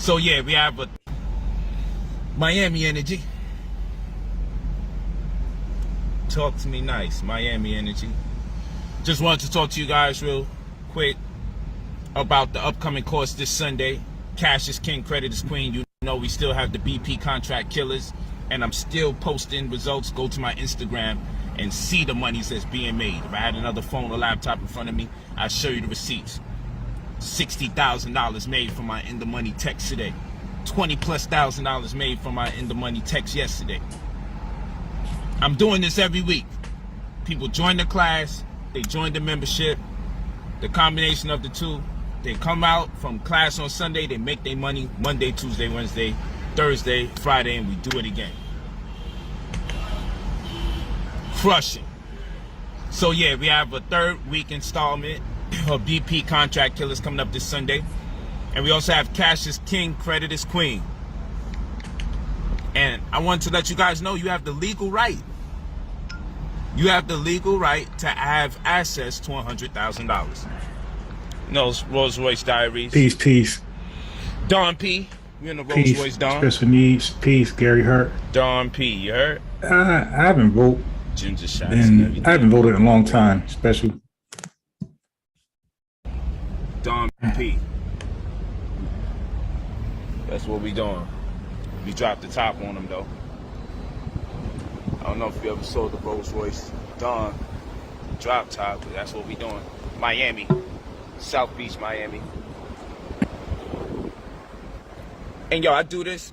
So yeah, we have a Miami Energy. Talk to me nice, Miami Energy. Just wanted to talk to you guys real quick about the upcoming course this Sunday. Cash is king, credit is queen. You know we still have the BP contract killers, and I'm still posting results. Go to my Instagram and see the monies that's being made. If I had another phone or laptop in front of me, I'd show you the receipts. $60,000 made from my In the Money text today. $20,000+ made from my In the Money text yesterday. I'm doing this every week. People join the class, they join the membership, the combination of the two. They come out from class on Sunday, they make their money Monday, Tuesday, Wednesday, Thursday, Friday, and we do it again. Crushing. So yeah, we have a third week installment of BP contract killers coming up this Sunday. And we also have Cash is King, Credit is Queen. And I want to let you guys know you have the legal right. You have the legal right to have access to $100,000. No, Rolls Royce Diaries. Peace. Don P. You in the Rolls Peace. Royce Don? Special needs. Peace. Gary Hart. Don P. You heard? I haven't voted. Ginger shots. And I haven't voted in a long time. Special. Don P. That's what we doing. We dropped the top on them though. I don't know if you ever saw the Rolls Royce Dawn drop top, but that's what we doing. Miami, South Beach, Miami. And yo, I do this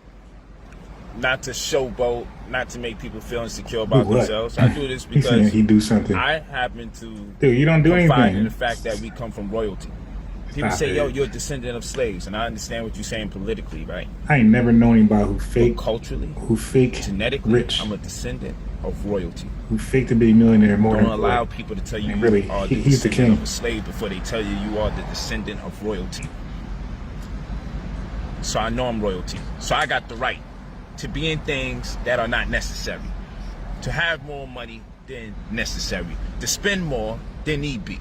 not to showboat, not to make people feel insecure about themselves. I do this because he do something. I happen to Dude, you don't do confide anything. in the fact that we come from royalty. People say, yo, you're a descendant of slaves, and I understand what you're saying politically, right? I ain't never known anybody who But fake, culturally, genetically rich. I'm a descendant of royalty. who fake to be a millionaire more Don't than allow people to tell you really, you are the he's the descendant king. of a slave before they tell you you are the descendant of royalty. So I know I'm royalty. So I got the right to be in things that are not necessary, to have more money than necessary, to spend more than need be,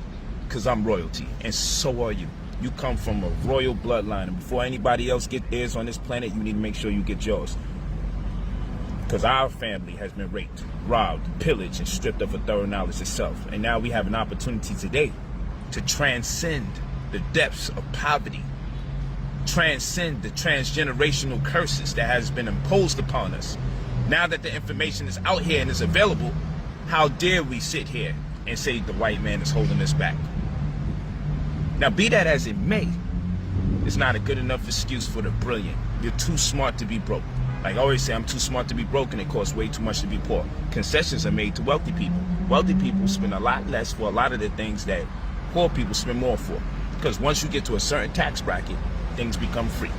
because I'm royalty, and so are you. You come from a royal bloodline, and before anybody else get theirs on this planet, you need to make sure you get yours. Because our family has been raped, robbed, pillaged, and stripped of a thorough knowledge itself. And now we have an opportunity today to transcend the depths of poverty, transcend the transgenerational curses that has been imposed upon us. Now that the information is out here and is available, how dare we sit here and say the white man is holding us back? Now, be that as it may, it's not a good enough excuse for the brilliant. You're too smart to be broke. Like I always say, I'm too smart to be broke, and it costs way too much to be poor. Concessions are made to wealthy people. Wealthy people spend a lot less for a lot of the things that poor people spend more for. Because once you get to a certain tax bracket, things become free.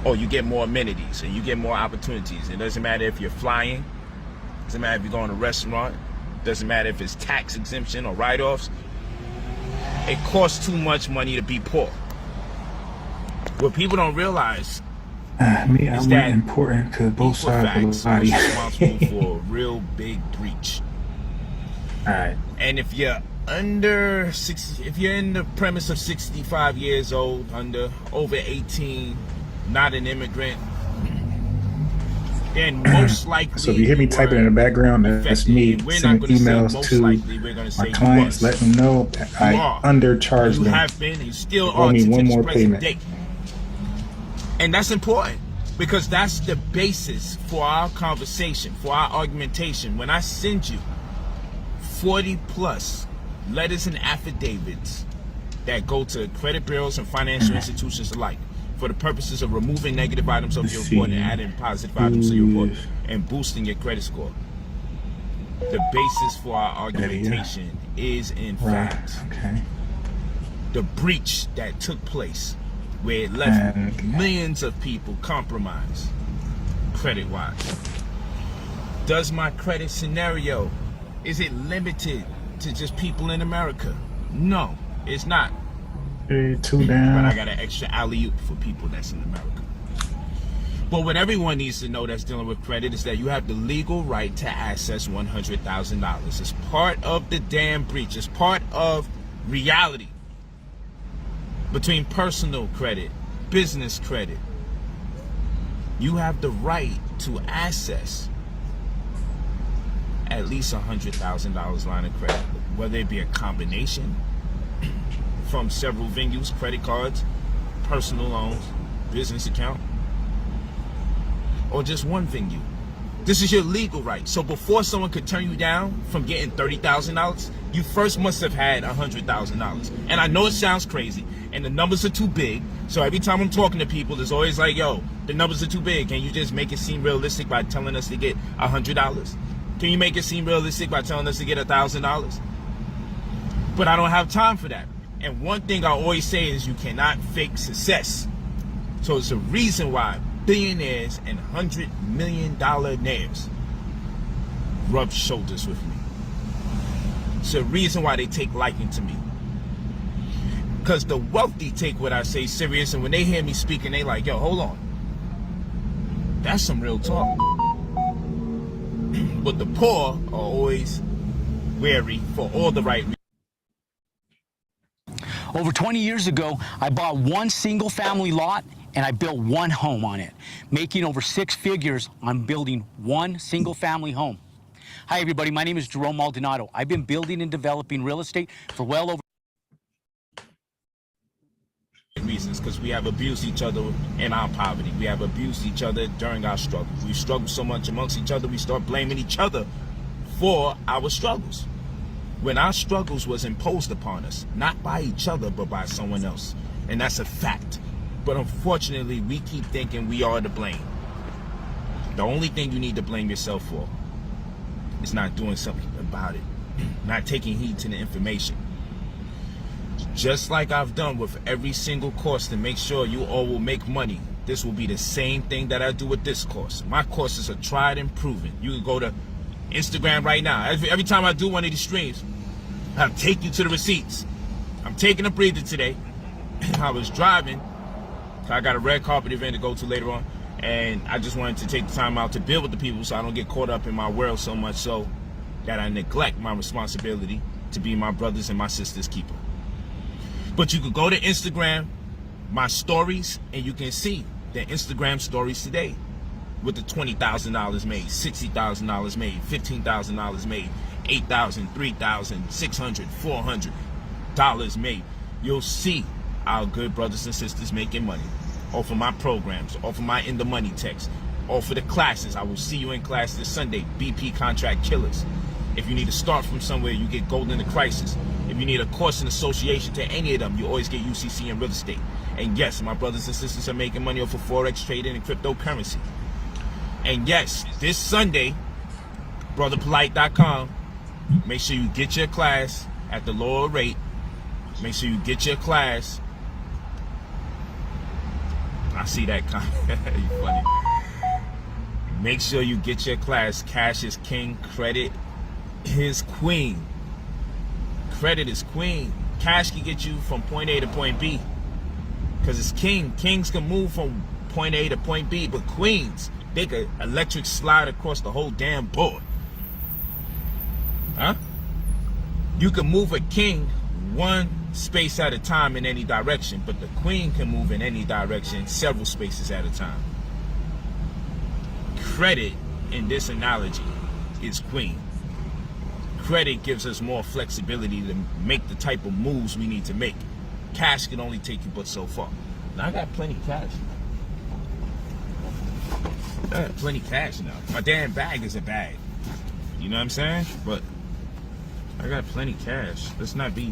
Or you get more amenities, and you get more opportunities. It doesn't matter if you're flying. It doesn't matter if you're going to a restaurant. It doesn't matter if it's tax exemption or write-offs. It costs too much money to be poor. What people don't realize I'm that important to both sides of the body. responsible for a real big breach. All right. And if you're under 60, if you're in the premise of 65 years old, over 18, not an immigrant, then most likely. So if you hear me typing in the background, that's me sending emails to my clients, letting them know that I undercharged them. You have been, you still owe are me to one this more present payment. date. And that's important because that's the basis for our conversation, for our argumentation. When I send you 40 plus letters and affidavits that go to credit bureaus and financial institutions alike for the purposes of removing negative items of your report and adding positive items to your report and boosting your credit score, the basis for our argumentation is in fact the breach that took place, where it left millions of people compromised credit-wise. Does my credit scenario, is it limited to just people in America? No, it's not. Two down. But I got an extra alley-oop for people that's in America. But what everyone needs to know that's dealing with credit is that you have the legal right to access $100,000. It's part of the damn breach. It's part of reality between personal credit, business credit, you have the right to access at least $100,000 line of credit, whether it be a combination from several venues, credit cards, personal loans, business account, or just one venue. This is your legal right. So before someone could turn you down from getting $30,000, you first must have had $100,000. And I know it sounds crazy, and the numbers are too big. So every time I'm talking to people, it's always like, yo, the numbers are too big. Can you just make it seem realistic by telling us to get $100? Can you make it seem realistic by telling us to get $1,000? But I don't have time for that. And one thing I always say is you cannot fake success. So it's a reason why billionaires and $100 million names rub shoulders with me. It's a reason why they take liking to me. Because the wealthy take what I say serious, and when they hear me speaking, they like, yo, hold on. That's some real talk. But the poor are always wary for all the right reasons. Over 20 years ago, I bought one single family lot and I built one home on it, making over 6 figures on building one single family home. Hi everybody, my name is Jerome Maldonado. I've been building and developing real estate for well over reasons, because we have abused each other in our poverty. We have abused each other during our struggle. We struggle so much amongst each other, we start blaming each other for our struggles, when our struggles was imposed upon us, not by each other, but by someone else. And that's a fact. But unfortunately, we keep thinking we are to blame. The only thing you need to blame yourself for is not doing something about it, not taking heed to the information. Just like I've done with every single course to make sure you all will make money, this will be the same thing that I do with this course. My courses are tried and proven. You can go to Instagram right now. Every time I do one of these streams, I'll take you to the receipts. I'm taking a breather today. I was driving. I got a red carpet event to go to later on, and I just wanted to take the time out to build with the people so I don't get caught up in my world so much so that I neglect my responsibility to be my brothers and my sisters' keeper. But you could go to Instagram, my stories, and you can see the Instagram stories today with the $20,000 made, $60,000 made, $15,000 made, $8,000, $3,000, $600, $400 made. You'll see our good brothers and sisters making money off of my programs, off of my In the Money text, off of the classes. I will see you in class this Sunday, BP Contract Killers. If you need to start from somewhere, you get Gold in the Crisis. If you need a course in association to any of them, you always get UCC in real estate. And yes, my brothers and sisters are making money off of Forex trading and cryptocurrency. And yes, this Sunday, brotherpolite.com, make sure you get your class at the lower rate. Make sure you get your class. I see that comment. You funny. Make sure you get your class. Cash is king. Credit is queen. Credit is queen. Cash can get you from point A to point B, because it's king. Kings can move from point A to point B, but queens, they could electric slide across the whole damn board. Huh? You can move a king one space at a time in any direction, but the queen can move in any direction several spaces at a time. Credit, in this analogy, is queen. Credit gives us more flexibility to make the type of moves we need to make. Cash can only take you but so far. Now I got plenty of cash. I got plenty of cash now. My damn bag is a bag. You know what I'm saying? But I got plenty of cash. Let's not be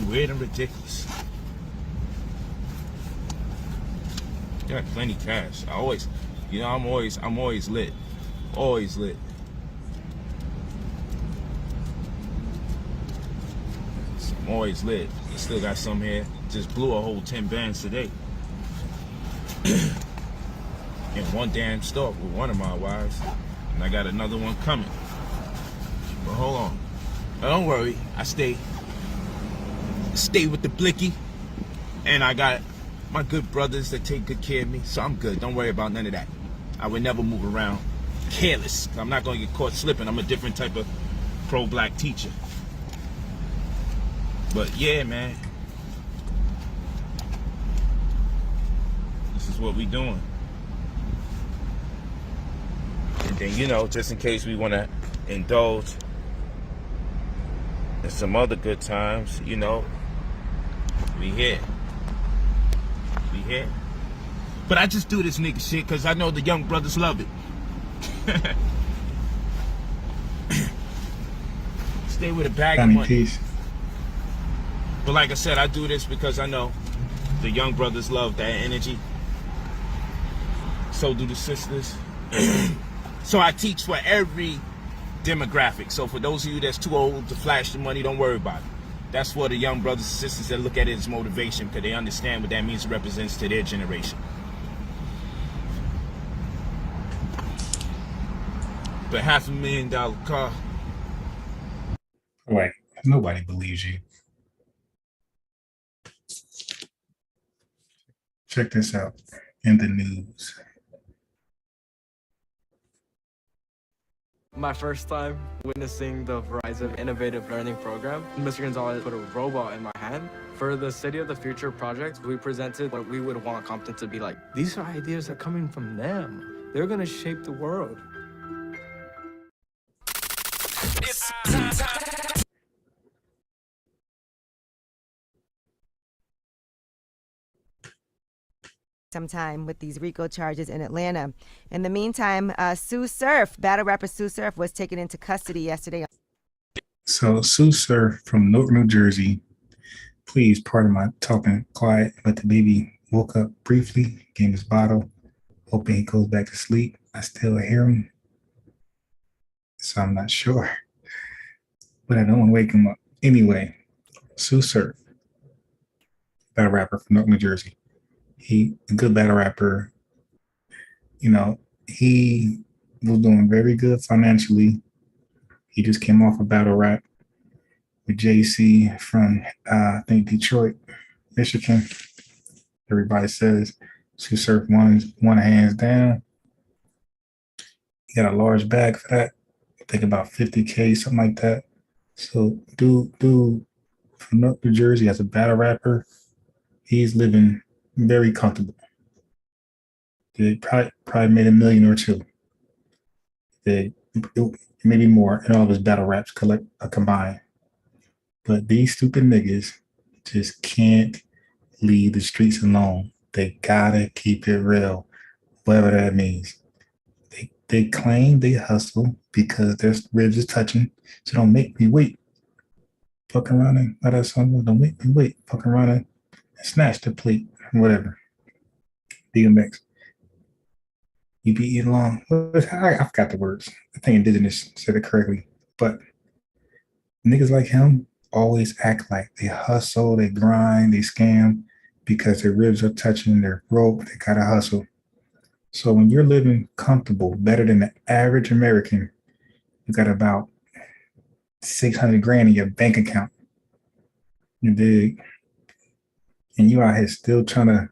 weird and ridiculous. I got plenty of cash. I always, you know, I'm always lit. Always lit. I'm always lit. I still got some here. Just blew a whole 10 bands today. In one damn store with one of my wives. And I got another one coming. But hold on. Now don't worry. I stay with the blicky. And I got my good brothers that take good care of me. So I'm good. Don't worry about none of that. I would never move around careless. I'm not going to get caught slipping. I'm a different type of pro-black teacher. But yeah, man. This is what we doing. And then, you know, just in case we want to indulge in some other good times, you know, we here. But I just do this nigga shit because I know the young brothers love it. Stay with a bag of money. Peace. But like I said, I do this because I know the young brothers love that energy. So do the sisters. So I teach for every demographic. So for those of you that's too old to flash the money, don't worry about it. That's for the young brothers and sisters that look at it as motivation because they understand what that means it represents to their generation. But $500,000 car. Wait, nobody believes you. Check this out in the news. My first time witnessing the Verizon Innovative Learning Program, Mr. Gonzalez put a robot in my hand. For the City of the Future project, we presented what we would want Compton to be like. These are ideas that are coming from them. They're gonna shape the world. Sometime with these RICO charges in Atlanta. In the meantime, Sue Surf, battle rapper Sue Surf, was taken into custody yesterday. So Sue Surf from Newark, New Jersey. Please pardon my talking quiet, but the baby woke up briefly, gave his bottle, hoping he goes back to sleep. I still hear him, so I'm not sure, but I don't want to wake him up. Anyway, Sue Surf, battle rapper from Newark, New Jersey. He a good battle rapper. You know, he was doing very good financially. He just came off a battle rap with JC from I think Detroit, Michigan. Everybody says Sue Surf won hands down. He got a large bag for that. I think about 50K, something like that. So dude from New Jersey as a battle rapper, he's living very comfortable. They probably made $1 million or $2 million. Maybe more in all of his battle raps combined. But these stupid niggas just can't leave the streets alone. They gotta keep it real, whatever that means. They claim they hustle because their ribs is touching, so don't make me wait. Fuck around and let us don't make me wait. Fuck around and snatch the plate, whatever. DMX. You be eating long. I forgot the words. I think Indigenous said it correctly. But niggas like him always act like they hustle, they grind, they scam because their ribs are touching, they're broke, they gotta hustle. So when you're living comfortable, better than the average American, you got about 600 grand in your bank account. You dig? And you out here still trying to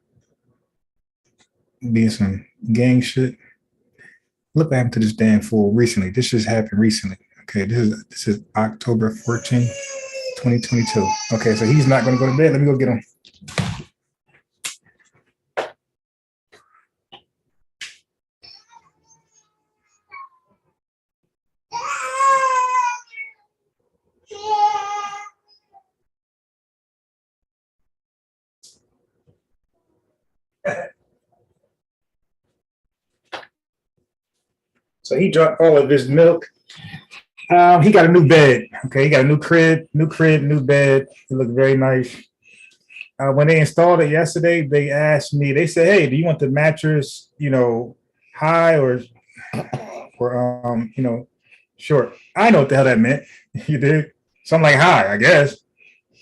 be in some gang shit. Look what happened to this damn fool recently. This just happened recently. Okay, this is October 14, 2022. Okay, so he's not gonna go to bed. Let me go get him. So he dropped all of his milk. He got a new bed. Okay, he got a new crib, new bed. It looked very nice. When they installed it yesterday, they asked me. They said, "Hey, do you want the mattress, high or short?" I know what the hell that meant. You did. So I'm like, high, I guess.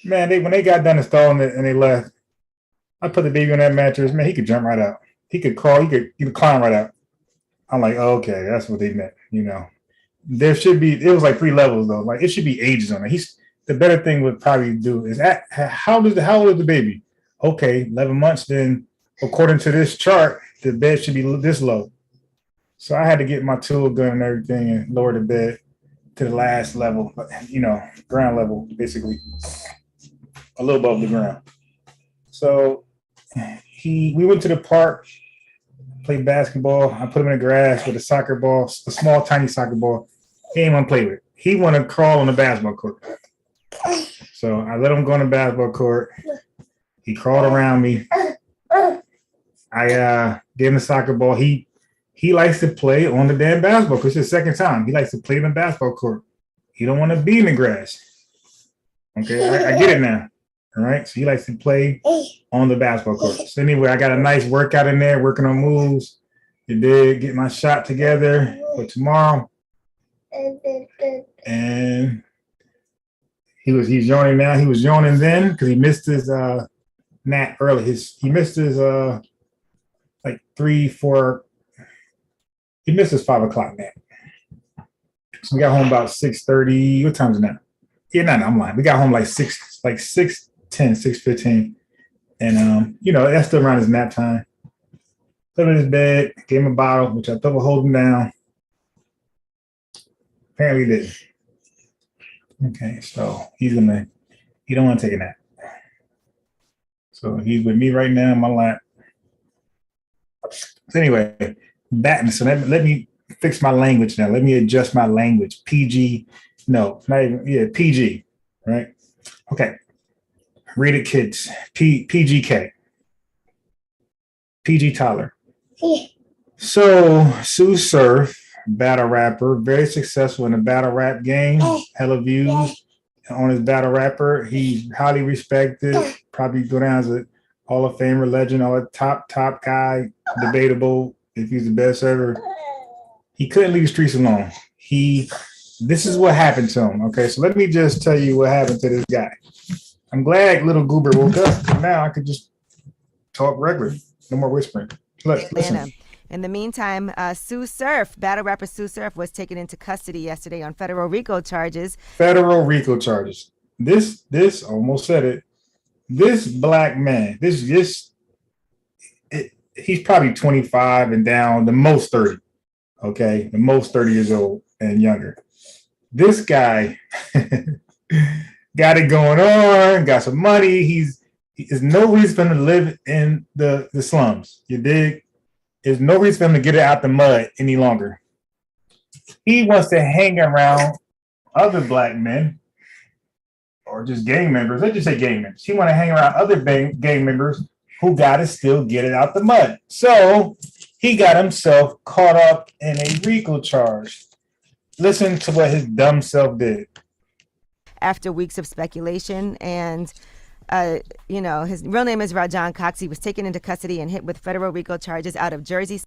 Man, when they got done installing it and they left, I put the baby on that mattress. Man, he could jump right out. He could crawl. He could climb right out. I'm like, oh, okay, that's what they meant. There should be. It was like 3 levels though. Like it should be ages on it. The better thing would probably do is how old is the baby? Okay, 11 months. Then according to this chart, the bed should be this low. So I had to get my tool gun and everything and lower the bed to the last level. Ground level, basically, a little above the ground. So we went to the park play basketball. I put him in the grass with a soccer ball, a small, tiny soccer ball. He ain't want to play with it. He want to crawl on the basketball court. So I let him go on the basketball court. He crawled around me. I gave him a soccer ball. He likes to play on the damn basketball because it's his second time. He likes to play in the basketball court. He don't want to be in the grass. Okay, I get it now. All right, so he likes to play on the basketball court. So anyway, I got a nice workout in there, working on moves. You did get my shot together for tomorrow. And he's yawning now. He was yawning then because he missed his nap early. He missed his like 3-4. He missed his 5 o'clock nap. So we got home about 6:30. What time is it now? Yeah, no, I'm lying. We got home like 6:10, 6:15. And that's still around his nap time. Put him in his bed, gave him a bottle, which I thought would hold him down. Apparently he didn't. Okay, so he don't want to take a nap. So he's with me right now in my lap. So anyway, so let me fix my language now. Let me adjust my language. PG, no, not even, yeah, PG, right? Okay. Read it, kids. PGK. PG Tyler. So Sue Surf, battle rapper, very successful in the battle rap game. Hella views on his battle rapper. He's highly respected. Probably go down as a Hall of Famer, legend, or a top guy. Debatable if he's the best ever. He couldn't leave the streets alone. This is what happened to him. Okay, so let me just tell you what happened to this guy. I'm glad little Goober woke up. Now I could just talk regular. No more whispering. Listen. In the meantime, Sue Surf, battle rapper Sue Surf, was taken into custody yesterday on federal RICO charges. Federal RICO charges. This almost said it. This black man, he's probably 25 and down, the most 30. Okay, the most 30 years old and younger. This guy got it going on, got some money. There's no reason for him to live in the slums. You dig? There's no reason for him to get it out the mud any longer. He wants to hang around other black men or just gang members. Let's just say gang members. He want to hang around other gang members who got to still get it out the mud. So he got himself caught up in a RICO charge. Listen to what his dumb self did. After weeks of speculation and his real name is Rajon Cox. He was taken into custody and hit with federal RICO charges out of Jersey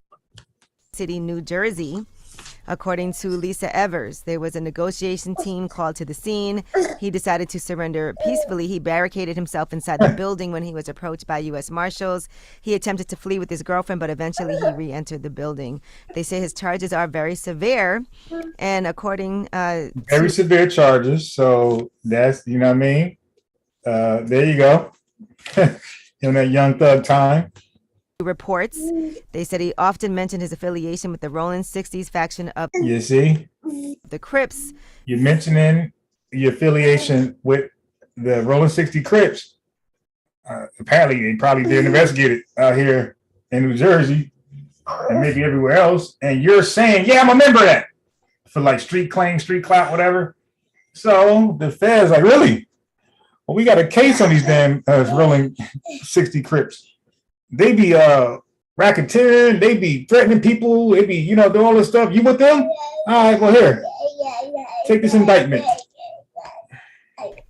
City, New Jersey. According to Lisa Evers, there was a negotiation team called to the scene. He decided to surrender peacefully. He barricaded himself inside the building when he was approached by U.S. Marshals. He attempted to flee with his girlfriend, but eventually he re-entered the building. They say his charges are very severe, and according very severe charges. So that's, you know what I mean? There you go. In that young thug time. Reports, they said he often mentioned his affiliation with the Rolling 60s faction of you see the Crips. You're mentioning your affiliation with the Rolling 60 Crips. Apparently, they probably didn't investigate it out here in New Jersey and maybe everywhere else. And you're saying, yeah, I'm a member of that for like street claim, street clout, whatever. So the feds like, really? Well, we got a case on these damn Rolling 60 Crips. They be racketeering, they be threatening people, they be, doing all this stuff. You with them? All right, well, here, take this indictment.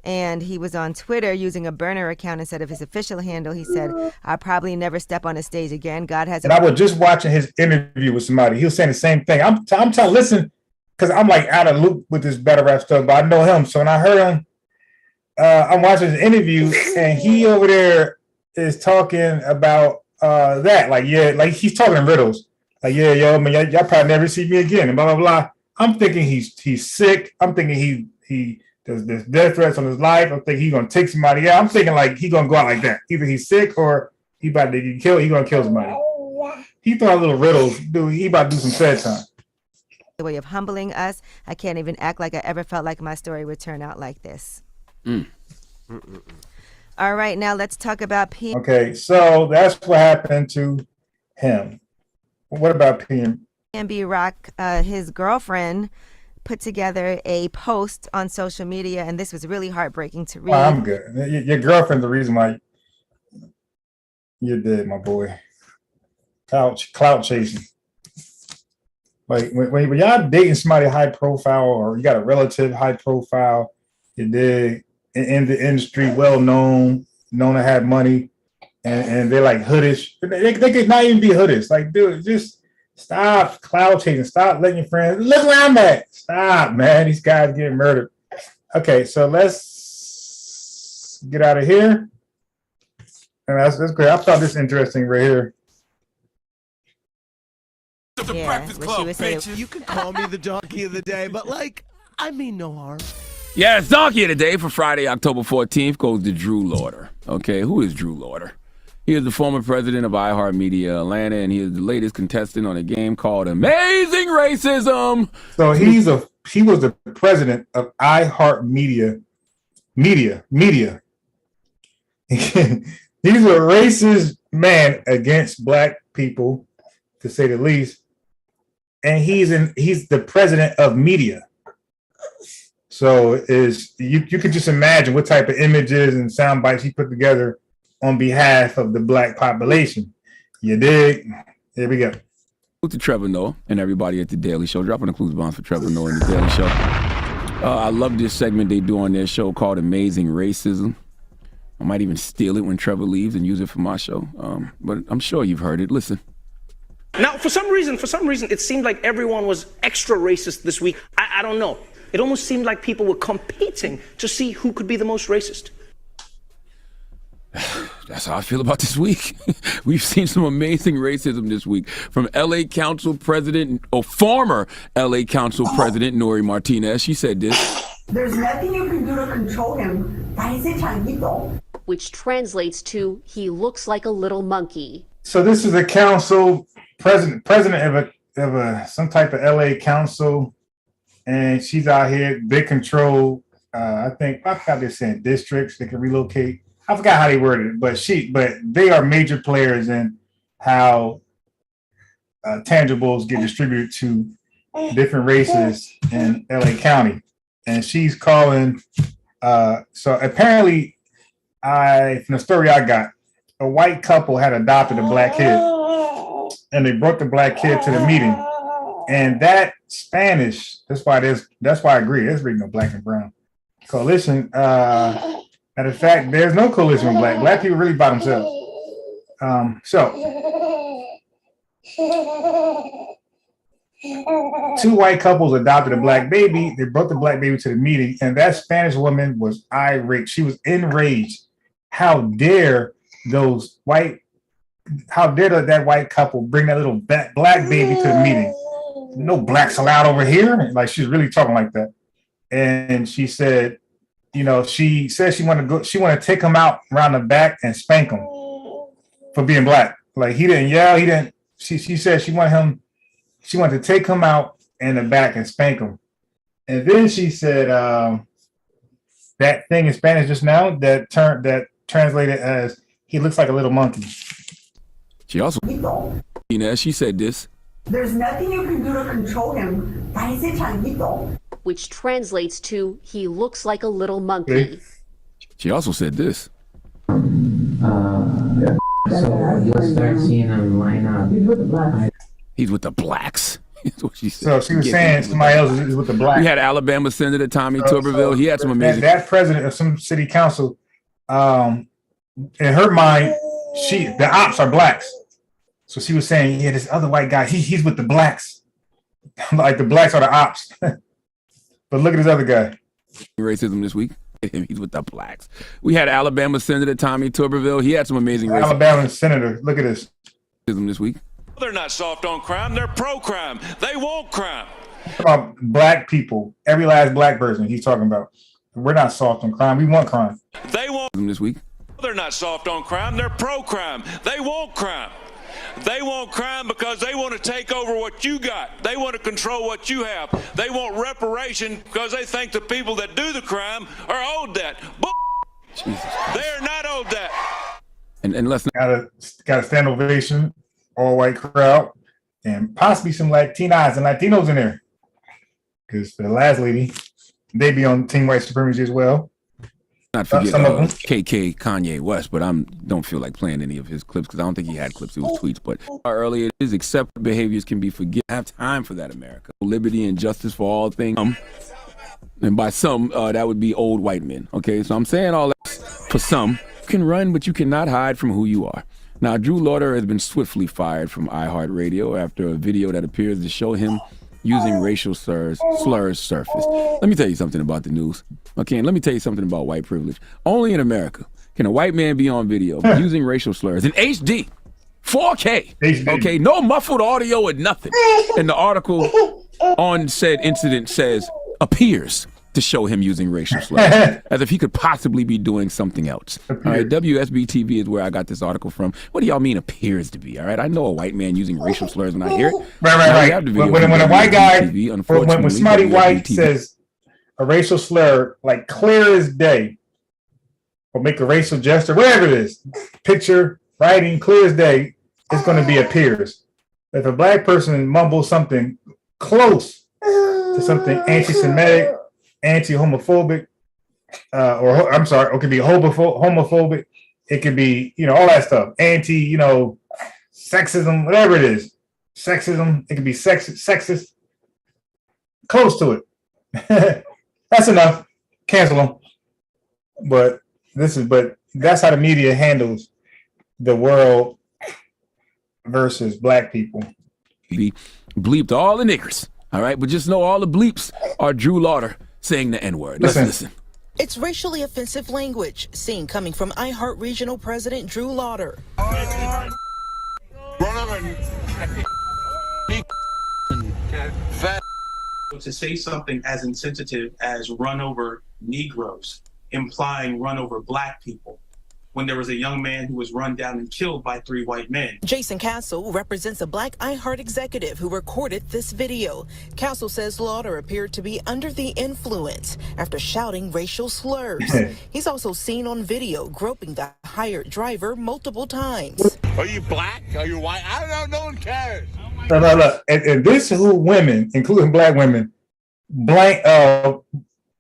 And he was on Twitter using a burner account instead of his official handle. He said, I'll probably never step on a stage again. God has. And I was just watching his interview with somebody. He was saying the same thing. I'm trying to listen because I'm like out of loop with this battle rap stuff, but I know him. So when I heard him, I'm watching his interview and he over there is talking about that. Like, yeah, like he's talking in riddles. Like, yeah, yo, man, y'all probably never see me again and blah, blah, blah. I'm thinking he's sick. I'm thinking there's death threats on his life. I'm thinking he's gonna take somebody out. I'm thinking like he's gonna go out like that. Either he's sick or he about to get killed. He's gonna kill somebody. He throwing little riddles. Dude, he about to do some sad time. The way of humbling us. I can't even act like I ever felt like my story would turn out like this. All right, now let's talk about Okay, so that's what happened to him. What about PM? PNB Rock, his girlfriend, put together a post on social media, and this was really heartbreaking to read. Oh, I'm good. Your girlfriend's the reason why you're dead, my boy. Clout chasing. Like when y'all dating somebody high profile, or you got a relative high profile, you dig, in the industry, well known to have money, and they're like hoodish. They could not even be hoodish. Like, dude, just stop clout chasing. Stop letting your friends look where I'm at. Stop, man. These guys getting murdered. Okay, so let's get out of here. And that's great. I thought this interesting right here. Yeah, what she was saying. You can call me the donkey of the day, but like, I mean no harm. Yes, donkey of the day for Friday, October 14th goes to Drew Lauder. Okay, who is Drew Lauder? He is the former president of iHeartMedia Atlanta, and he is the latest contestant on a game called Amazing Racism. So he was the president of iHeartMedia. Media. He's a racist man against black people, to say the least. And he's the president of media. So you could just imagine what type of images and sound bites he put together on behalf of the black population. You dig? Here we go. To Trevor Noah and everybody at The Daily Show. Dropping the clues bombs for Trevor Noah and The Daily Show. I love this segment they do on their show called Amazing Racism. I might even steal it when Trevor leaves and use it for my show. But I'm sure you've heard it. Listen. Now, for some reason, it seemed like everyone was extra racist this week. I don't know. It almost seemed like people were competing to see who could be the most racist. That's how I feel about this week. We've seen some amazing racism this week from LA Council President, or former LA Council President Nori Martinez. She said this. There's nothing you can do to control him. Which translates to, he looks like a little monkey. So this is a council president of a some type of LA council, and she's out here. They control, I forgot they're saying districts. They can relocate. I forgot how they worded it, but they are major players in how tangibles get distributed to different races in LA County. And she's calling. So apparently, from the story I got, a white couple had adopted a black kid, and they brought the black kid to the meeting. And that Spanish, that's why I agree. There's really no black and brown coalition. Matter of fact, there's no coalition with black. Black people really by themselves. Two white couples adopted a black baby. They brought the black baby to the meeting, and that Spanish woman was irate. She was enraged. How dare that white couple bring that little black baby to the meeting? No blacks allowed over here. Like, she's really talking like that. And she said, she said she wanted to take him out around the back and spank him for being black. Like, he didn't yell. He didn't. She said she wanted to take him out in the back and spank him. And then she said that thing in Spanish just now that translated as, he looks like a little monkey. She also, she said this. There's nothing you can do to control him. Which translates to, he looks like a little monkey. She also said this. So you'll start seeing them line up. He's with the blacks. That's what she said. So she was saying somebody else is with the blacks. We had Alabama Senator Tommy Tuberville. He had some amazing. That president of some city council, in her mind, the ops are blacks. So she was saying, yeah, this other white guy, he's with the blacks. Like, the blacks are the ops. But look at this other guy. Racism this week. He's with the blacks. We had Alabama Senator Tommy Tuberville. He had some amazing racism. Alabama Senator. Look at this. Racism this week. They're not soft on crime. They're pro-crime. They want crime. About black people. Every last black person he's talking about. We're not soft on crime. We want crime. They want this week. They're not soft on crime. They're pro-crime. They want crime. They want crime because they want to take over what you got. They want to control what you have. They want reparation because they think the people that do the crime are owed that. They are not owed that. And let's got a stand ovation, all white crowd. and possibly some Latinas and Latinos in there. Because the last lady, they be on Team White Supremacy as well. Not forget Some of them. KK Kanye West, but don't feel like playing any of his clips because I don't think he had clips. It was tweets. But earlier, his accepted behaviors can be forgiven. I have time for that, America. Liberty and justice for all things. And by some, that would be old white men. Okay, so I'm saying all that for some. You can run, but you cannot hide from who you are. Now, Drew Lauder has been swiftly fired from iHeartRadio after a video that appears to show him using racial slurs surface. Let me tell you something about the news. Okay, and let me tell you something about white privilege. Only in America can a white man be on video using racial slurs in HD, 4K. HD. Okay, no muffled audio or nothing. And the article on said incident says appears to show him using racial slurs, as if he could possibly be doing something else. All right, WSB TV is where I got this article from. What do y'all mean appears to be? All right, I know a white man using racial slurs when I hear it. Right. When a white guy, when somebody white says a racial slur, like clear as day, or make a racial gesture, whatever it is, picture, writing, clear as day, it's going to be appears. If a black person mumbles something close to something anti-Semitic, anti-homophobic, or I'm sorry, it could be homophobic, it could be, all that stuff, sexism, whatever it is, sexism, it could be sexist, close to it. That's enough. Cancel them. But that's how the media handles the world versus black people. He bleeped all the niggers. All right, but just know all the bleeps are Drew Lauder saying the N-word. Let's listen. It's racially offensive language seen coming from iHeart Regional President Drew Lauder. To say something as insensitive as run over Negroes, implying run over black people, when there was a young man who was run down and killed by 3 white men. Jason Castle represents a black iHeart executive who recorded this video. Castle says Lauder appeared to be under the influence after shouting racial slurs. He's also seen on video groping the hired driver multiple times. Are you black? Are you white? I don't know. No one cares. Look. And this is who women, including black women,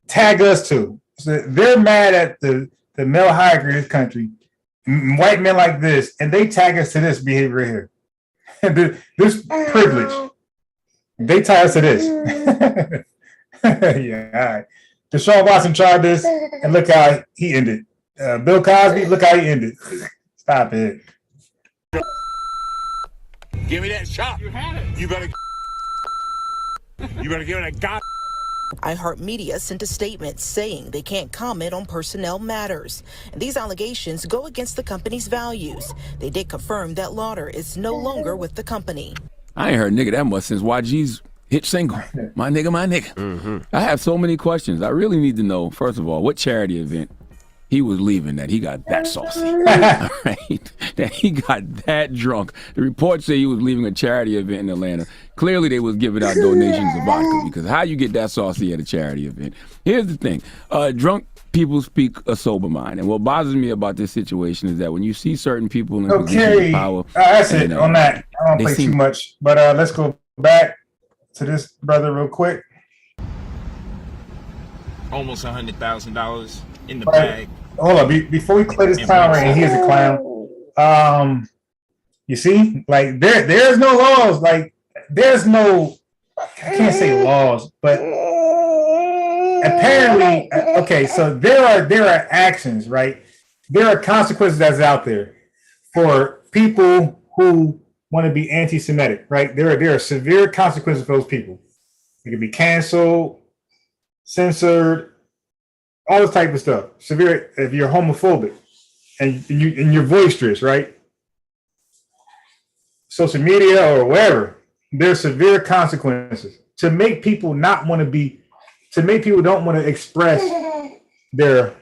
tag us to. So they're mad at the male hierarchy of this country, white men like this, and they tag us to this behavior here. This privilege. They tie us to this. Yeah, all right. Deshaun Watson tried this, and look how he ended. Bill Cosby, look how he ended. Stop it. Give me that shot. You had it. You better give it a god. iHeartMedia sent a statement saying they can't comment on personnel matters. And these allegations go against the company's values. They did confirm that Lauder is no longer with the company. I ain't heard nigga that much since YG's hit single. My nigga, my nigga. Mm-hmm. I have so many questions. I really need to know, first of all, what charity event he was leaving that he got that saucy. All right? That he got that drunk. The reports say he was leaving a charity event in Atlanta. Clearly they was giving out donations of vodka, because how you get that saucy at a charity event? Here's the thing. Drunk people speak a sober mind. And what bothers me about this situation is that when you see certain people in positions of power. That's it on that. I don't play too much. But let's go back to this brother real quick. Almost $100,000 in the bag. Hold on, before we play this clown right here, here's a clown. You see, like there's no laws, like there's no, I can't say laws, but apparently, okay, so there are actions, right? There are consequences that's out there for people who want to be anti-Semitic, right? There are severe consequences for those people. They can be canceled, censored, all this type of stuff. Severe if you're homophobic and you're boisterous, right? Social media or wherever, there's severe consequences to make people not want to be, to make people don't want to express their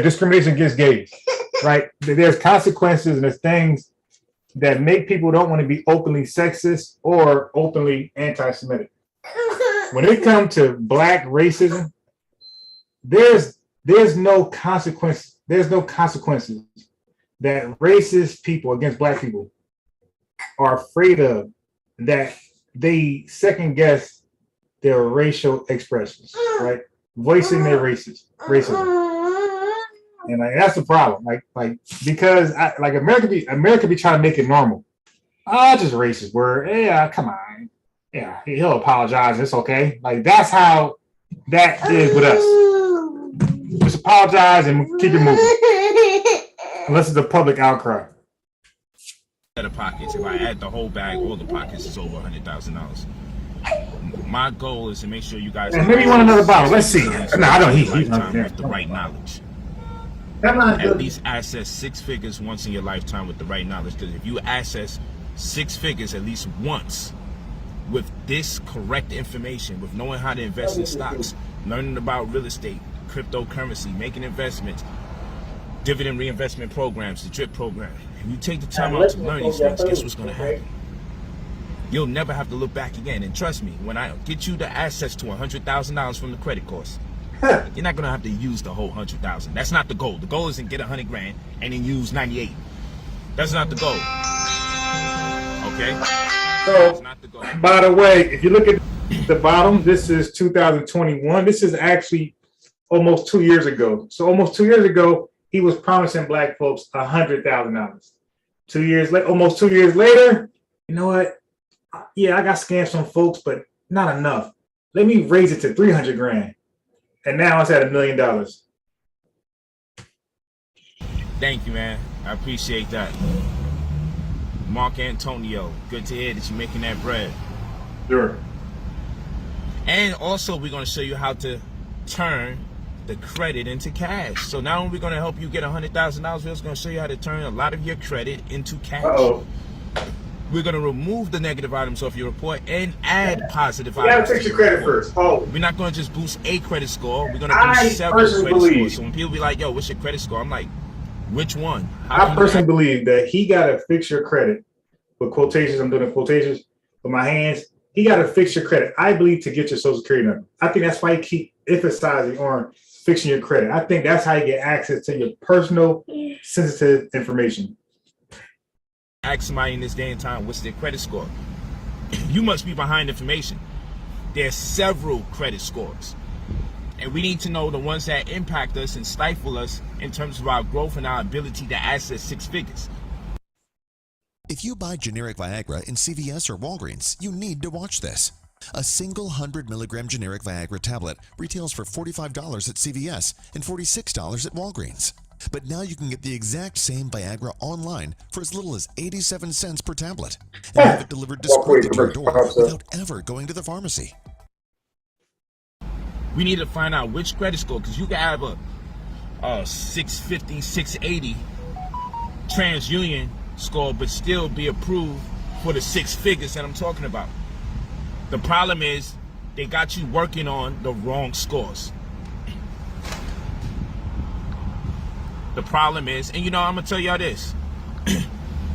discrimination against gays, right? There's consequences and there's things that make people don't want to be openly sexist or openly anti-Semitic. When it comes to black racism, there's no consequence. There's no consequences. that racist people against black people are afraid of, that they second guess their racial expressions, right? Voicing their racism. And like, that's the problem. Like because America be trying to make it normal. Just racist word. Yeah, come on. Yeah, he'll apologize. It's okay. Like that's how that is with us. Just apologize and keep it moving. Unless it's a public outcry. The pockets. If I add the whole bag, all the pockets is over $100,000. My goal is to make sure you guys. And maybe you want another bottle. Let's see. No, I don't. He's not there. With the right knowledge. At least access 6 figures once in your lifetime with the right knowledge. Because if you access 6 figures at least once with this correct information, with knowing how to invest in stocks, learning about real estate, cryptocurrency, making investments, dividend reinvestment programs, the DRIP program. If you take the time out to learn these things, guess what's going to happen? You'll never have to look back again. And trust me, when I get you the access to $100,000 from the credit course, you're not going to have to use the whole $100,000. That's not the goal. The goal isn't get 100 grand and then use 98. That's not the goal. Okay? So, by the way, if you look at the bottom, this is 2021. This is actually almost 2 years ago. So almost 2 years ago, he was promising black folks $100,000. 2 years later, almost 2 years later, you know what? Yeah, I got scammed some folks, but not enough. Let me raise it to 300 grand. And now it's at $1 million. Thank you, man. I appreciate that. Mark Antonio, good to hear that you're making that bread. Sure. And also, we're going to show you how to turn the credit into cash. So not only are we going to help you get $100,000, we're also going to show you how to turn a lot of your credit into cash. We're going to remove the negative items off your report and add positive items. You got to fix your credit first. We're not going to just boost a credit score. We're going to boost several credit scores. So when people be like, yo, what's your credit score? I'm like, which one? I personally believe that he got to fix your credit with quotations. I'm doing the quotations with my hands. He got to fix your credit. I believe to get your social security number. I think that's why you keep emphasizing on fixing your credit. I think that's how you get access to your personal sensitive information. Ask somebody in this day and time, what's their credit score? You must be behind information. There's several credit scores. And we need to know the ones that impact us and stifle us in terms of our growth and our ability to access 6 figures. If you buy generic Viagra in CVS or Walgreens, you need to watch this. A single 100 milligram generic Viagra tablet retails for $45 at CVS and $46 at Walgreens. But now you can get the exact same Viagra online for as little as 87 cents per tablet and have it delivered discreetly to your door without ever going to the pharmacy. We need to find out which credit score, because you can have a 650, 680 TransUnion score, but still be approved for the 6 figures that I'm talking about. The problem is they got you working on the wrong scores. The problem is, and you know, I'm gonna tell y'all this,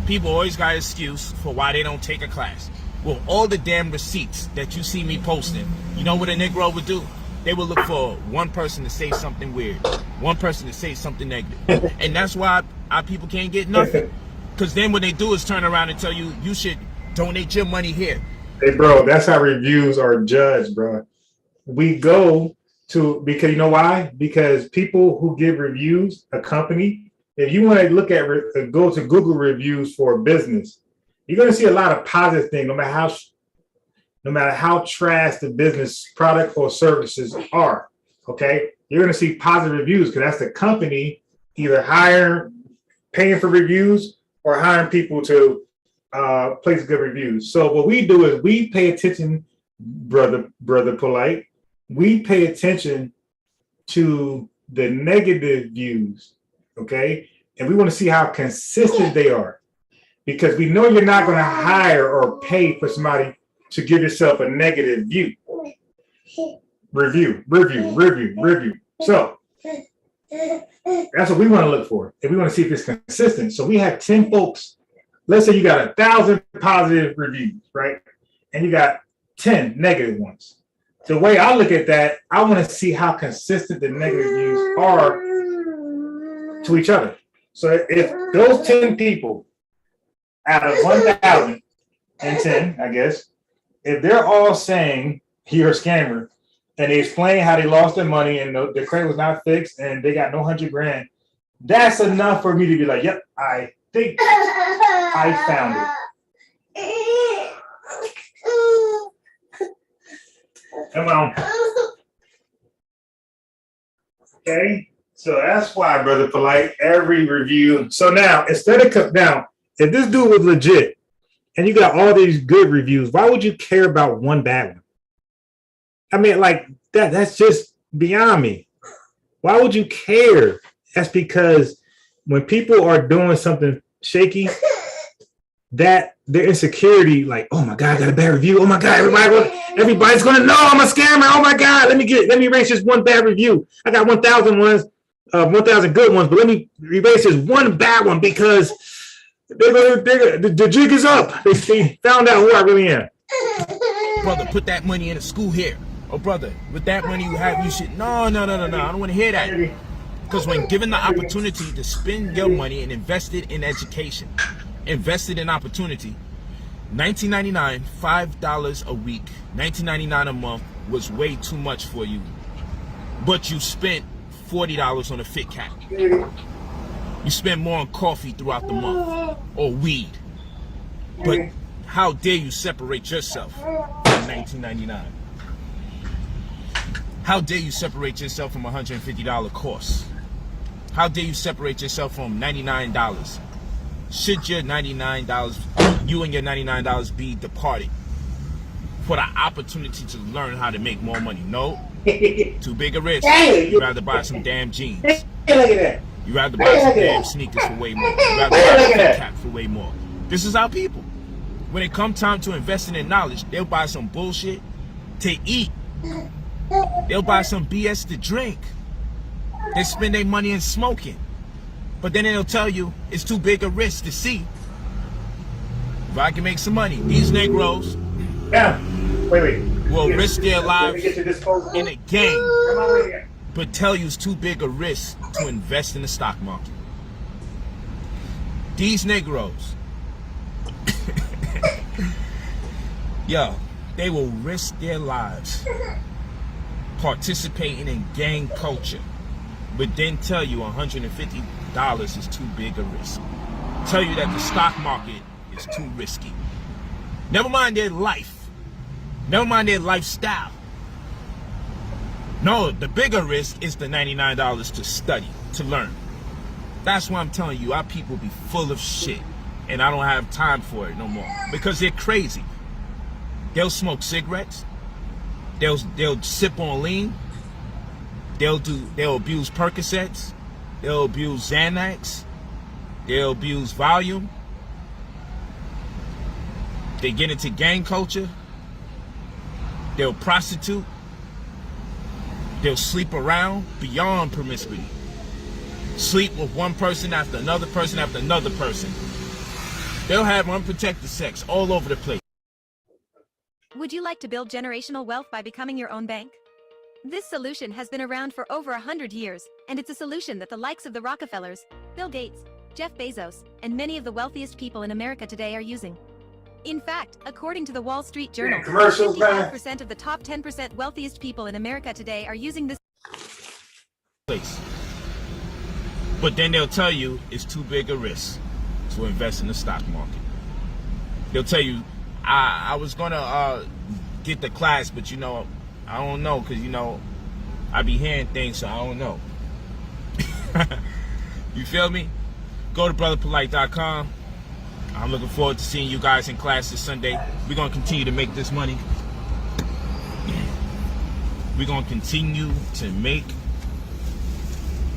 people always got an excuse for why they don't take a class. Well, all the damn receipts that you see me posting, you know what a Negro would do? They would look for one person to say something weird, one person to say something negative. And that's why our people can't get nothing. Because then what they do is turn around and tell you, you should donate your money here. Hey, bro, that's how reviews are judged, bro. We go to, because you know why? Because people who give reviews, a company, if you want to look at, go to Google reviews for a business, you're going to see a lot of positive things, no matter how trash the business product or services are, okay? You're going to see positive reviews because that's the company either paying for reviews or hiring people to place good reviews. So what we do is we pay attention, brother Polite, we pay attention to the negative views, okay? And we want to see how consistent they are, because we know you're not going to hire or pay for somebody to give yourself a negative review. So that's what we want to look for, and we want to see if it's consistent. So we have 10 folks. Let's say you got 1,000 positive reviews, right? And you got 10 negative ones. The way I look at that, I want to see how consistent the negative views are to each other. So if those 10 people out of 1,010, I guess, if they're all saying you're a scammer and they explain how they lost their money and the credit was not fixed and they got no 100 grand, that's enough for me to be like, yep, I think I found it. Come on. Okay, so that's why, Brother Polite, every review. So now, instead of now, if this dude was legit and you got all these good reviews, why would you care about one bad one? I mean, like that's just beyond me. Why would you care? That's because when people are doing something shaky, that their insecurity, like, oh my God, I got a bad review. Oh my God, everybody's gonna know I'm a scammer. Oh my God, let me erase this one bad review. I got 1,000 ones, 1,000 good ones, but let me erase this one bad one because the jig is up. They found out who I really am. Brother, put that money in a school here. Oh, brother, with that money you have, you should. No. I don't want to hear that. Because when given the opportunity to spend your money and invest it in education, invested in opportunity, $19.99, $5 a week, $19.99 a month was way too much for you. But you spent $40 on a Fit Cat. You spent more on coffee throughout the month or weed. But how dare you separate yourself from $19.99? How dare you separate yourself from a $150 course? How dare you separate yourself from $99? Should your $99, you and your $99 be departed for the opportunity to learn how to make more money? No. Too big a risk. You'd rather buy some damn jeans. You'd rather buy some damn sneakers for way more. You'd rather buy a Fit Cat for way more. This is our people. When it comes time to investing in knowledge, they'll buy some bullshit to eat. They'll buy some BS to drink. They spend their money in smoking. But then they'll tell you it's too big a risk to see if I can make some money. These Negroes will risk their lives in a game, but tell you it's too big a risk to invest in the stock market. These Negroes, yo, they will risk their lives participating in gang culture, but then tell you $150 is too big a risk. Tell you that the stock market is too risky. Never mind their life. Never mind their lifestyle. No, the bigger risk is the $99 to study, to learn. That's why I'm telling you, our people be full of shit, and I don't have time for it no more because they're crazy. They'll smoke cigarettes. They'll sip on lean. They'll abuse Percocets. They'll abuse Xanax. They'll abuse Valium. They get into gang culture. They'll prostitute. They'll sleep around beyond promiscuity. Sleep with one person after another person after another person. They'll have unprotected sex all over the place. Would you like to build generational wealth by becoming your own bank? This solution has been around for over 100 years, and it's a solution that the likes of the Rockefellers, Bill Gates, Jeff Bezos, and many of the wealthiest people in America today are using. In fact, according to the Wall Street Journal, 55% of the top 10% wealthiest people in America today are using this place. But then they'll tell you it's too big a risk to invest in the stock market. They'll tell you, I was gonna get the class, but I don't know, because I be hearing things, so I don't know. You feel me? Go to brotherpolite.com. I'm looking forward to seeing you guys in class this Sunday. We're gonna continue to make this money. We're gonna continue to make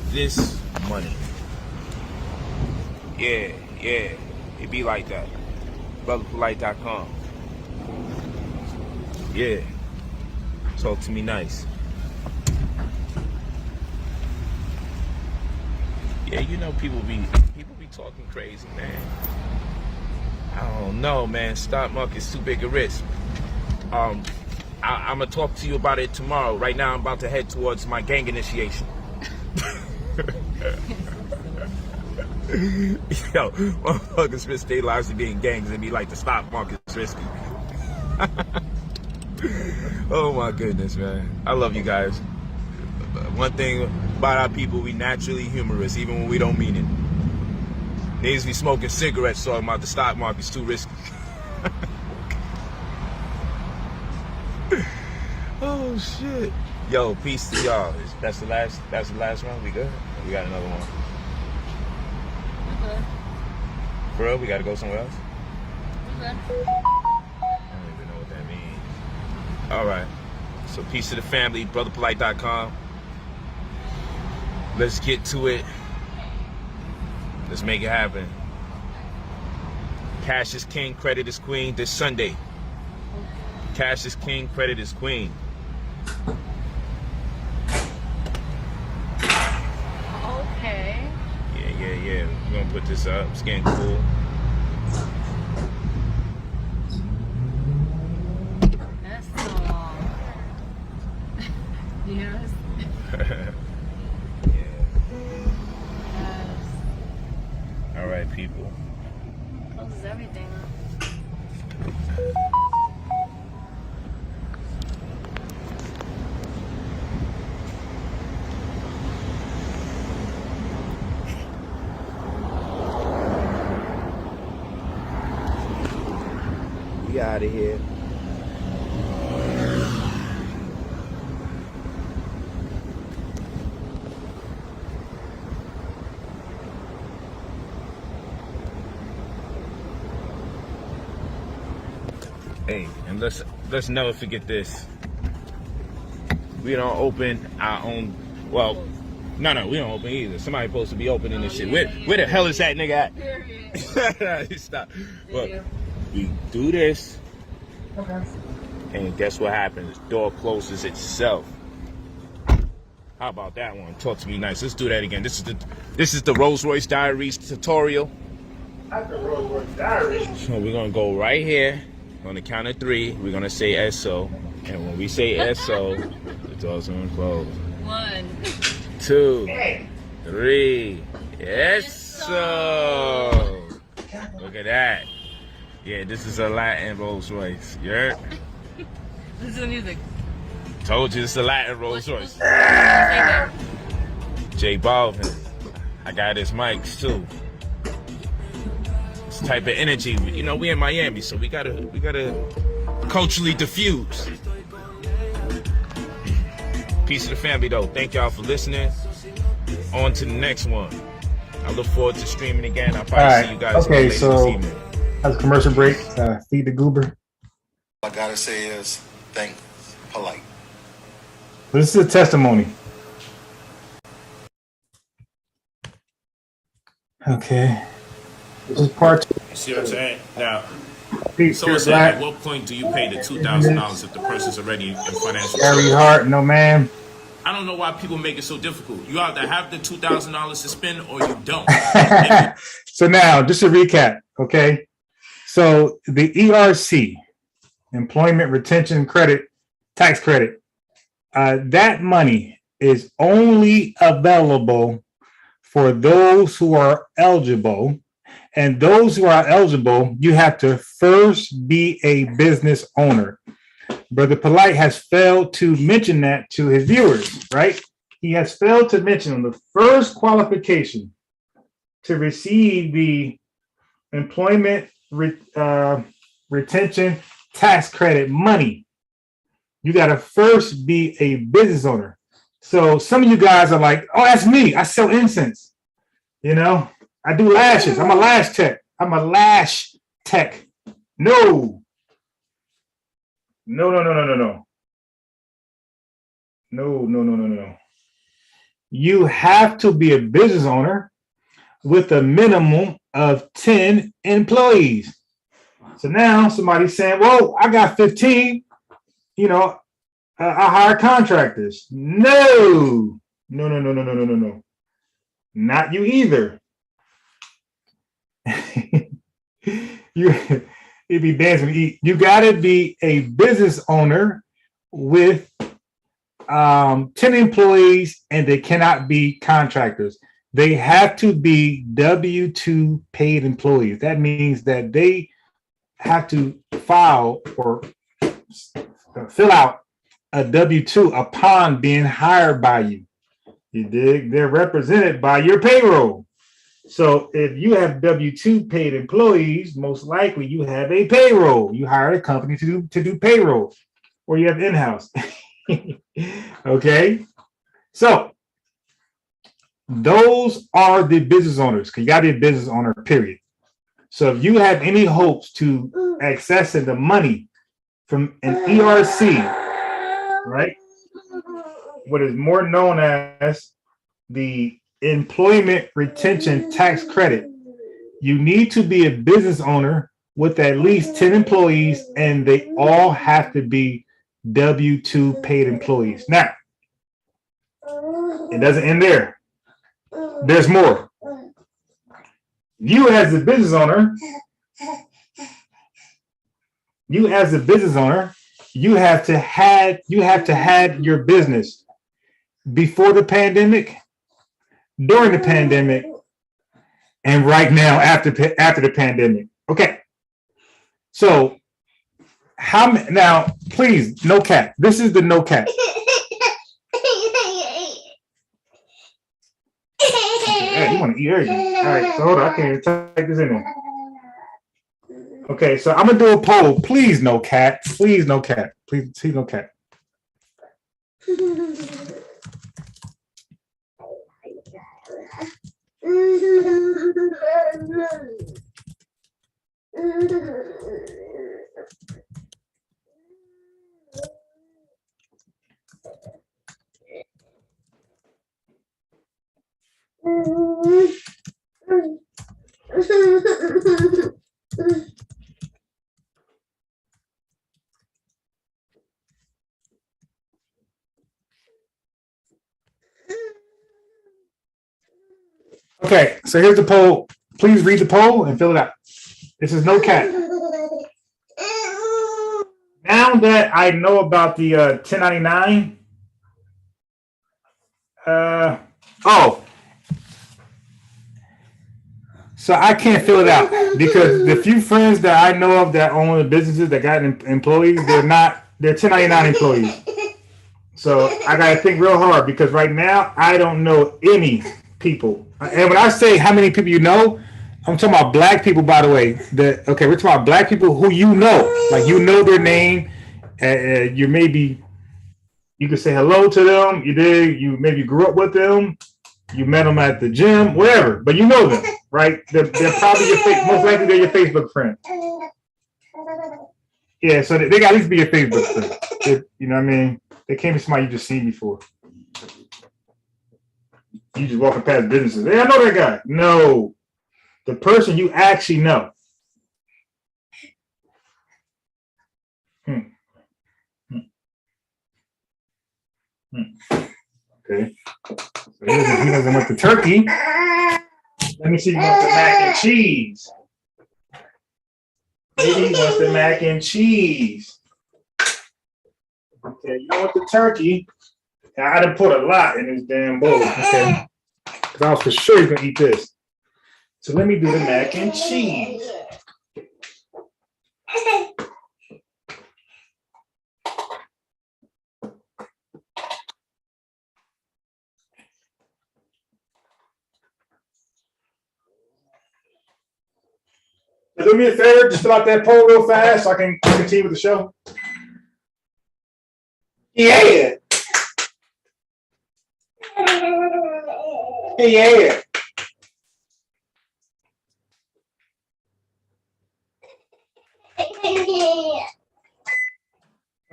this money. Yeah, it be like that. brotherpolite.com. Yeah, talk to me nice. Yeah, people be talking crazy, man. I don't know, man. Stock market's too big a risk. I'm gonna talk to you about it tomorrow. Right now, I'm about to head towards my gang initiation. Yo, motherfuckers spend state lives to be in gangs and be like the stock market's risky. Oh my goodness, man. I love you guys. One thing about our people, we naturally humorous, even when we don't mean it. Niggas be smoking cigarettes talking about the stock market's too risky. Oh shit. Yo, peace to y'all. That's the last one? We good? We got another one. Okay. For real? We gotta go somewhere else? Okay. I don't even know what that means. All right. So peace to the family, brotherpolite.com. Let's get to it. Let's make it happen. Cash is king, credit is queen this Sunday. Cash is king, credit is queen. Okay. Yeah. We're gonna put this up. It's getting cool. That's so long. Yes. Yes. All right, people. Closes everything up. We out of here. Hey, and let's never forget this. We don't open our own. Well, no, we don't open either. Somebody supposed to be opening this shit. Where the hell is that nigga at? Stop. Look, we do this, and guess what happens? The door closes itself. How about that one? Talk to me nice. Let's do that again. This is the Rolls Royce Diaries tutorial. Not the Rolls Royce Diaries. So we're gonna go right here. On the count of 3, we're gonna say SO, and when we say SO, the door's gonna close. 1, 2, 3. SO. Look at that. Yeah, this is a Latin Rolls Royce. You heard? This is the music. Told you it's a Latin Rolls Royce. J Balvin. I got his mics too. This type of energy, you know, we in Miami, so we gotta culturally diffuse. Peace to the family though. Thank y'all for listening. On to the next one. I look forward to streaming again. I'll probably see you guys okay, later so this evening. as a commercial break, feed the goober. All I gotta say is thank polite. This is a testimony. Okay. This is part 2. You see what I'm saying? Now, Peace, someone Chris said, Black. at what point do you pay the $2,000 if the person's already in financial Gary trouble? Hart, no man. I don't know why people make it so difficult. You either have the $2,000 to spend or you don't. So now, just a recap, okay? So the ERC, Employment Retention Credit, tax credit, that money is only available for those who are eligible. And those who are eligible, you have to first be a business owner. Brother Polite has failed to mention that to his viewers, right? He has failed to mention the first qualification to receive the employment retention tax credit money. You got to first be a business owner. So some of you guys are like, oh, that's me. I sell incense. You know, I do lashes. I'm a lash tech. I'm a lash tech. No. You have to be a business owner with a minimum of 10 employees. So now somebody's saying, well, I got 15, you know, I hire contractors. No. Not you either. It'd be dancing to eat. You got to be a business owner with 10 employees, and they cannot be contractors. they have to be W-2 paid employees. That means that they have to file or fill out a W-2 upon being hired by you. You dig? They're represented by your payroll. So if you have W-2 paid employees, most likely you have a payroll. You hire a company to do payroll, or you have in-house. Okay? So those are the business owners, because you got to be a business owner, period. So if you have any hopes to accessing the money from an ERC, right, what is more known as the Employment Retention Tax Credit, you need to be a business owner with at least 10 employees, and they all have to be W-2 paid employees. Now, it doesn't end there. There's more. You as a business owner, you have to have your business before the pandemic, during the pandemic, and right now after the pandemic. Okay. So now, please, no cat. This is the no cat. Hey, you want to eat everything. All right, so hold on. I can't even type this in there. Okay, so I'm going to do a poll. Please, no cat. Please, no cat. Please, no cat. Okay, so here's the poll. Please read the poll and fill it out. This is no cat. Now that I know about the 1099, so I can't fill it out because the few friends that I know of that own the businesses that got employees, they're 1099 employees. So I got to think real hard because right now I don't know any people. And when I say how many people you know, I'm talking about black people, by the way. Okay, we're talking about black people who you know, like you know their name. You can say hello to them. You maybe grew up with them. You met them at the gym, whatever. But you know them, right? They're probably most likely they're your Facebook friend. Yeah, so they got to at least be your Facebook friend. You know what I mean? They can't be somebody you just seen before. You just walking past businesses. Hey, I know that guy. No, the person you actually know. Okay. So he doesn't want the turkey. Let me see if he wants the mac and cheese. Maybe he wants the mac and cheese. Okay, you don't want the turkey. I done put a lot in this damn bowl, okay? Because I was for sure you're gonna eat this. So let me do the mac and cheese. Do me a favor, just fill out that poll real fast so I can continue with the show. Yeah. Yeah.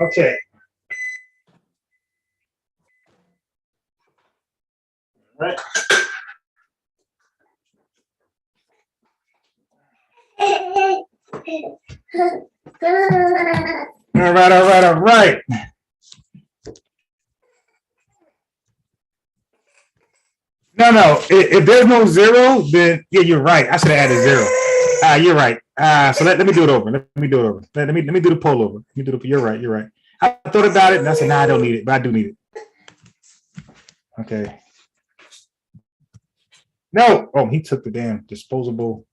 Okay. All right. All right. No. If there's no zero, then yeah, you're right. I should have added zero. You're right. So let me do it over. Let me do it over. Let me do the poll over. You're right. I thought about it and I said, I don't need it, but I do need it. Okay. No. Oh, he took the damn disposable.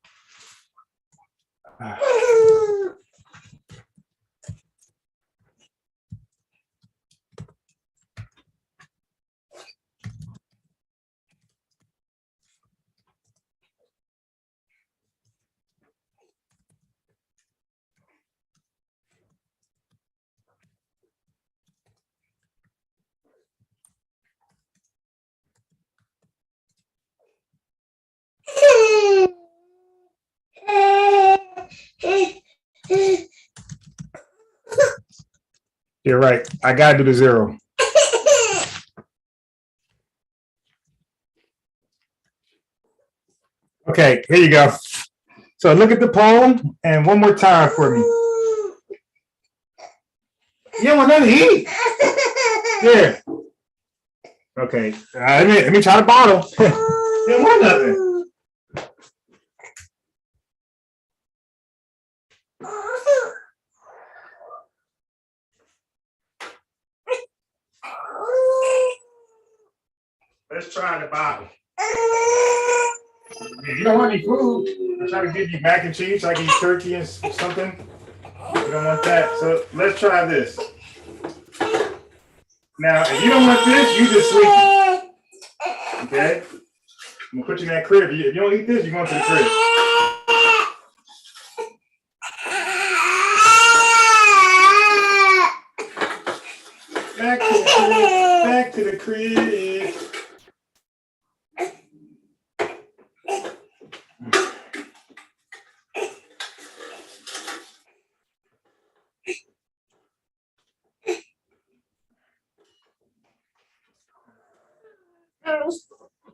You're right. I gotta do the 0. Okay, here you go. So look at the poem and one more time for me. You don't want nothing to eat? Here. Okay. Let me try the bottle. You don't want nothing. Let's try the bottle. If you don't want any food, I'm trying to give you mac and cheese. I give you turkey and something. You don't want that. So let's try this. Now, if you don't want this, you just sleep. Okay? I'm gonna put you in that crib. If you don't eat this, you're going to the crib. Back to the crib. Back to the crib.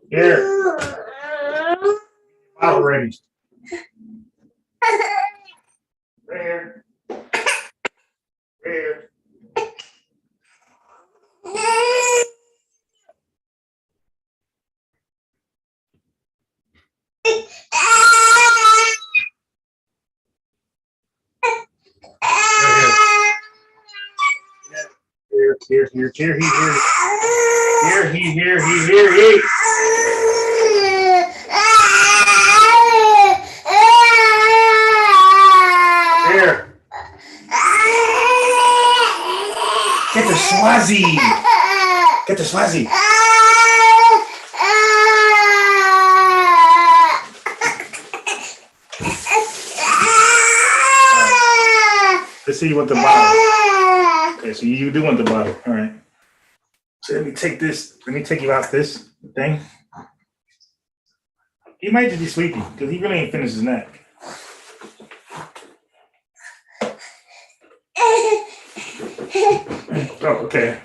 Here. Bottle ready. There. There. Here. Get the Swazi. Get the Swazi. Let's see you want the bottle. Okay, so you do want the bottle. All right. So let me take this. Let me take you out this thing. He might just be sleepy because he really ain't finished his nap. Oh, okay.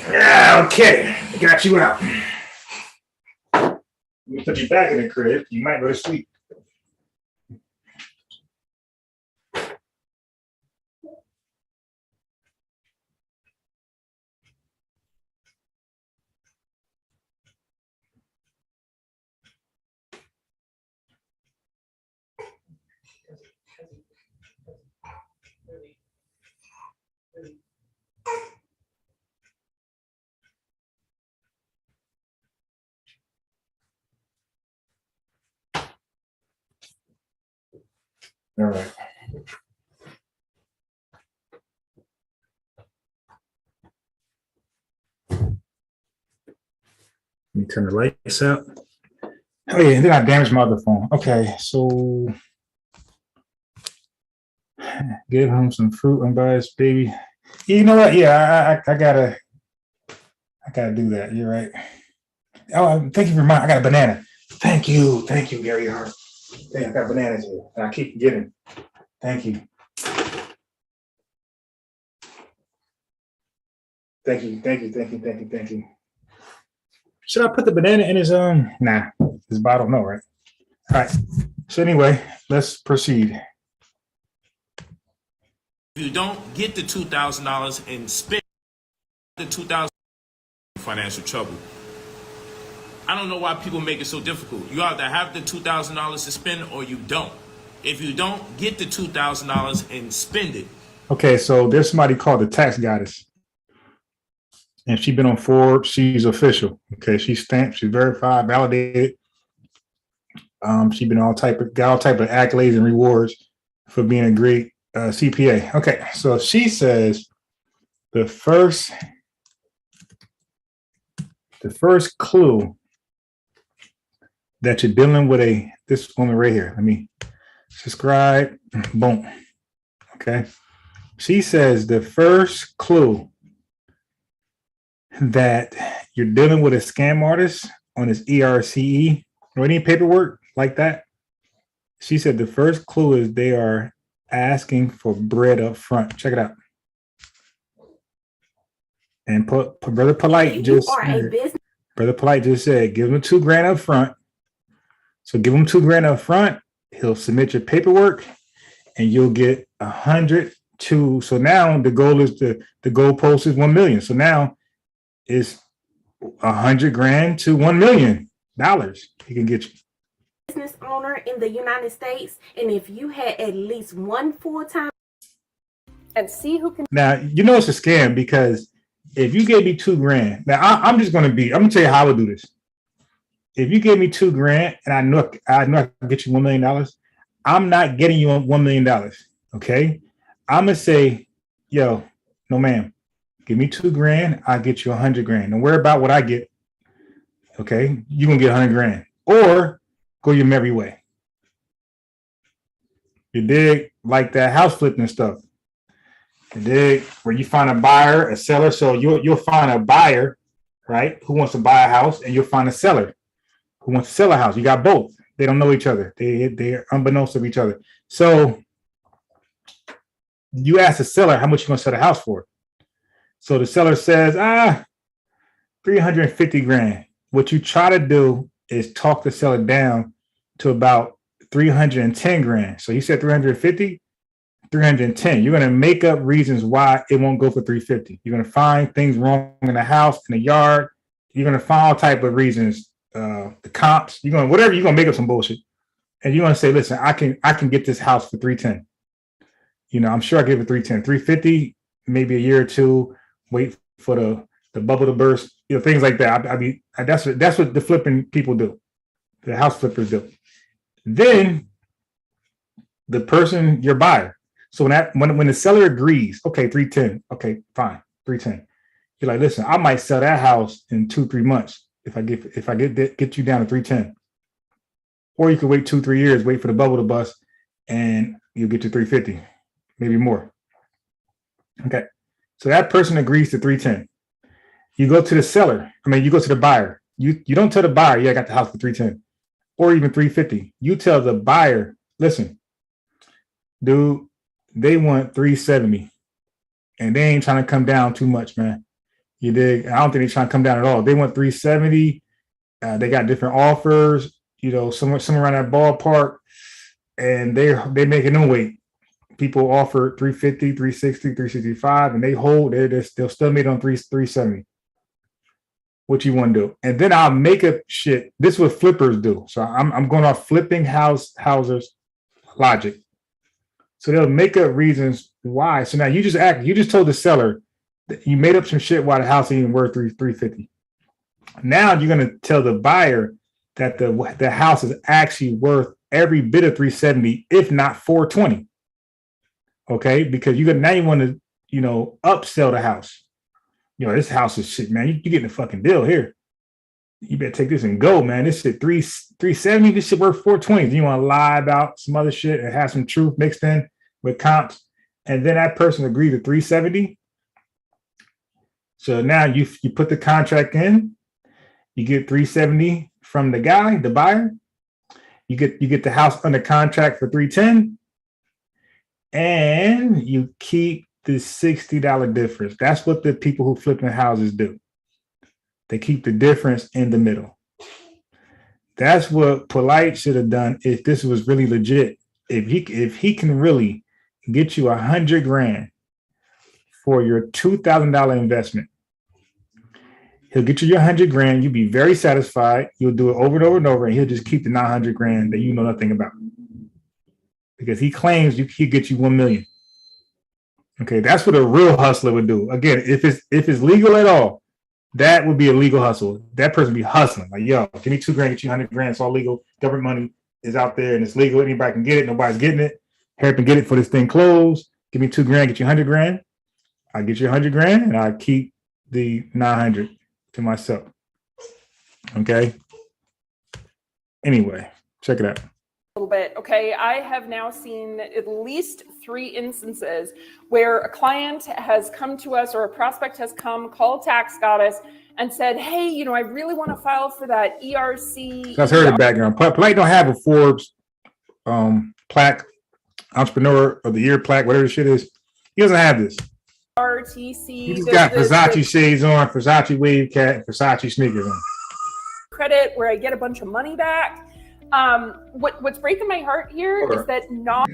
Yeah, okay. I got you out. Let me put you back in the crib. You might go to sleep. All right. Let me turn the lights out. Oh yeah, then I damaged my other phone. Okay, so give him some fruit and buy his baby. You know what? Yeah, I gotta do that. You're right. Oh, thank you for mine. I got a banana. Thank you, Gary Hart. Hey, I got bananas here. I keep getting. Thank you. Thank you. Should I put the banana in his nah, his bottle? No, right? All right. So anyway, let's proceed. If you don't get the $2,000 and spend the $2,000, financial trouble. I don't know why people make it so difficult. You either have the $2,000 to spend or you don't. If you don't get the $2,000 and spend it, Okay, so there's somebody called the Tax Goddess, and she's been on Forbes. She's official. Okay, she's stamped. She's verified, validated. She's been got all type of accolades and rewards for being a great CPA. Okay, so she says the first clue that you're dealing with this woman right here. Let me subscribe. Boom. Okay. She says the first clue that you're dealing with a scam artist on his ERCE or any paperwork like that. She said the first clue is they are asking for bread up front. Check it out. And Brother Polite just said, give him $2,000 up front. So give him $2,000 up front. He'll submit your paperwork, and you'll get 100 to. So now the goalpost is 1 million. So now it's $100,000 to $1 million he can get you. Business owner in the United States, and if you had at least one full-time, and see who can. Now you know it's a scam because if you gave me $2,000, now I'm gonna tell you how I would do this. If you gave me $2,000 and I know I can get you $1 million, I'm not getting you $1 million. Okay, I'm gonna say, yo, no ma'am, give me $2,000, I'll get you $100,000. Don't worry about what I get. Okay, you're gonna get $100,000 or go your merry way. You dig? Like that house flipping stuff. You dig? Where you find a buyer, a seller. So you'll find a buyer, right, who wants to buy a house, and you'll find a seller who wants to sell a house. You got both. They don't know each other. They're unbeknownst to each other. So you ask the seller how much you're gonna sell the house for. So the seller says, $350,000. What you try to do is talk the seller down to about $310,000. So you said 350, 310. You're going to make up reasons why it won't go for 350. You're going to find things wrong in the house, in the yard. You're going to find all type of reasons, the comps. You're going to make up some bullshit, and you're going to say, listen, I can get this house for 310. You know, I'm sure I give it 310, 350, maybe a year or two. Wait for the bubble to burst. You know, things like that. I mean, that's what the flipping people do. The house flippers do. Then the person, your buyer. So when the seller agrees, okay, 310, okay, fine, 310. You're like, listen, I might sell that house in 2-3 months if I get you down to 310. Or you could wait 2-3 years, wait for the bubble to bust, and you'll get to 350, maybe more. Okay, so that person agrees to 310. You go to the seller. You go to the buyer. You don't tell the buyer, yeah, I got the house for 310 or even 350. You tell the buyer, listen, dude, they want 370 and they ain't trying to come down too much, man. You dig? I don't think they're trying to come down at all. They want 370. They got different offers, you know, somewhere around that ballpark, and they're making them wait. People offer 350, 360, 365, and they hold. They'll still meet on 370. What you want to do, and then I'll make up shit. This is what flippers do. So I'm going off flipping houses logic. So they'll make up reasons why. So now you just told the seller that you made up some shit why the house ain't even worth 350. Now you're gonna tell the buyer that the house is actually worth every bit of 370, if not 420. Okay, because you want to, you know, upsell the house. You know, this house is shit, man. You getting a fucking deal here. You better take this and go, man. This shit 370. This shit worth 420. You want to lie about some other shit and have some truth mixed in with comps, and then that person agreed to 370. So now you put the contract in. You get 370 from the guy, the buyer. You get the house under contract for 310, and you keep the $60 difference. That's what the people who flipping houses do. They keep the difference in the middle. That's what Polite should have done if this was really legit. If he can really get you $100,000 for your $2,000 investment, he'll get you your $100,000. You'll be very satisfied. You'll do it over and over and over, and he'll just keep the $900,000 that you know nothing about, because he claims he'll get you $1 million. Okay, that's what a real hustler would do. Again, if it's legal at all, that would be a legal hustle. That person would be hustling. Like, yo, give me $2 grand, get you 100 grand. It's all legal. Government money is out there and it's legal. Anybody can get it. Nobody's getting it. Hurry up and get it for this thing closed. Give me $2 grand, get you 100 grand. I get you 100 grand and I keep the 900 to myself. Okay. Anyway, check it out. Little bit. Okay, I have now seen at least 3 instances where a client has come to us or a prospect has come, called Tax Goddess, and said, "Hey, you know, I really want to file for that ERC." That's heard the background. Polite don't have a Forbes plaque, Entrepreneur of the Year plaque, whatever the shit is. He doesn't have this. RTC. He just got Versace shades on, Versace wave cat, Versace sneakers on. Credit where I get a bunch of money back. What's breaking my heart here is that not.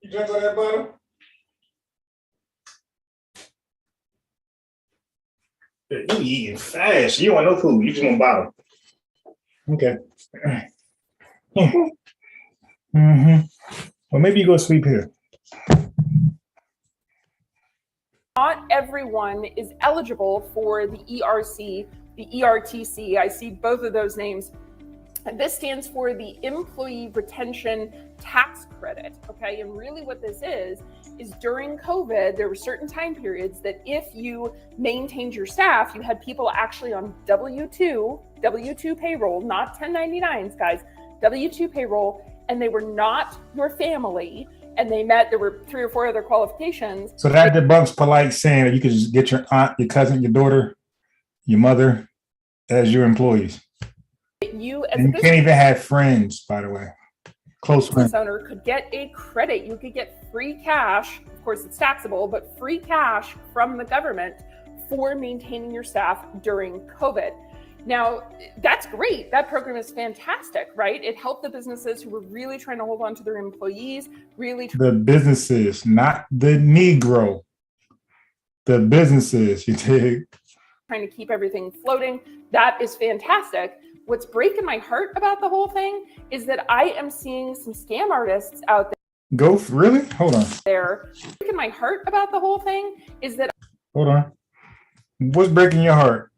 You drink all that bottle? You eating fast. You don't want no food. You just want bottle. Okay. Well, maybe you go sleep here. Not everyone is eligible for the ERC, the ERTC. I see both of those names. And this stands for the Employee Retention Tax Credit. Okay, and really what this is during COVID, there were certain time periods that if you maintained your staff, you had people actually on W-2 payroll, not 1099s, guys, W-2 payroll, and they were not your family, and they met, there were 3 or 4 other qualifications. So that debunks Polite saying that you could just get your aunt, your cousin, your daughter, your mother as your employees. You as and you can't even have friends, by the way. Close friends. Business owner could get a credit. You could get free cash. Of course, it's taxable, but free cash from the government for maintaining your staff during COVID. Now, that's great. That program is fantastic, right? It helped the businesses who were really trying to hold on to their employees, the businesses, not the Negro. The businesses, you dig? Trying to keep everything floating. That is fantastic. What's breaking my heart about the whole thing is that I am seeing some scam artists out there. Really? Hold on. Breaking my heart about the whole thing is that. Hold on. What's breaking your heart?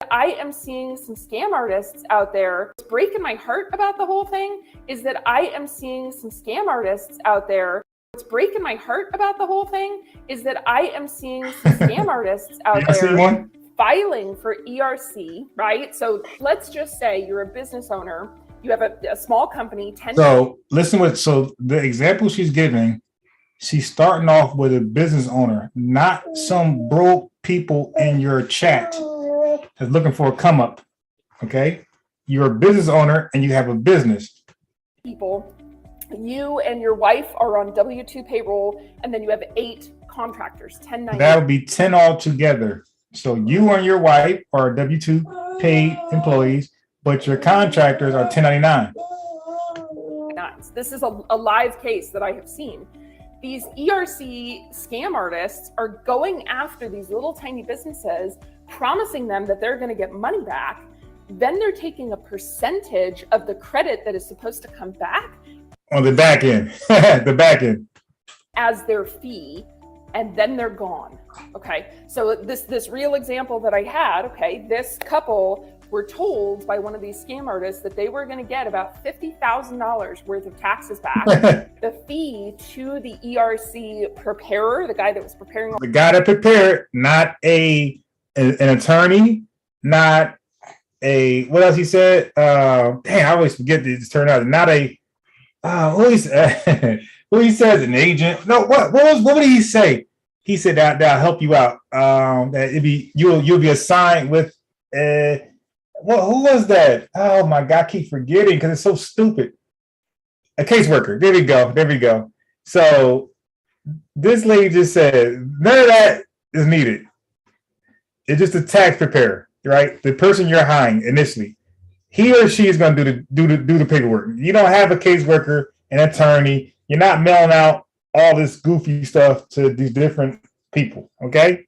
I am seeing some scam artists out there. What's breaking my heart about the whole thing is that I am seeing some scam artists out there. What's breaking my heart about the whole thing is that I am seeing some scam artists out there filing for ERC, right? So let's just say you're a business owner, you have a small company, 10. So so the example she's giving, she's starting off with a business owner, not some broke people in your chat that's looking for a come up. Okay. You're a business owner and you have a business. People, you and your wife are on W-2 payroll, and then you have 8 contractors, 1099. That would be 10 altogether. So you and your wife are W-2 paid employees, but your contractors are 1099. This is a live case that I have seen. These ERC scam artists are going after these little tiny businesses, promising them that they're going to get money back. Then they're taking a percentage of the credit that is supposed to come back on the back end, as their fee, and then they're gone. Okay, so this real example that I had, okay, this couple were told by one of these scam artists that they were going to get about $50,000 worth of taxes back. The fee to the ERC preparer, the guy that was preparing, the guy that prepared, not an attorney, not a, what else he said? Dang, I always forget this turn out. Not a who he says an agent. No, what did he say? He said that that'll help you out. That you'll be assigned with who was that? Oh my God, I keep forgetting because it's so stupid. A caseworker. There we go. So this lady just said none of that is needed. It's just a tax preparer, right? The person you're hiring initially. he or she is going to do the paperwork. You don't have a caseworker, an attorney. You're not mailing out all this goofy stuff to these different people. Okay.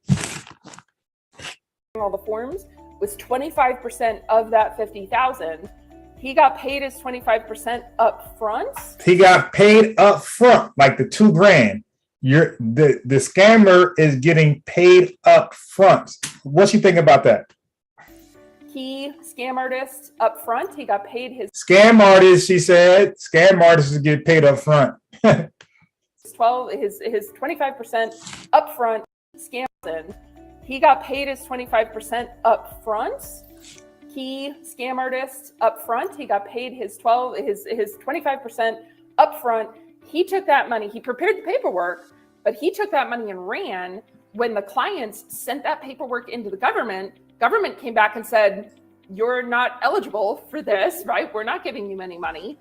All the forms was 25% of that 50,000. He got paid his 25% up front. He got paid up front, like the $2,000. The scammer is getting paid up front. What you think about that? Scam artist up front. He got paid his Scam artist, she said. Scam artists get paid up front. his 25% up front. Scam. He got paid his 25% up front. Scam artist up front. He got paid his 25% up front. He took that money. He prepared the paperwork, but he took that money and ran. When the clients sent that paperwork into the government came back and said, "You're not eligible for this, right? We're not giving you any money."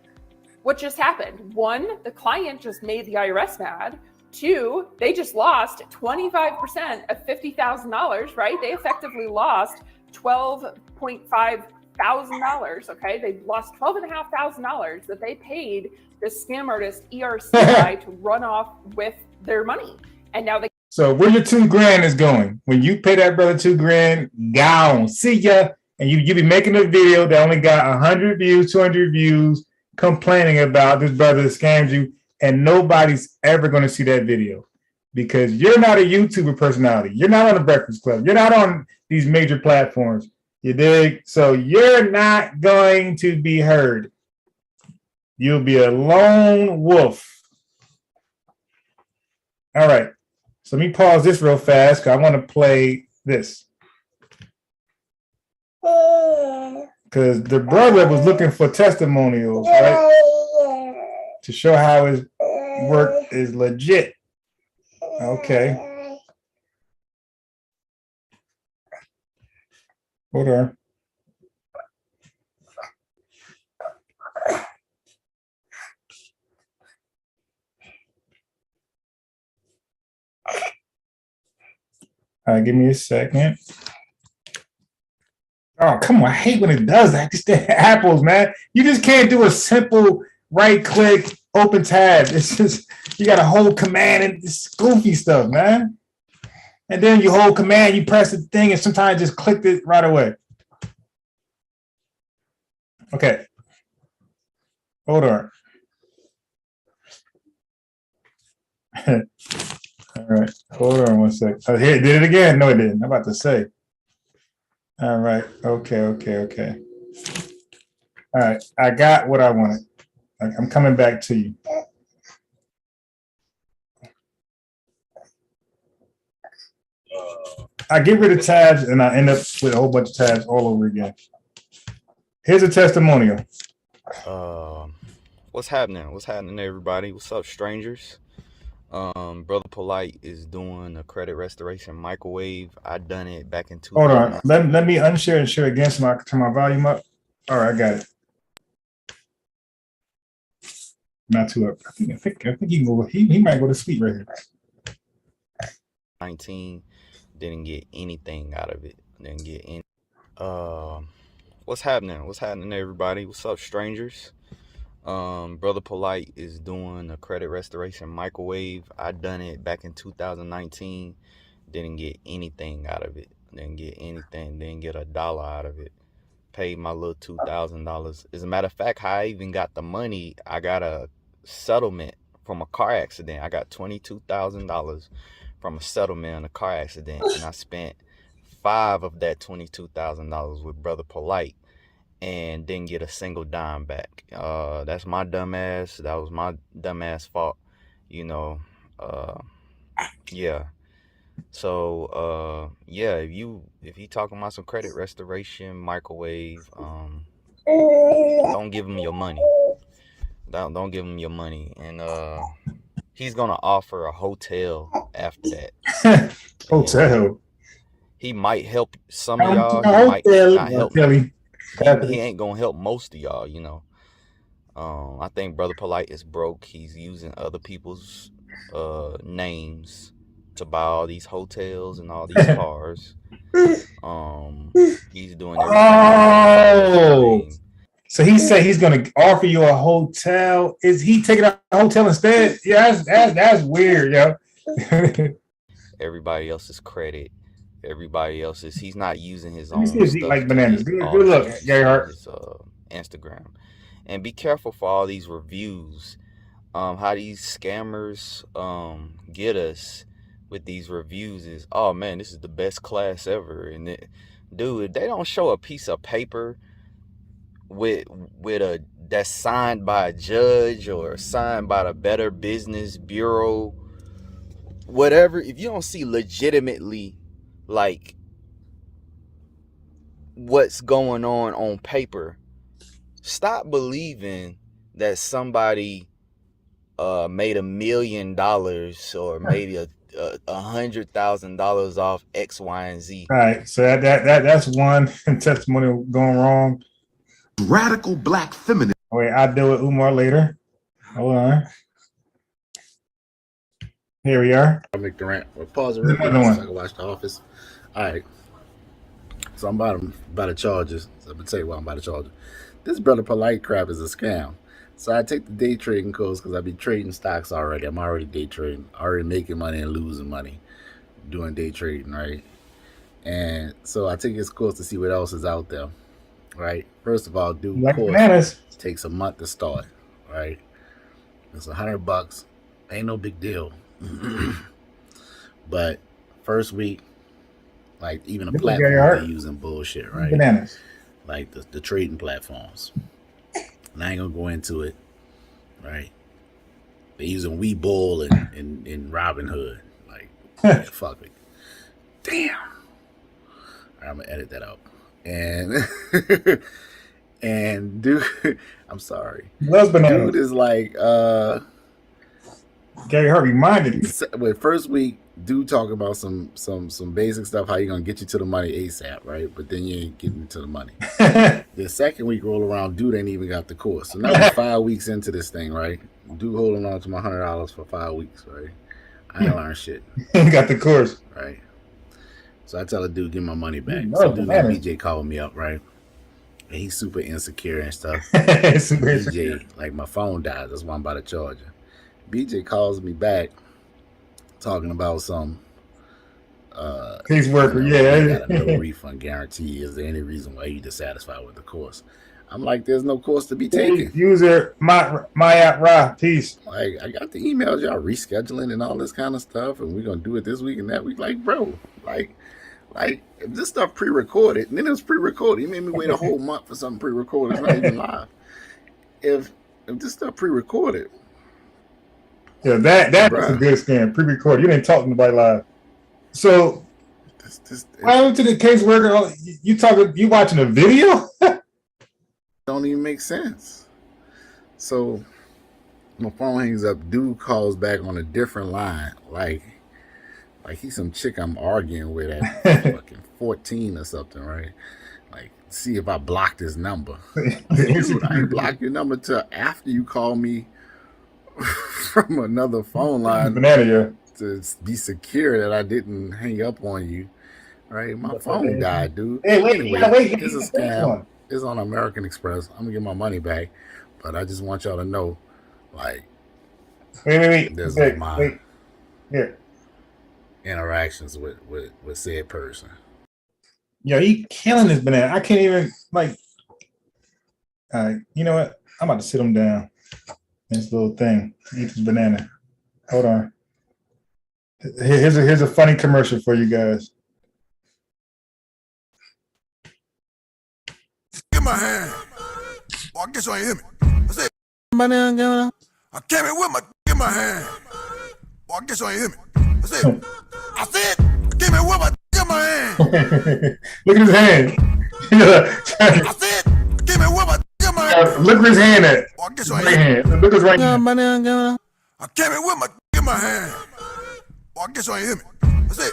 What just happened? One, the client just made the IRS mad. Two, they just lost 25% of $50,000, right? They effectively lost $12.5 thousand. Okay, they lost $12,500 that they paid this scam artist ERCI to run off with their money, and now they. So where your $2,000 is going? When you pay that brother $2,000, gone. See ya. And you be making a video that only got 100 views, 200 views, complaining about this brother that scammed you, and nobody's ever going to see that video because you're not a YouTuber personality. You're not on the Breakfast Club. You're not on these major platforms. You dig? So you're not going to be heard. You'll be a lone wolf. All right. So let me pause this real fast because I want to play this. Because the brother was looking for testimonials, right? To show how his work is legit. Okay. Hold on. All right, give me a second. Oh, come on. I hate when it does that. Just the apples, man. You just can't do a simple right click, open tab. It's just, you got to hold command and this goofy stuff, man. And then you hold command, you press the thing, and sometimes just click it right away. Okay. Hold on. All right. Hold on one sec. Oh, here, it did it again. No, it didn't. I'm about to say. All right. Okay. All right. I got what I wanted. I'm coming back to you. I get rid of tabs and I end up with a whole bunch of tabs all over again. Here's a testimonial. What's happening? What's happening, everybody? What's up, strangers? Brother Polite is doing a credit restoration microwave. I done it back in 2000. Hold on. Let me unshare and share again so I can turn my volume up. All right, I got it. Not too up. I think he can go. He might go to sleep right here. 19, didn't get anything out of it. Didn't get any. What's happening? What's happening, everybody? What's up, strangers? Brother Polite is doing a credit restoration microwave. I done it back in 2019. Didn't get anything out of it. Didn't get anything. Didn't get $1 out of it. Paid my little $2,000. As a matter of fact, how I even got the money, I got a settlement from a car accident. I got $22,000 from a settlement in a car accident, and I spent $5 of that $22,000 with Brother Polite and didn't get a single dime back. That's my dumb ass. That was my dumb ass fault, you know. Yeah. So yeah, if he talking about some credit restoration microwave, don't give him your money. Don't give him your money. And he's gonna offer a hotel after that. Hotel. He might help some of y'all. He might not help. He ain't gonna help most of y'all, you know. I think Brother Polite is broke. He's using other people's names to buy all these hotels and all these cars. He's doing everything. So he said he's gonna offer you a hotel. Is he taking a hotel instead? Yeah, that's weird, yo. Everybody else's credit, everybody else's. He's not using his Let me own see if he stuff like to bananas. get Good all look, his- Gary Hart. his, Instagram. And be careful for all these reviews. How these scammers get us with these reviews is, oh man, this is the best class ever. And dude, if they don't show a piece of paper with a that's signed by a judge or signed by the Better Business Bureau, whatever, if you don't see legitimately like what's going on paper, stop believing that somebody made $1 million or maybe $100,000 off X, Y, and Z. All right, so that's one testimonial going wrong. Radical black feminist. Wait, I'll deal with Umar later. Hold on. Here we are. I'll make Durant. Well, pause it real quick so I can watch The Office. All right. So I'm about to charge this. So I'm going to tell you why I'm about to charge it. This Brother Polite crap is a scam. So I take the day trading course because I be trading stocks already. I'm already day trading, already making money and losing money doing day trading, right? And so I take this course to see what else is out there, right? First of all, do Like course bananas. takes a month to start, right? It's $100. Ain't no big deal. But first week, like even the This is platforms Gary they're Hart. using bullshit, right? Bananas. Like the trading platforms. And I ain't gonna go into it, right? They're using Webull and Robinhood. Like, yeah, fuck it. Damn. All right, I'm gonna edit that out. And and dude, I'm sorry. Loves bananas. Dude is like Gary Hart reminded me. With first week, dude talk about some basic stuff, how you gonna get you to the money ASAP, right? But then you ain't getting to the money. The second week roll around, dude ain't even got the course. So now we're 5 weeks into this thing, right? Dude holding on to my $100 for 5 weeks, right? I ain't learned shit. Got the course. Right. So I tell the dude, give my money back. You So love dude like bananas. BJ called me up, right? And he's super insecure and stuff. Super insecure. BJ, like my phone died. That's why I'm about to charge it. BJ calls me back talking about some Caseworker, you know, yeah. you got a no refund guarantee. Is there any reason why you dissatisfied with the course? I'm like, there's no course to be taken. User Mayat Ra, peace. Like, I got the emails, y'all rescheduling and all this kind of stuff, and we're gonna do it this week and that week. Like, bro, like if this stuff pre-recorded, and then it was pre-recorded. You made me wait a whole month for something pre-recorded. It's not even live. If this stuff pre-recorded, Yeah, that's a Bruh. good scam. Pre-recorded. You didn't talk to nobody live. So what happened to the caseworker? You watching a video? don't even make sense. So my phone hangs up. Dude calls back on a different line, like he's some chick I'm arguing with at fucking 14 or something, right? Like, see if I blocked his number. Dude, I ain't blocked your number till after you call me from another phone line Banana, yeah. to be secure that I didn't hang up on you. Right? My phone died, dude. Hey, wait, Anyway, yeah, wait, it's a wait, scam. It's on American Express. I'm gonna get my money back, but I just want y'all to know, like, Wait. there's Wait, my wait. Here. interactions with said person. Yo, he killing this banana. I can't even all right, you know what? I'm about to sit him down. This little thing. Eat this banana. Hold on. Here's a funny commercial for you guys. Get my hand. Well, I guess you ain't hear me. I said, I came in with my in my hand. Well, I guess you ain't hear me. I said, I came in with my in my hand. Look at his hand. I said, came in with my in my hand. Look where his hand at. Well, I guess you Right ain't hear me. hand. Look at his right hand. I came in with my in my hand. Well, I guess you ain't hear me. I said,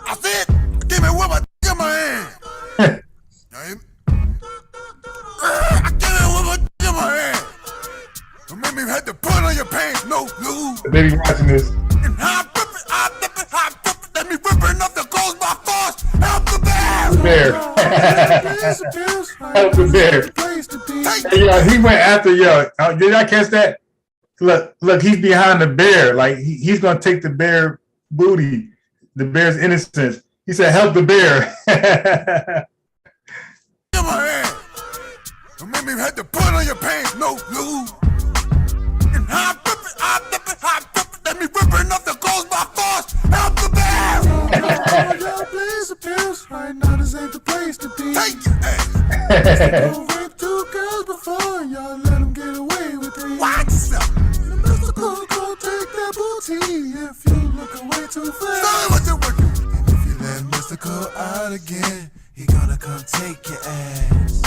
I came in with my in my hand. You hear me? I came in with my in my hand. Don't make me have to put on your pants, no, no. The baby watching this. And I flip it, let me rip it enough to close my force. Help the bear! Bear. Help the bear. Yo, he went after yo. Did I catch that? Look, he's behind the bear. Like he's gonna take the bear booty, the bear's innocence. He said, "Help the bear." Give my hand. Don't make me have to put on your pants, no glue. And I flip it, I flip it, I flip it. Let me ripping up the clothes by force. Help the bear. Y'all please appears right now. This ain't the place to be. Take your ass. Rape 2 girls before y'all let them get away with it. Watch yourself. The mystical go take that booty if you look away too fast. Sorry what you're working with. And if you let mystical out again, he gonna come take your ass.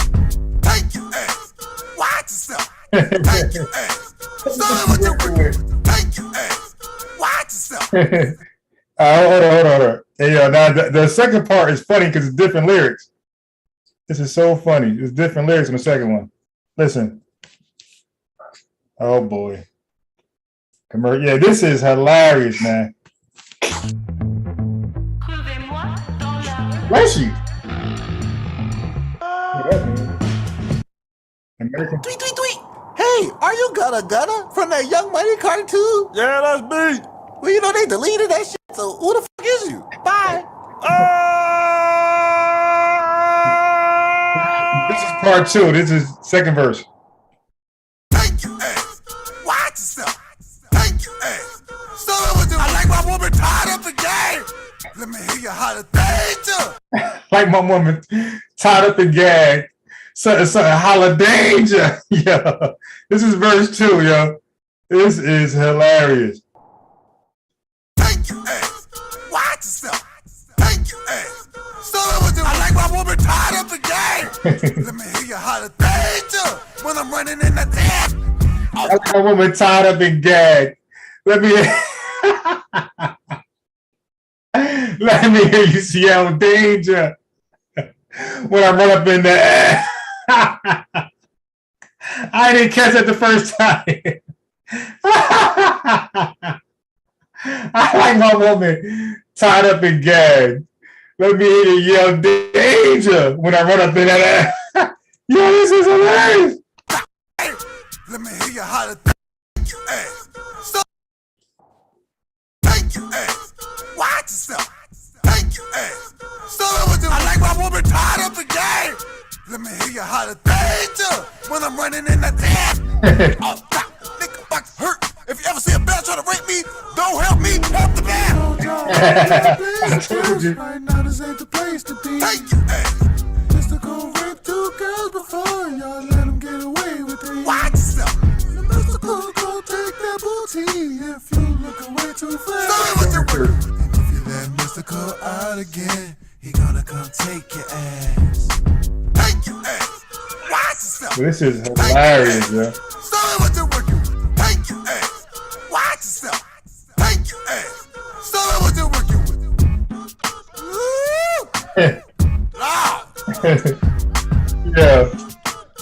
Take your ass. Watch yourself. Take your ass. Sorry what you're working with. Take your ass. Watch yourself. Hold on. Hey, yo, now the second part is funny because it's different lyrics. This is so funny. There's different lyrics in the second one. Listen. Oh boy. Yeah, this is hilarious, man. Bless you. American. Tweet. Hey, are you Gunna from that Young Money cartoon? Yeah, that's me. Well, you know they deleted that shit, so who the fuck is you? Bye. This is part 2. This is second verse. Take your ass. Watch yourself. Take your ass. I like my woman tied up again. Let me hear you holler, danger. Like my woman tied up and gagged. Something holler, danger. Yo, this is verse 2, yo. This is hilarious. Take your ass. Watch yourself. Take your ass. I like my woman tied up again. Let me hear you holler, danger. When I'm running in the damn. I like my woman tied up and gagged. Let me hear you yell danger when I run up in the air. I didn't catch that the first time. I like my woman tied up and gagged. Let me hear you yell danger when I run up in that air. Yo, this is hilarious. Let me hear you holler, take your ass. Take your ass. Watch yourself. Take your ass. I like my woman tied up again. Let me hear you holler, danger. When I'm running in the damn. Oh, God. Nigga, fuck hurt. If you ever see a bear try to rape me, don't help me, help the bear. I told you. Right now, this ain't the place to be. Take your ass. Just to go rape 2 girls before y'all let them get away with it. Watch yourself. The mystical go take that booty if you look away too fast. Sorry what you're working. And if you let mystical out again, he gonna come take your ass. Take your ass. Watch yourself. This is hilarious, yo. Sorry what you're working with. Take your ass. Watch yourself. Take your ass. Sorry what you're working with. Yo.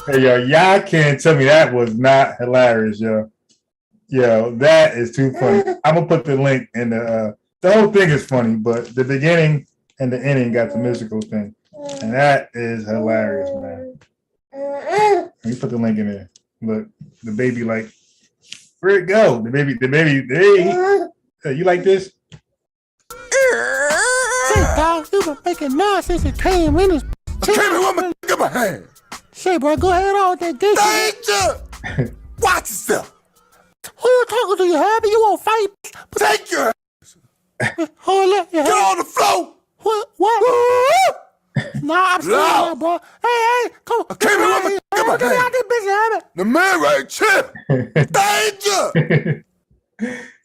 Hey, yo, y'all can't tell me that was not hilarious, yo. Yo, that is too funny. I'm gonna put the link in the whole thing is funny, but the beginning and the ending got the musical thing. And that is hilarious, man. Let me put the link in there. Look, the baby like, where'd it go? The baby, hey, you like this? Say, dog, you been making noise since it came in this. Came in with my in my hand. Say, bro, go ahead on that gay shit. Danger! Watch yourself. Who you talking to? You happy? You won't fight? Take your ass. Hold up. Get on the floor. What? Nah, I'm sorry, now, bro. Hey, come on. I came in with my get out this bitch, Hammer. The man right here. Danger!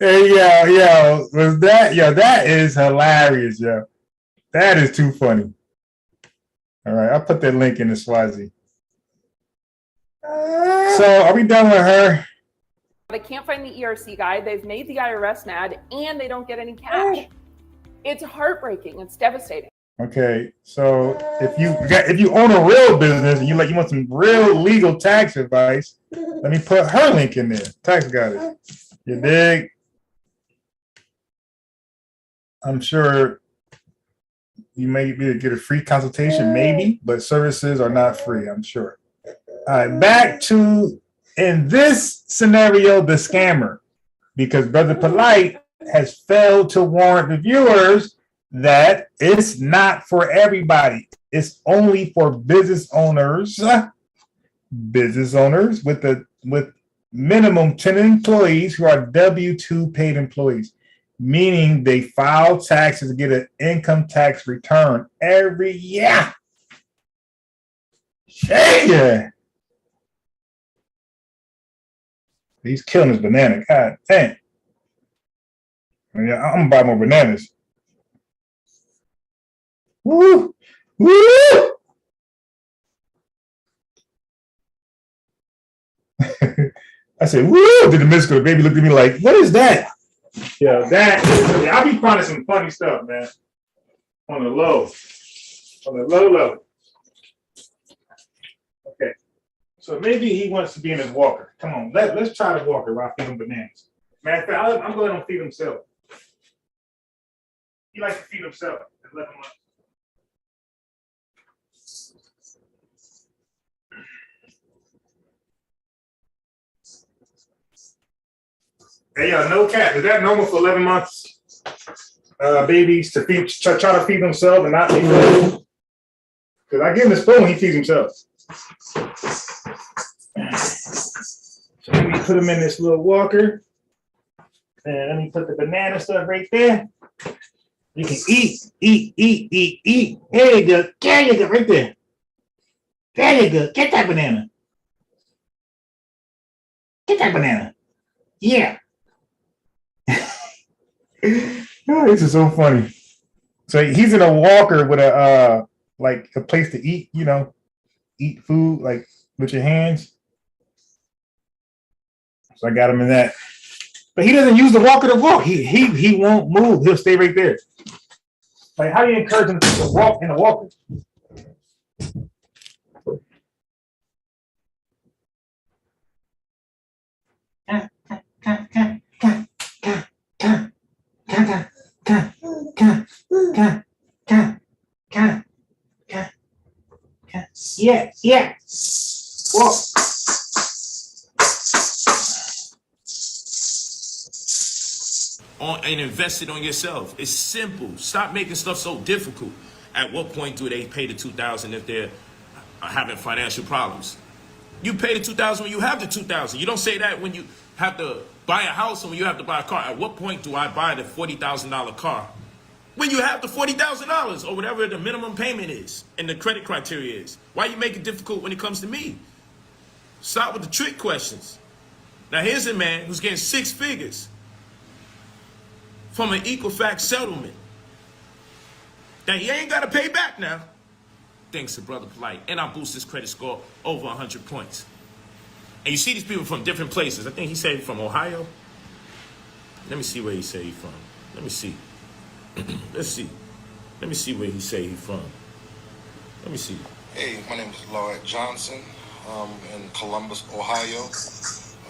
Hey, yo, was that, yo, that is hilarious, yo. That is too funny. All right, I'll put that link in the Swazi. So, are we done with her? They can't find the ERC guy. They've made the IRS mad, and they don't get any cash. It's heartbreaking. It's devastating. Okay, so if you own a real business and you want some real legal tax advice, let me put her link in there. Tax Goddess. You dig? I'm sure you may be able to get a free consultation, maybe, but services are not free, I'm sure. All right, back to, in this scenario, the scammer, because Brother Polite has failed to warn the viewers that it's not for everybody. It's only for business owners with minimum 10 employees who are W-2 paid employees, meaning they file taxes and get an income tax return every year. Yeah. He's killing his banana. God dang. Yeah, I'm gonna buy more bananas. Woo! Woo! I said, woo! Did the mystical baby look at me like, what is that? Yeah, I'll be finding some funny stuff, man. On the low. On the low level. Okay. So maybe he wants to be in his walker. Come on, let's try the walker while I feed him bananas. Matter of fact, I'm going to feed himself. He likes to feed himself at 11 months. Hey, no cap. Is that normal for 11 months babies to try to feed themselves and not be fed? Because I give him the spoon, he feeds himself. So let me put him in this little walker. And let me put the banana stuff right there. You can eat. There you go. There you go, right there. There you go. Get that banana. Get that banana. Yeah. Oh, this is so funny. So he's in a walker with a like a place to eat, eat food like with your hands. So I got him in that. But he doesn't use the walker to walk. He won't move. He'll stay right there. Like, how do you encourage him to walk in a walker? Yeah. Walk. And invest it on yourself. It's simple. Stop making stuff so difficult. At what point do they pay the $2,000 if they're having financial problems? You pay the $2,000 when you have the $2,000. You don't say that when you have to buy a house or when you have to buy a car. At what point do I buy the $40,000 car? When you have the $40,000 or whatever the minimum payment is and the credit criteria is. Why you make it difficult when it comes to me? Stop with the trick questions. Now here's a man who's getting 6 figures from an Equifax settlement that he ain't got to pay back now, thanks to Brother Polite. And I boost his credit score over 100 points. And you see these people from different places. I think he said he's from Ohio. Let me see where he said he's from. Let me see. Let's see. Let me see where he say he's from. Let me see. Hey, my name is Lloyd Johnson. In Columbus, Ohio.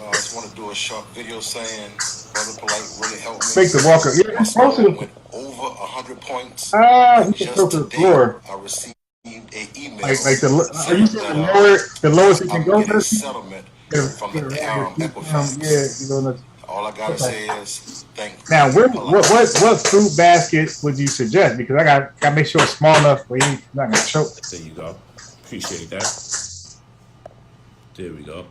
I just want to do a short video saying Brother Polite really helped me. Make the walker. Yeah, he's supposed to. With over 100 points. He can throw to the floor. I received an email. Like are you saying the lowest he can go to? Settlement from the Equifax. Yeah, all I gotta say is thank you. Now, what fruit basket would you suggest? Because I got to make sure it's small enough where he's not gonna choke. There you go. Appreciate that. There we go.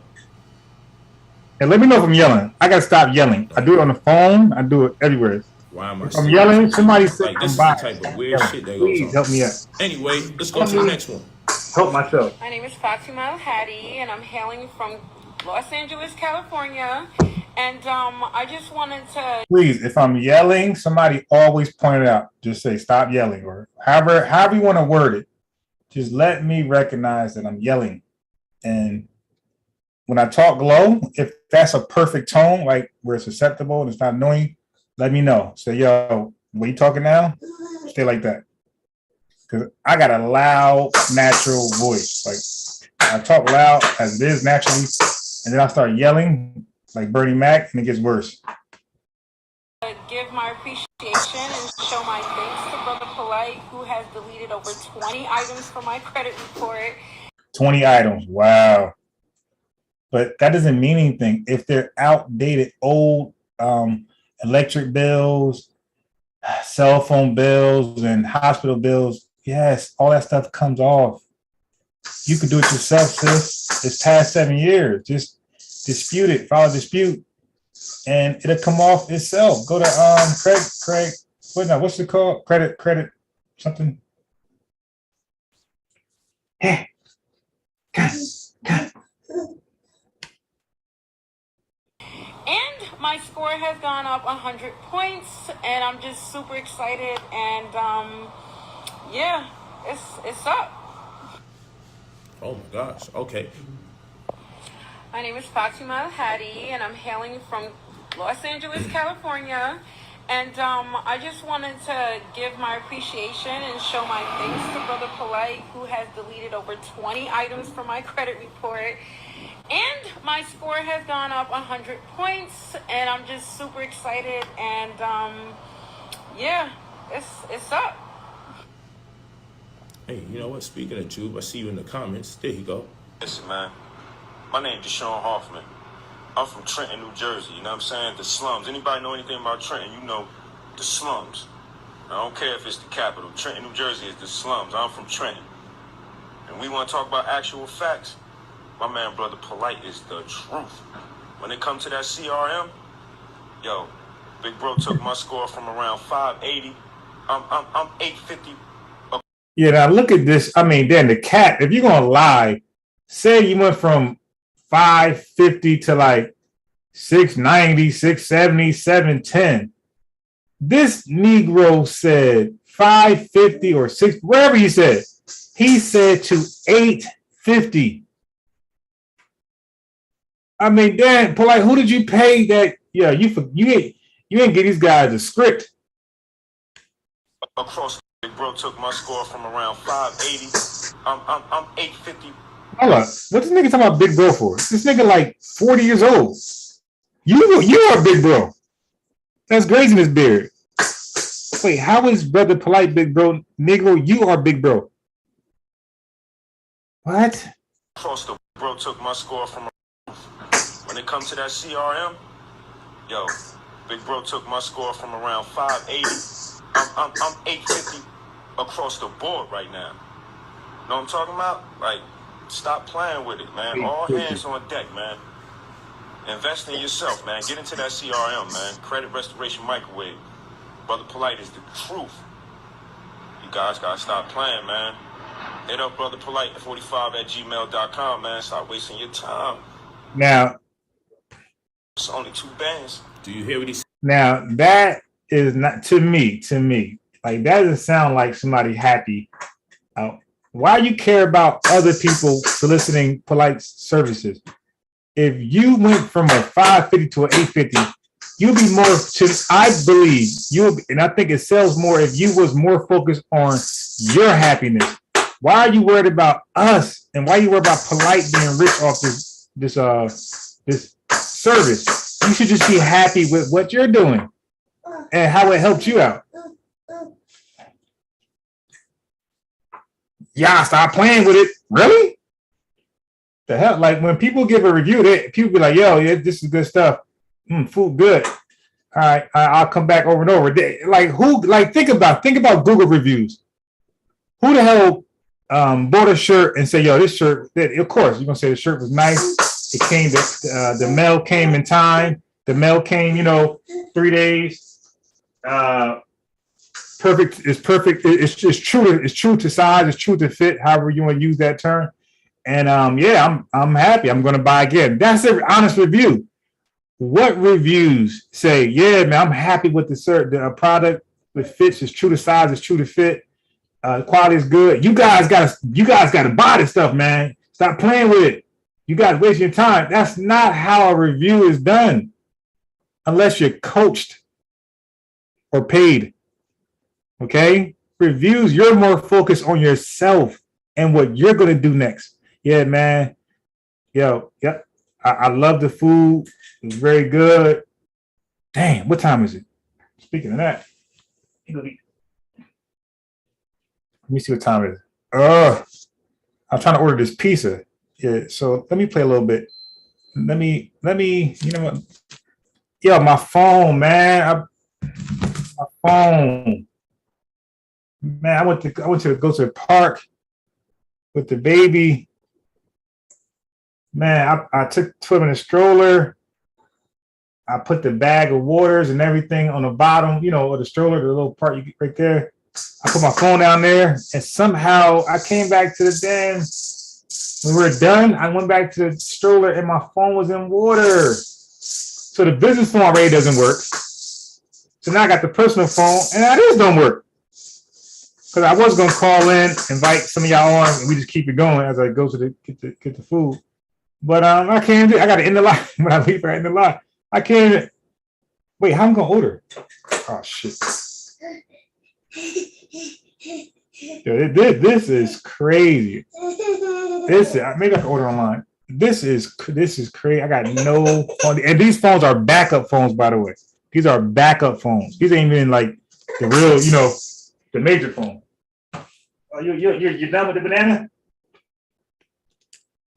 And let me know if I'm yelling. I gotta stop yelling. I do it on the phone. I do it everywhere. Why am I? If I'm yelling, somebody say this is the type of weird shit that goes on. Please help me out. Anyway, let's go to the next one. Help myself. My name is Fatima Al-Hadi, and I'm hailing from Los Angeles, California. And I just wanted to... Please, if I'm yelling, somebody always point it out. Just say, stop yelling. Or however you want to word it. Just let me recognize that I'm yelling. And when I talk low, if that's a perfect tone, like where it's acceptable and it's not annoying, let me know. Say, yo, when you talking now, stay like that. Because I got a loud, natural voice. Like, I talk loud as it is naturally, and then I start yelling like Bernie Mac, and it gets worse. Give my appreciation and show my thanks to Brother Polite, who has deleted over 20 items from my credit report. 20 items. Wow. but that doesn't mean anything if they're outdated, old electric bills, cell phone bills, and hospital bills. Yes, all that stuff comes off. You could do it yourself, sis. It's past 7 years. Just dispute it, file a dispute, and it'll come off itself. Go to Craig. What's it called? Credit something. Hey, And my score has gone up 100 points, and I'm just super excited. And yeah, it's up. Oh my gosh. Okay. My name is Fatima Hadi, and I'm hailing from Los Angeles, California. And I just wanted to give my appreciation and show my thanks to Brother Polite, who has deleted over 20 items from my credit report. And my score has gone up 100 points, and I'm just super excited. And yeah, it's up. Hey, you know what? Speaking of Tube, I see you in the comments. There you go. Listen, man. My name is Deshaun Hoffman. I'm from Trenton, New Jersey. You know what I'm saying? The slums. Anybody know anything about Trenton? You know the slums. I don't care if it's the capital. Trenton, New Jersey is the slums. I'm from Trenton. And we want to talk about actual facts. My man, Brother Polite, is the truth. When it comes to that CRM, yo, Big Bro took my score from around 580. I'm 850. Yeah, now look at this. I mean, then the cat, if you're going to lie, say you went from 550 to like 690, 670, 710. This Negro said 550 or 6, wherever he said. He said to 850. I mean, Dan, Polite, who did you pay that? Yeah, you ain't get these guys a script. Across, Big Bro took my score from around 580. I'm 850. Hold on. What this nigga talking about Big Bro for? This nigga like 40 years old. You are Big Bro. That's grazing his beard. Wait, how is Brother Polite Big Bro? Negro, you are Big Bro. What? Across the Bro took my score from. When it comes to that CRM, yo, Big Bro took my score from around 580. I'm 850 across the board right now. Know what I'm talking about? Like, stop playing with it, man. All hands on deck, man. Invest in yourself, man. Get into that CRM, man. Credit Restoration Microwave. Brother Polite is the truth. You guys gotta stop playing, man. Hit up Brother Polite at 45@gmail.com, man. Stop wasting your time. Now, it's only 2 bands. Do you hear what he said? Now, that is not, to me, like, that doesn't sound like somebody happy. Why you care about other people soliciting Polite services? If you went from a 550 to an 850, you'd be more I believe and I think it sells more if you was more focused on your happiness. Why are you worried about us? And why are you worried about Polite being rich off this service? You should just be happy with what you're doing and how it helped you out. Yeah, stop playing with it. Really? The hell? Like when people give a review, people be like, yo, yeah, this is good stuff. Food good. All right, I'll come back over and over. Think about Google reviews. Who the hell bought a shirt and say, yo, this shirt, of course, you're gonna say the shirt was nice. It came, the mail came in time. The mail came, 3 days. Perfect. It's perfect. It's true to size. It's true to fit. However you want to use that term. And I'm happy. I'm going to buy again. That's an honest review. What reviews say, yeah, man, I'm happy with the product. It fits. It's true to size. It's true to fit. Quality is good. You guys got to buy this stuff, man. Stop playing with it. You guys wasting your time. That's not how a review is done, unless you're coached or paid. Okay, reviews, you're more focused on yourself and what you're going to do next. Yeah, man. Yep. I love the food. It's very good. Damn, what time is it? Speaking of that, let me see what time it is. I'm trying to order this pizza. Yeah, so let me play a little bit. let me, you know what? Yo, my phone, man. My phone. Man, I went to go to the park with the baby. Man, I took him in a stroller. I put the bag of waters and everything on the bottom, you know, of the stroller, the little part you get right there. I put my phone down there, and somehow I came back to the damn. When we were done, I went back to the stroller, and my phone was in water. So the business phone already doesn't work. So now I got the personal phone, and that is don't work. Because I was gonna call in, invite some of y'all on, and we just keep it going as I go to get the food. But I can't do it. I got to end the line when I leave. I end the line. I can't. Wait, how am I gonna order? Oh shit! Yo, this is crazy. Maybe I can order online. This is crazy. I got no phone, and these phones are backup phones, by the way. These are backup phones. These ain't even like the real, you know, the major phone. Oh, you're done with the banana?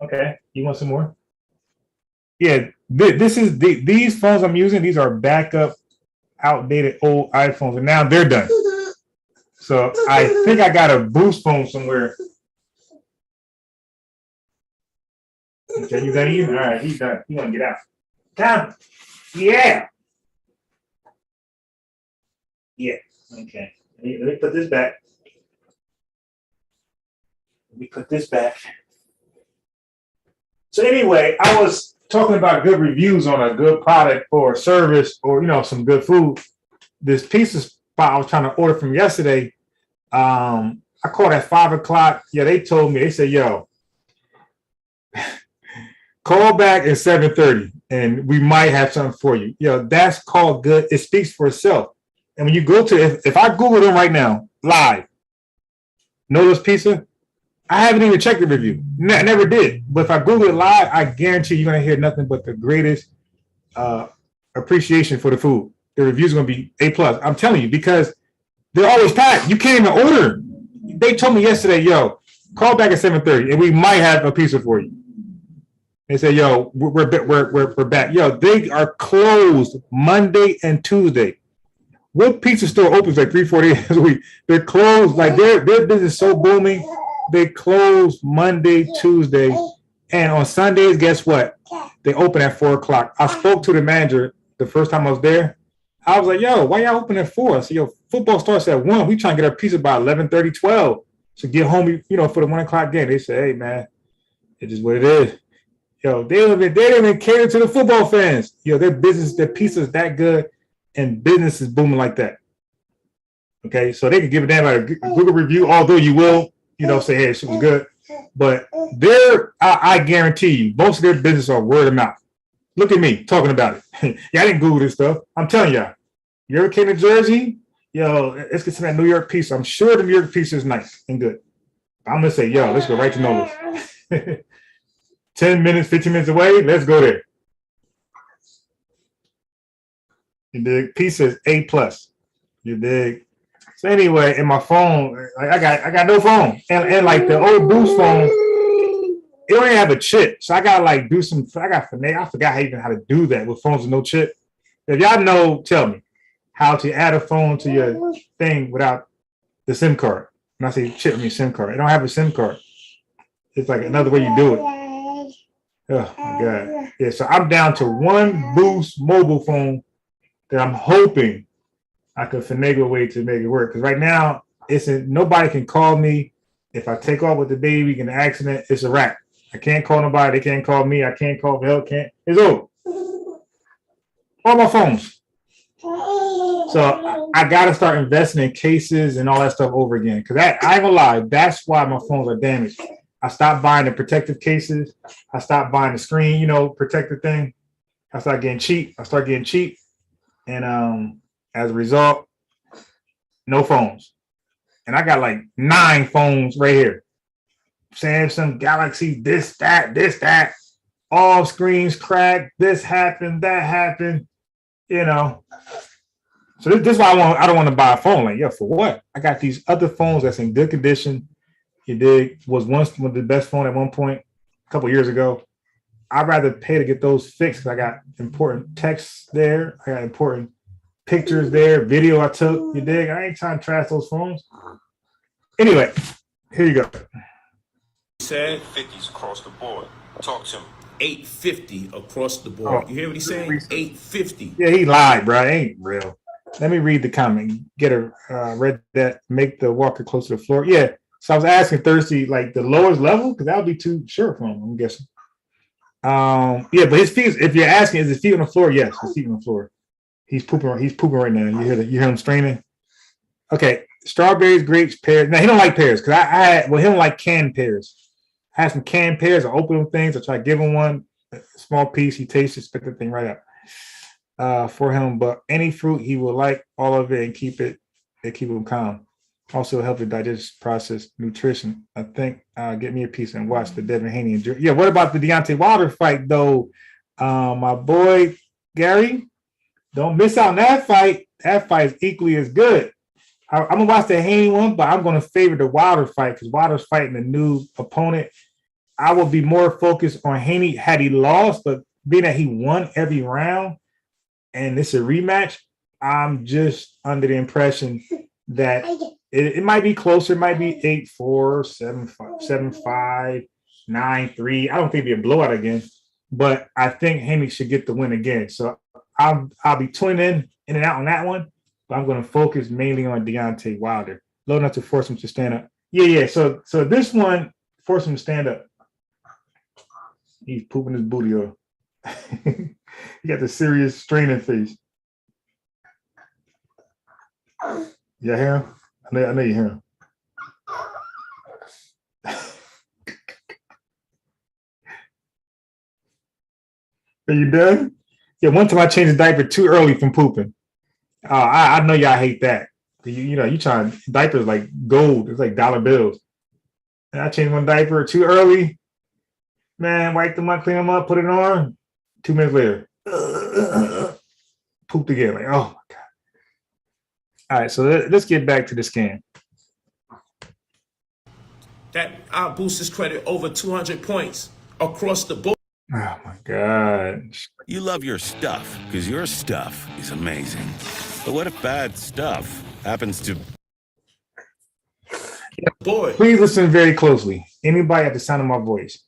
Okay, you want some more? Yeah, these phones I'm using. These are backup, outdated old iPhones, and now they're done. So I think I got a Boost phone somewhere. Okay, you done eating? All right, he's done. He want to get out. Down. Yeah. Yeah. Okay. Let me put this back. So anyway, I was talking about good reviews on a good product or service or, you know, some good food. This pizza spot I was trying to order from yesterday, I called at 5 o'clock. Yeah, they told me, they said, yo, call back at 7:30 and we might have something for you. Yo, that's called good. It speaks for itself. And when you go to, if I Google them right now, live, Nola's Pizza, I haven't even checked the review. I never did. But if I Google it live, I guarantee you're going to hear nothing but the greatest appreciation for the food. The reviews are going to be A+. I'm telling you, because they're always packed. You can't even order. They told me yesterday, yo, call back at 7:30 and we might have a pizza for you. They say, yo, we're back. Yo, they are closed Monday and Tuesday. What pizza store opens like 3-4 days a week? They're closed. Like their business is so booming. They close Monday, Tuesday, and on Sundays, guess what? They open at 4 o'clock. I spoke to the manager the first time I was there. I was like, yo, why y'all open at 4? I said, yo, football starts at 1. We trying to get our pizza by 11:30, 12. So get home, you know, for the 1 o'clock game. They say, hey, man, it is what it is. Yo, they don't even cater to the football fans. Yo, their pizza is that good, and business is booming like that. Okay, so they can give a damn about a Google review, although you will, you know, say, hey, it was good. But I guarantee you, most of their business are word of mouth. Look at me talking about it. Yeah, I didn't Google this stuff. I'm telling y'all. You ever came to Jersey? Yo, let's get some of that New York pizza. I'm sure the New York pizza is nice and good. I'm going to say, yo, let's go right to Nola's. 10 minutes, 15 minutes away, let's go there. You dig? Pizza is A+. You dig? So anyway, in my phone, I got no phone. And like the old Boost phone, it don't even have a chip. So I gotta like do some, I forgot how to do that with phones with no chip. If y'all know, tell me how to add a phone to your thing without the SIM card. When I say chip, I mean SIM card. It don't have a SIM card. It's like another way you do it. Oh my God. Yeah, so I'm down to one Boost mobile phone that I'm hoping I could finagle a way to make it work. Because right now, nobody can call me. If I take off with the baby in an accident, it's a wrap. I can't call nobody. They can't call me. I can't call for help. It's over. All my phones. So I got to start investing in cases and all that stuff over again. Because I ain't gonna lie, that's why my phones are damaged. I stopped buying the protective cases. I stopped buying the screen, protective thing. I started getting cheap. And as a result, no phones. And I got like 9 phones right here. Samsung, Galaxy, this, that. All screens cracked. This happened, that happened. So this is why I don't want to buy a phone. Like, for what? I got these other phones that's in good condition. You dig? Was once one of the best phone at one point, a couple years ago. I'd rather pay to get those fixed. I got important texts there. I got important pictures there, video I took. You dig? I ain't trying to trash those phones. Anyway, here you go. He said 50s across the board. Talk to him. 850 across the board. Oh. You hear what he's saying? 850. Yeah, he lied, bro. It ain't real. Let me read the comment. Get a read that. Make the walker close to the floor. Yeah. So I was asking Thirsty, like the lowest level, because that would be too short for him, I'm guessing. Yeah, but his feet. If you're asking, is his feet on the floor? Yes, his feet on the floor. He's pooping. He's pooping right now. You hear him straining. Okay. Strawberries, grapes, pears. Now he don't like pears because he don't like canned pears. I had some canned pears. I open them things. I try to give him one, a small piece. He tastes it, spit the thing right out for him. But any fruit, he will like all of it and keep him calm. Also help the digestive process, nutrition. I think get me a piece and watch the Devin Haney and yeah. What about the Deontay Wilder fight though? My boy Gary, don't miss out on that fight. That fight is equally as good. I'm gonna watch the Haney one, but I'm gonna favor the Wilder fight because Wilder's fighting a new opponent. I will be more focused on Haney had he lost, but being that he won every round and it's a rematch, I'm just under the impression that it might be closer. It might be 8-4, 7-5, 9-3. I don't think it'd be a blowout again, but I think Haney should get the win again. So I'll be tuning in and out on that one. But I'm going to focus mainly on Deontay Wilder. Low enough to force him to stand up. Yeah. So this one, force him to stand up. He's pooping his booty off. He got the serious straining face. You hear him? I know you hear him. Are you done? Yeah, one time I changed the diaper too early from pooping. I know y'all hate that. You trying diapers like gold. It's like dollar bills. And I changed one diaper too early. Man, wipe them up, clean them up, put it on. 2 minutes later, pooped again. Like, oh my God. All right, so let's get back to the scan. That I'll boost his credit over 200 points across the board. Oh my God. You love your stuff because your stuff is amazing. But what if bad stuff happens to... Boy. Please listen very closely. Anybody at the sound of my voice.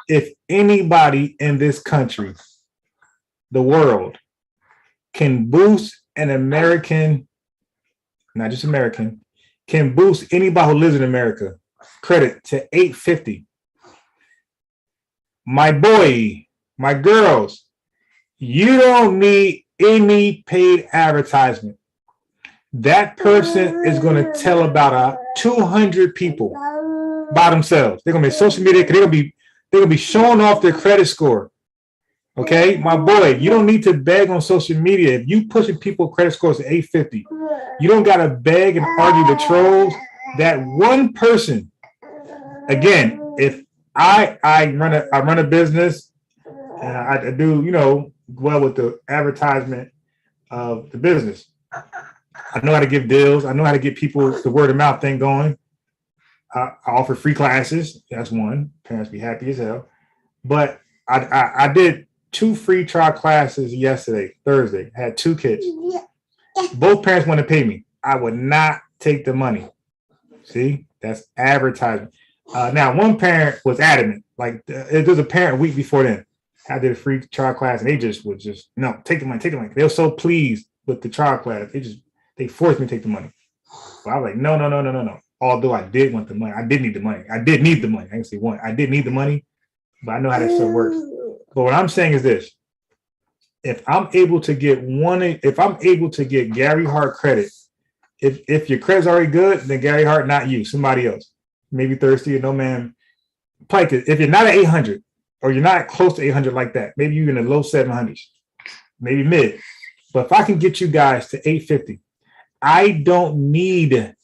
If anybody in this country, the world, can boost an American, not just American, can boost anybody who lives in America credit to 850. My boy, my girls, you don't need any paid advertisement. That person is going to tell about 200 people by themselves. They're going to be social media. They're going to be showing off their credit score. Okay, my boy, you don't need to beg on social media. If you pushing people credit scores to 850, you don't got to beg and argue the trolls. That one person, again, if I run a business, I do, well with the advertisement of the business. I know how to give deals. I know how to get people the word of mouth thing going. I offer free classes. That's one. Parents be happy as hell. But I did 2 free trial classes yesterday, Thursday. I had 2 kids. Both parents want to pay me. I would not take the money. See, that's advertising. Now, one parent was adamant. Like, there was a parent a week before then. I did a free trial class, and they just would no, take the money, take the money. They were so pleased with the trial class. They forced me to take the money. So I was like, no. Although I did want the money. I did need the money. I did need the money. I can say one. I did need the money, but I know how that stuff works. But what I'm saying is this. If I'm able to get Gary Hart credit, if your credit's already good, then Gary Hart, not you, somebody else. Maybe Thirsty or No Man. Probably, if you're not at 800 or you're not close to 800 like that, maybe you're in the low 700s, maybe mid. But if I can get you guys to 850, I don't need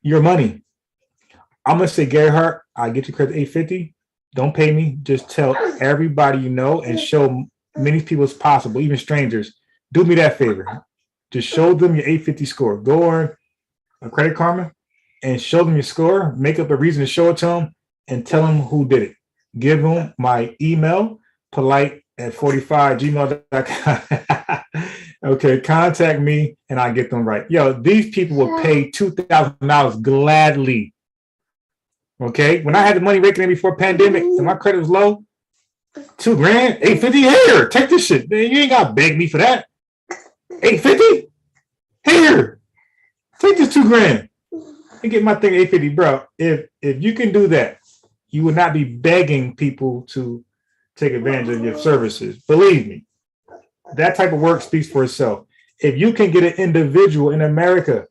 your money. I'm going to say, Gary Hart, I'll get you credit 850. Don't pay me. Just tell everybody you know and show many people as possible, even strangers. Do me that favor. Just show them your 850 score. Go on a Credit Karma and show them your score. Make up a reason to show it to them and tell them who did it. give them my email, polite@45gmail.com. Okay, contact me and I'll get them right. Yo, these people will pay $2,000 gladly. Okay, when I had the money raking in before pandemic and my credit was low, $2 grand, $850 here. Take this shit. Man, you ain't gotta beg me for that. $850 here. Take this $2 grand and get my thing $850, bro. If you can do that, you will not be begging people to take advantage of your services. Believe me, that type of work speaks for itself. If you can get an individual in America,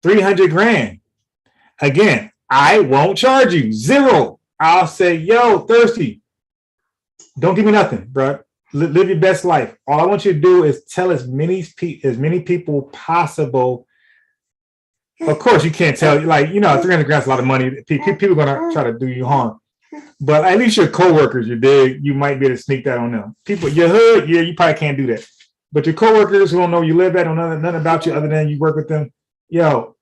300 grand, again, I won't charge you $0. I'll say, yo, Thirsty, don't give me nothing, bro. Live your best life. All I want you to do is tell as many people possible. Of course, you can't tell, 300 grand is a lot of money. People are going to try to do you harm. But at least your coworkers, you might be able to sneak that on them. People, your hood, yeah, you probably can't do that. But your coworkers who don't know where you live at, don't know nothing about you other than you work with them, yo,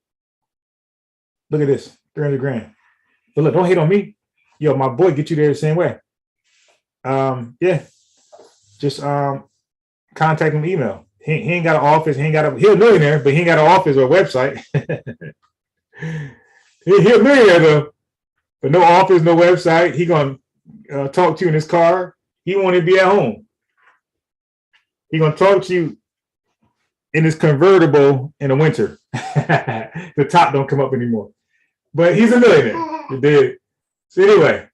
look at this, 300 grand. But look, don't hate on me. Yo, my boy get you there the same way. Yeah, just contact him, email. He ain't got an office. He's a millionaire, but he ain't got an office or a website. He a millionaire though, but no office, no website. He gonna talk to you in his car. He want to be at home. He gonna talk to you in his convertible in the winter. The top don't come up anymore. But he's a millionaire. You did. So anyway,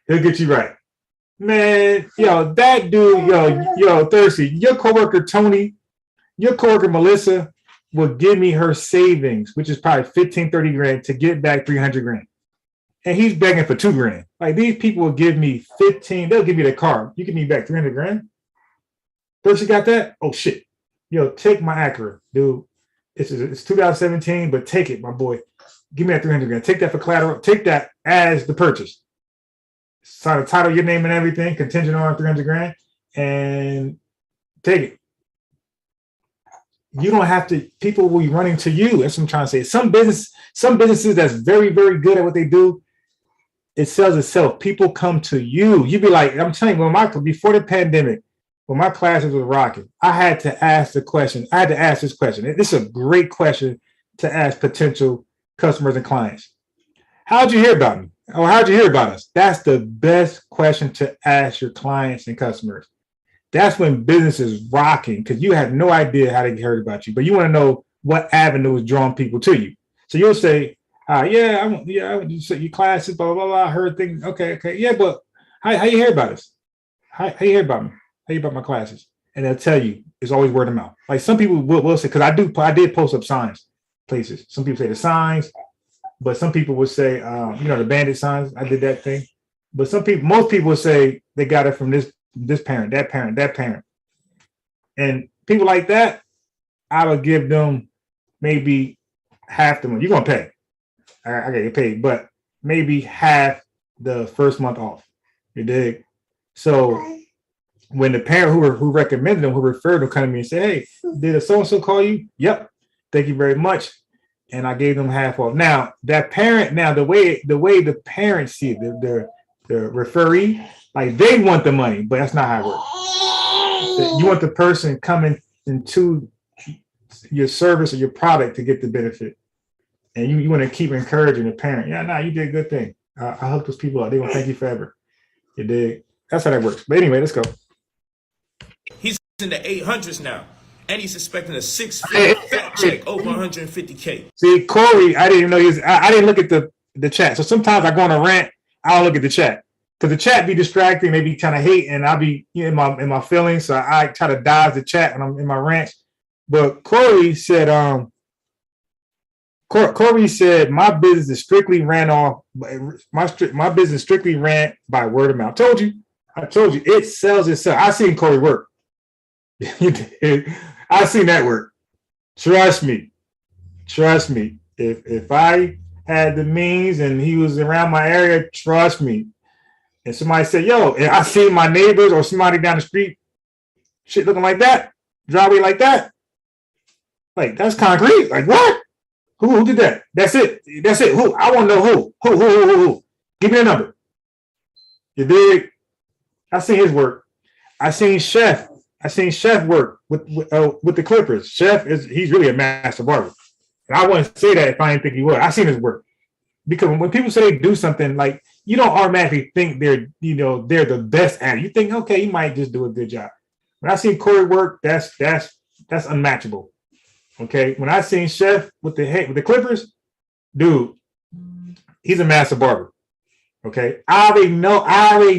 he'll get you right. Man, yo, that dude, yo, Thirsty, your coworker Tony, your coworker Melissa will give me her savings, which is probably 15, 30 grand to get back 300 grand. And he's begging for 2 grand. Like these people will give me 15, they'll give me the car. You give me back 300 grand? Thirsty got that? Oh shit. Yo, take my Acura, dude. It's 2017, but take it, my boy. Give me that 300 grand. Take that for collateral. Take that as the purchase. Sign the title, your name and everything, contingent on 300 grand, and take it. You don't have to, people will be running to you. That's what I'm trying to say. Some businesses that's very, very good at what they do, it sells itself. People come to you. You be like, I'm telling you, before the pandemic, when my classes was rocking, I had to ask the question. I had to ask this question. This is a great question to ask potential customers and clients. How'd you hear about me? Or how'd you hear about us? That's the best question to ask your clients and customers. That's when business is rocking because you have no idea how they heard about you, but you want to know what avenue is drawing people to you. So you'll say, I went to your classes, blah, blah, blah. I heard things. Okay. Yeah, but how you hear about us? How you hear about me? How you hear about my classes? And they'll tell you it's always word of mouth. Like some people will say, because I did post up signs places. Some people say the signs. But some people would say, the bandit signs. I did that thing. But most people would say they got it from this parent, that parent, that parent. And people like that, I would give them maybe half the money. You're going to pay. I got you paid, but maybe half the first month off. You dig? So when the parent who recommended them, who referred them, come to me and say, hey, did a so-and-so call you? Yep. Thank you very much. And I gave them half off. Now that parent, the way the parents see it, the referee, like they want the money, but that's not how it works. You want the person coming into your service or your product to get the benefit, and you want to keep encouraging the parent. Yeah, you did a good thing. I helped those people out. They want to thank you forever. You did. That's how that works. But anyway, let's go. He's in the 800s now. And he's expecting a 6-figure fat check over 150K. See, Corey, I didn't know I didn't look at the chat. So sometimes I go on a rant, I don't look at the chat. Because the chat be distracting, they be kind of hate, and I'll be in my feelings. So I try to dodge the chat when I'm in my rant. But Corey said, my business is strictly ran off. My business strictly ran by word of mouth. I told you, it sells itself. I seen Corey work. I seen that work. Trust me. If I had the means and he was around my area, trust me. And somebody said, yo, and I see my neighbors or somebody down the street, shit looking like that, driveway like that. Like, that's concrete. Like, what? Who did that? That's it. Who? I want to know who. Who? Give me a number. You dig? I seen his work. I seen Chef work with the Clippers. He's really a master barber. And I wouldn't say that if I didn't think he would. I seen his work. Because when people say they do something, like, you don't automatically think they're the best at it. You think, okay, he might just do a good job. When I seen Corey work, that's unmatchable. Okay. When I seen Chef with the Clippers, dude, he's a master barber. Okay. I already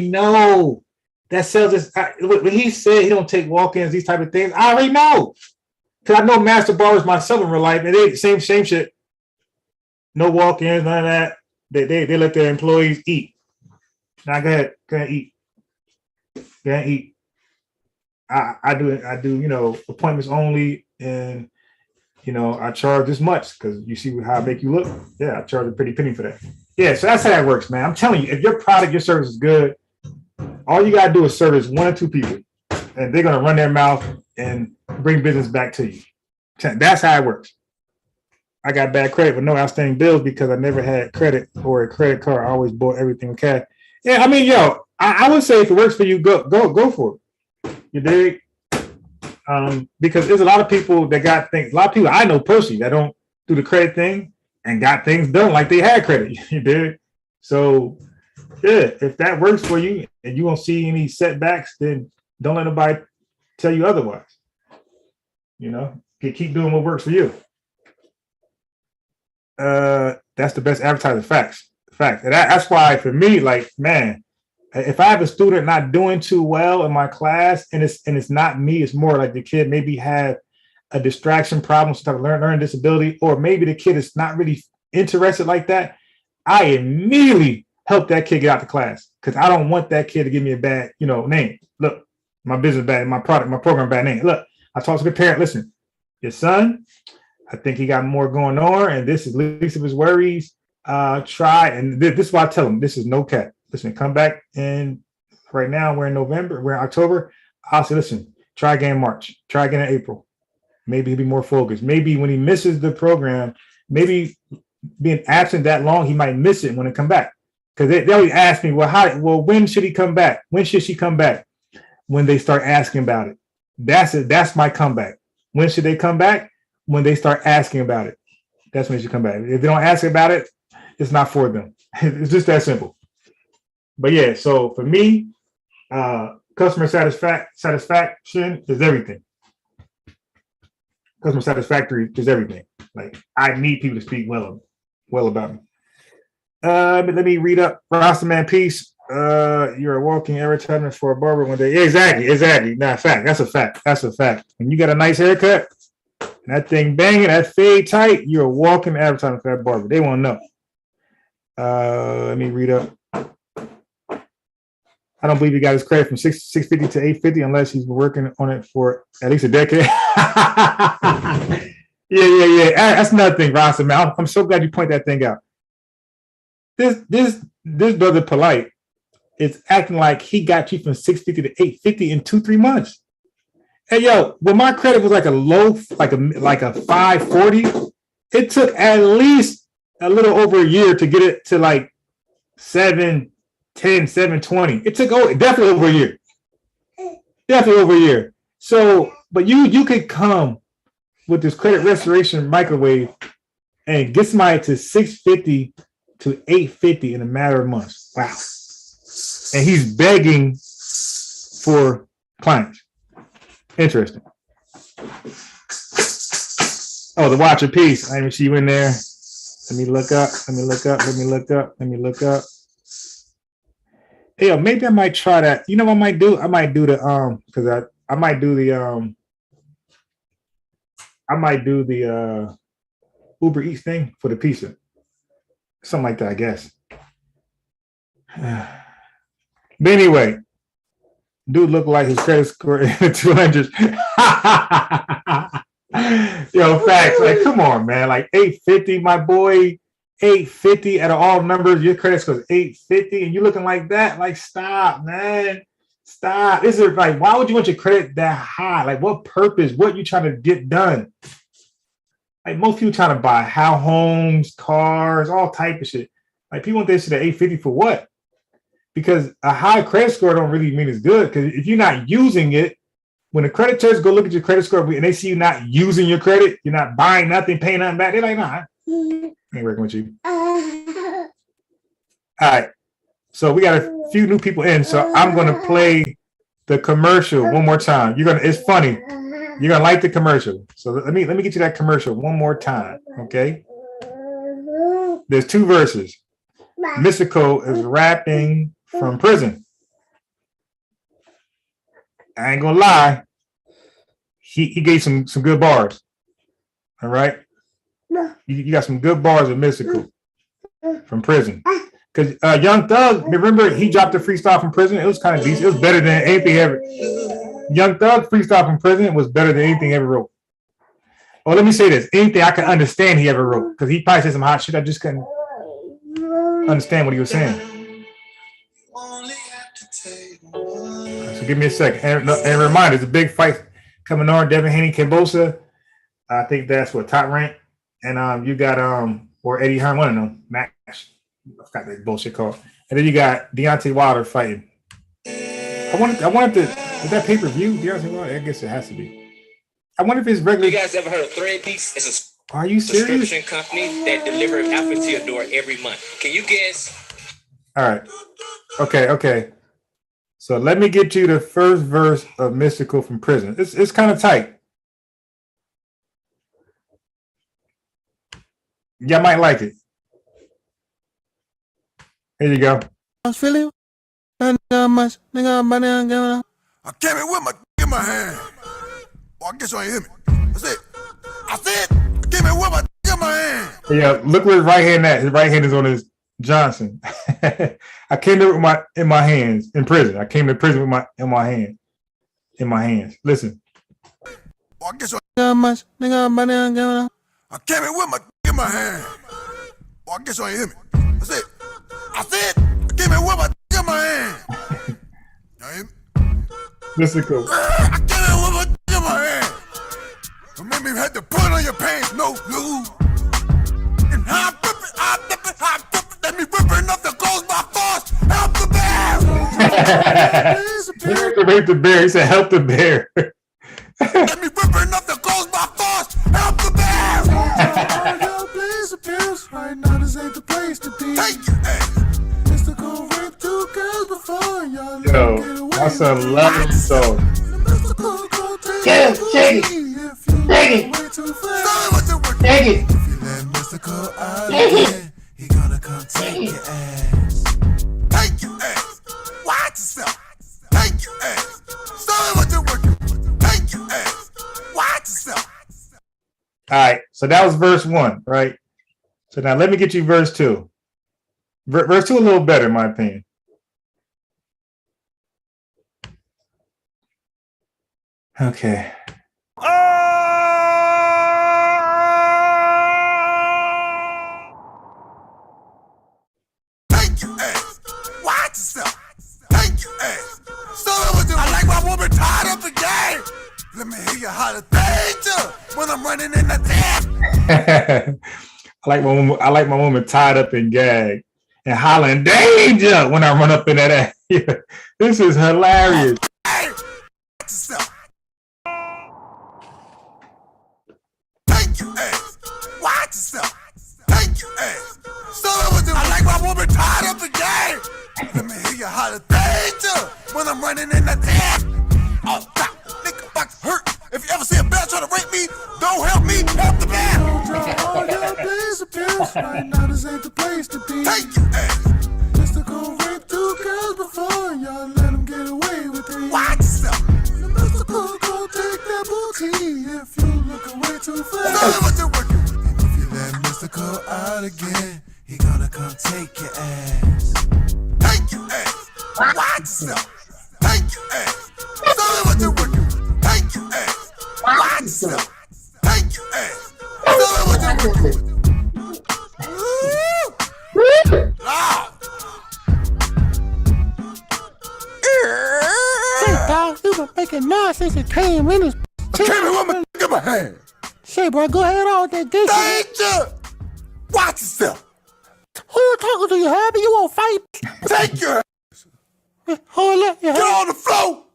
know that sells us. When he said he don't take walk-ins, these type of things, I already know. Because I know master barbers myself in real life, and they same shit. No walk-ins, none of that. They let their employees eat. Now go ahead eat. Go ahead eat. I do appointments only, and I charge this much because you see how I make you look. Yeah, I charge a pretty penny for that. Yeah, so that's how it works, man. I'm telling you, if your product, your service is good, all you gotta do is service 1 or 2 people, and they're gonna run their mouth and bring business back to you. That's how it works. I got bad credit with no outstanding bills because I never had credit or a credit card. I always bought everything with cash. Yeah, I mean, I would say if it works for you, go for it. You dig? Because there's a lot of people that got things. A lot of people I know personally that don't do the credit thing and got things done like they had credit. You dig? So yeah, if that works for you and you don't see any setbacks, then don't let nobody tell you otherwise. Keep doing what works for you. That's the best advertising fact. And that's why for me, like, man, if I have a student not doing too well in my class and it's not me, it's more like the kid maybe have a distraction problem, some type of learning disability, or maybe the kid is not really interested like that, I immediately help that kid get out the class because I don't want that kid to give me a bad, name. Look, my business bad, my product, my program bad name. Look, I talk to the parent. Listen, your son, I think he got more going on, and this is least of his worries. Try, and this is why I tell him this is no cap. Listen, come back, and right now we're in November, we're in October. I'll say, listen, try again in March, try again in April. Maybe he'll be more focused. Maybe when he misses the program, maybe being absent that long, he might miss it when it come back. Because they always ask me, when should he come back? When should she come back? When they start asking about it. That's my comeback. When should they come back? When they start asking about it. That's when they should come back. If they don't ask about it, it's not for them. It's just that simple. But yeah, so for me, customer satisfaction is everything. Customer satisfactory is everything. Like, I need people to speak well about me. But let me read up. Rastaman Peace. You're a walking advertisement for a barber one day. Yeah, exactly. Nah, fact. That's a fact. When you got a nice haircut, and that thing banging, that fade tight, you're a walking advertisement for that barber. They won't know. Let me read up. I don't believe he got his credit from 650 to 850 unless he's been working on it for at least a decade. Yeah. That's another thing, Rasta, man. I'm so glad you point that thing out. This brother Polite is acting like he got you from 650 to 850 in 2-3 months. Hey, yo, when my credit was like a low, like a 540, it took at least a little over a year to get it to like 710, 720. It took definitely over a year. Definitely over a year. So, but you could come with this credit restoration microwave and get somebody to 650 to 850 in a matter of months. Wow. And he's begging for clients. Interesting. Oh, the Watcher piece. I didn't see you in there. Let me look up. Hey, yo, maybe I might try that. You know what I might do? I might do the because I might do the Uber Eats thing for the pizza. Something like that, I guess. But anyway, dude looked like his credit score in the 200s. Yo, facts. Like, come on, man. Like 850, my boy. 850 out of all numbers. Your credit score is 850, and you looking like that? Like, stop, man. Stop. This is like, why would you want your credit that high? Like, what purpose? What you trying to get done? Like, most people trying to buy homes, cars, all type of shit. Like, people want this shit at 850 for what? because a high credit score don't really mean it's good. Because if you're not using it, when the creditors go look at your credit score and they see you not using your credit, you're not buying nothing, paying nothing back, they're like, nah, I ain't working with you. All right. So we got a few new people in. So I'm gonna play the commercial one more time. It's funny. You're gonna like the commercial. So let me get you that commercial one more time. Okay. There's 2 verses. Mystical is rapping from prison. I ain't gonna lie. He gave some good bars. All right. You got some good bars of Mystical from prison. Because Young Thug, remember he dropped a freestyle from prison. It was kind of decent. It was better than anything ever. Young Thug freestyle from prison was better than anything ever wrote. Well, let me say this: anything I can understand he ever wrote, because he probably said some hot shit I just couldn't understand what he was saying. So give me a second. And reminder, there's a big fight coming on. Devin Haney, Kambosos. I think that's what Top Rank. And you got or Eddie Hearn, one of them, Max. I forgot that bullshit called. And then you got Deontay Wilder fighting. I wanted to. Is that pay-per-view? Deontay Wilder? I guess it has to be. I wonder if it's regular. You guys ever heard of Threadpiece? It's a Are you serious? subscription company that delivers outfits to your door every month. Can you guess? All right. Okay. So let me get you the first verse of Mystical from prison. It's kind of tight. Y'all might like it. Here you go. I came in with my in my hand. Well, I guess you ain't hear me. That's it. I said, I came in with my in my hand. Yeah, look where his right hand at. His right hand is on his Johnson. I came there with in my hands in prison. I came to prison with my hands. Listen. Well, I guess you I came in with my in my hand. Well, I guess you ain't hear me. That's it. I said, I came in with my in my hand. You hear me? Mystical. I came in with my in my hand. It made me have to put on your pants, no glue. And I'm ripping. Let me ripping up the clothes by force. Help the bear. Rape the bear. He said, help the bear. Let me ripping up the clothes by force. Help the bear. Right now, this ain't the place to be. Take your ass. Mystical raped 2 girls before y'all. Yo, that's a love song. Yeah, shake it. Shake it. If you let Mystical out again, he gonna come take your ass. Take your ass. Watch yourself. Take your ass. Stop what you're working with. Take your ass. Watch yourself. All right, so that was verse 1, right? So now let me get you verse 2. Verse 2 a little better, in my opinion. Okay. Take your ass. Watch yourself. Take your ass. Stop what you're I like my woman tied up again. Let me hear you holler danger when I'm running in the damn. I like my woman tied up and gagged and hollering danger when I run up in that ass. This is hilarious. Hey, watch yourself. Take your ass. Watch yourself. Take your ass. Stop what you're I like my woman tied up again. Let me hear you holler danger when I'm running in the damn. Oh, stop. Nigga, box hurt. If you ever see a bear try to rape me, don't help me, help the bear. Right now, this ain't the place to be. Take your ass. Mystical raped 2 girls before y'all let him get away with it. Watch yourself. The Mystical gon' take that booty if you look away too fast. Tell me what you're working with. And if you let Mystical out again, he gonna come take your ass. Take your ass. Watch yourself. Take your ass. Tell me what you're working with. Take your ass. Watch yourself. Take your ass. Tell me what you're working with. Hey, dog, you been making noise since you came in this. I came in with my in my hand. Say, bro, go ahead on that gay shit. Danger! Watch yourself. Who you talking to? You happy? You won't fight? Take your ass. Hold up. Get on the floor.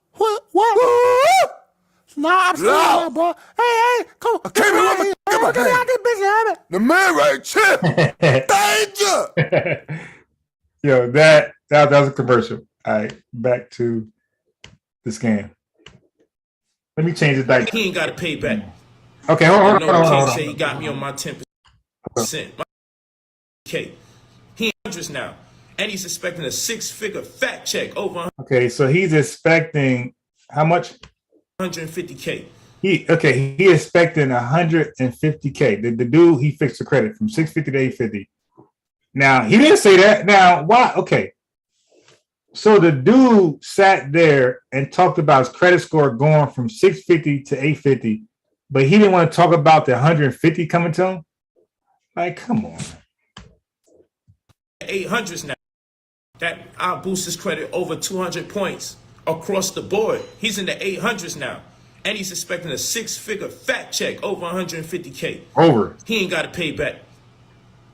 What? Nah, I'm sorry, bro. Hey, come on. I came in with my in my Get me out hand. this bitch, man. The man right here. Danger. Yo, that was a commercial. All right, back to the scam. Let me change the dice. He ain't got to pay back. Okay, hold I on. know the king say he got me on my 10%. Okay, he in hundreds now, and he's expecting a 6-figure fat check over Okay, so he's expecting how much? 150K. He expecting 150K. The dude, he fixed the credit from 650 to 850. Now he didn't say that. Now why? Okay, so the dude sat there and talked about his credit score going from 650 to 850, but he didn't want to talk about the 150 coming to him. Like, come on. 800s now. That I'll boost his credit over 200 points across the board. He's in the 800s now, and he's expecting a 6-figure fat check over 150K. Over. He ain't got to pay back.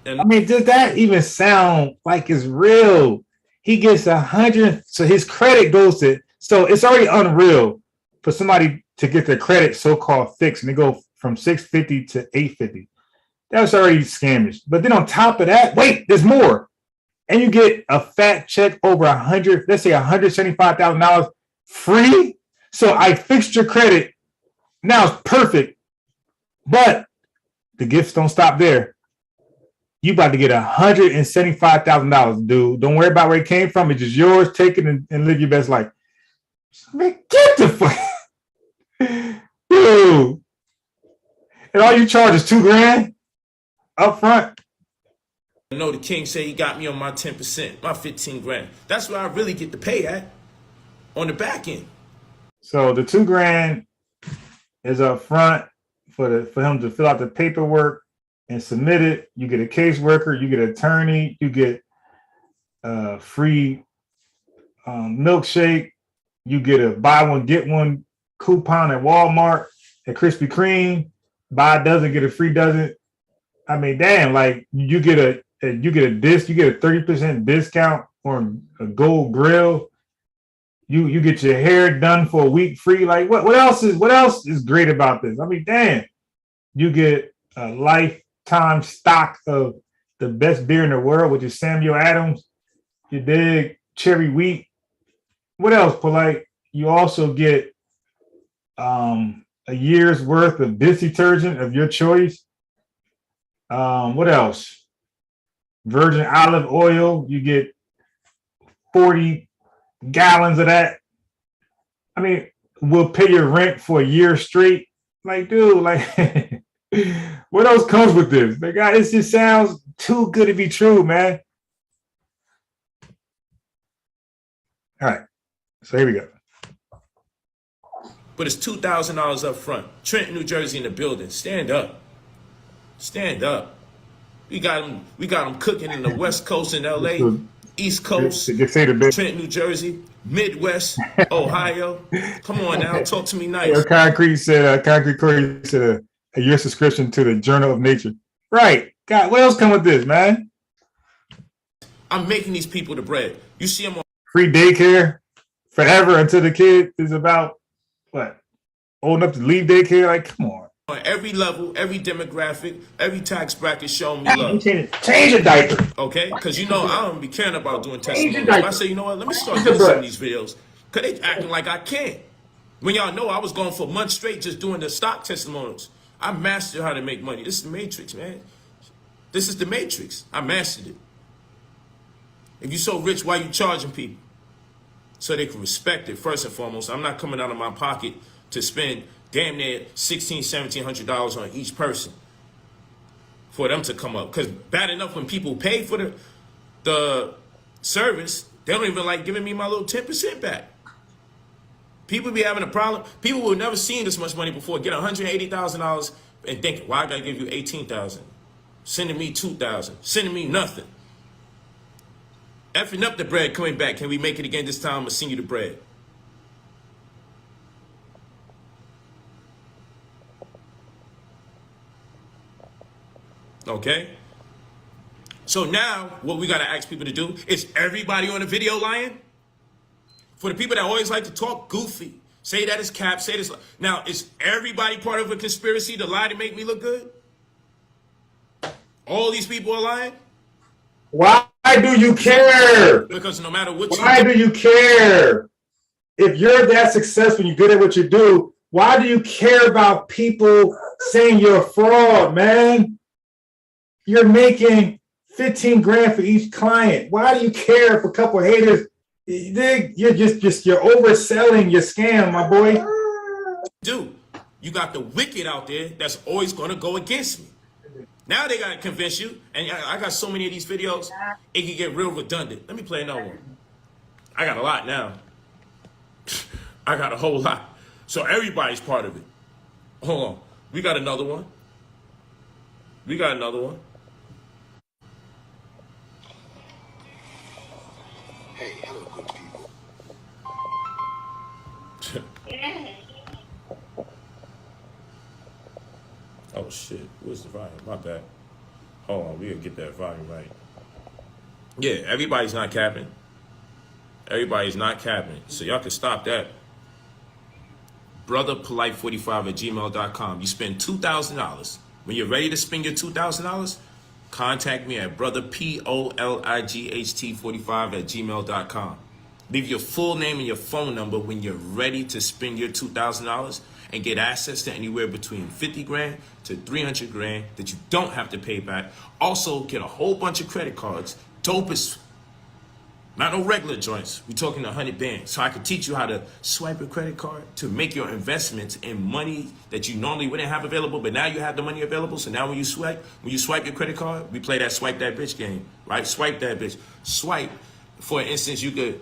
And I mean, does that even sound like it's real? He gets 100, so his credit goes to. So it's already unreal for somebody to get their credit so-called fixed, and they go from 650 to 850. That's already scamish. But then on top of that, wait, there's more. And you get a fat check over 100, let's say $175,000 free. So I fixed your credit. Now it's perfect. But the gifts don't stop there. You about to get $175,000, dude. Don't worry about where it came from. It's just yours. Take it and live your best life. Man, get the fuck. Dude. And all you charge is $2,000 up front. I know the king say he got me on my 10%, my 15 grand. That's where I really get the pay at, on the back end. So the $2,000 is up front for him to fill out the paperwork and submit it. You get a caseworker, you get an attorney, you get a free milkshake, you get a buy one get one coupon at Walmart, at Krispy Kreme, buy a dozen get a free dozen. I mean, damn, like you get a 30% discount on a gold grill. You get your hair done for a week free. Like what else is great about this? I mean, damn, you get a lifetime stock of the best beer in the world, which is Samuel Adams. You dig cherry wheat. What else, Polite? You also get a year's worth of dish detergent of your choice. What else? Virgin olive oil. You get 40 gallons of that. I mean, we'll pay your rent for a year straight. Like, dude, like, what else comes with this? Like, God, this just sounds too good to be true, man. All right, so here we go. But it's $2,000 up front. Trenton, New Jersey in the building. Stand up. Stand up. We got them cooking in the West Coast in LA, East Coast, Trenton, New Jersey, Midwest, Ohio. Come on now, talk to me nice. Concrete Corey said a year subscription to the Journal of Nature. Right. God, what else come with this, man? I'm making these people the bread. You see them on free daycare forever until the kid is about what? Old enough to leave daycare? Like, come on. On every level, every demographic, every tax bracket showing me love. Change your diaper. Okay? Because you know I don't be caring about doing testimonials. I say, you know what, let me start doing some of these videos. Because they acting like I can't. When y'all know I was going for months straight just doing the stock testimonials. I mastered how to make money. This is the Matrix, man. This is the Matrix. I mastered it. If you're so rich, why you charging people? So they can respect it, first and foremost. I'm not coming out of my pocket to spend damn near $1,600, $1,700 on each person for them to come up. Because bad enough when people pay for the service, they don't even like giving me my little 10% back. People be having a problem. People who have never seen this much money before get $180,000 and thinking, why I gotta give you $18,000? Sending me $2,000, sending me nothing. Effing up the bread coming back. Can we make it again this time? I'm gonna send you the bread. Okay? So now, what we gotta ask people to do is everybody on the video lying? For the people that always like to talk goofy, say that it's cap, say this. Now, is everybody part of a conspiracy to lie to make me look good? All these people are lying? Why do you care? Because no matter what Why do you care? If you're that successful, you're good at what you do, why do you care about people saying you're a fraud, man? You're making 15 grand for each client. Why do you care if a couple of haters? You're you're overselling your scam, my boy. Dude, you got the wicked out there that's always gonna go against me. Now they gotta convince you, and I got so many of these videos, it can get real redundant. Let me play another one. I got a lot now. I got a whole lot. So everybody's part of it. Hold on. We got another one. We got another one. Hey, hello, good people. Oh shit, where's the volume? My bad. Hold on, we gotta get that volume right. Yeah, everybody's not capping. Everybody's not capping. So y'all can stop that. brotherpolite45@gmail.com. You spend $2,000. When you're ready to spend your $2,000, contact me at brotherpolight45@gmail.com. Leave your full name and your phone number when you're ready to spend your $2,000 and get access to anywhere between 50 grand to 300 grand that you don't have to pay back. Also, get a whole bunch of credit cards. Dopest. Not no regular joints. We're talking 100 bands. So I could teach you how to swipe a credit card to make your investments in money that you normally wouldn't have available, but now you have the money available. So now when you swipe your credit card, we play that swipe that bitch game, right? Swipe that bitch. Swipe, for instance, you could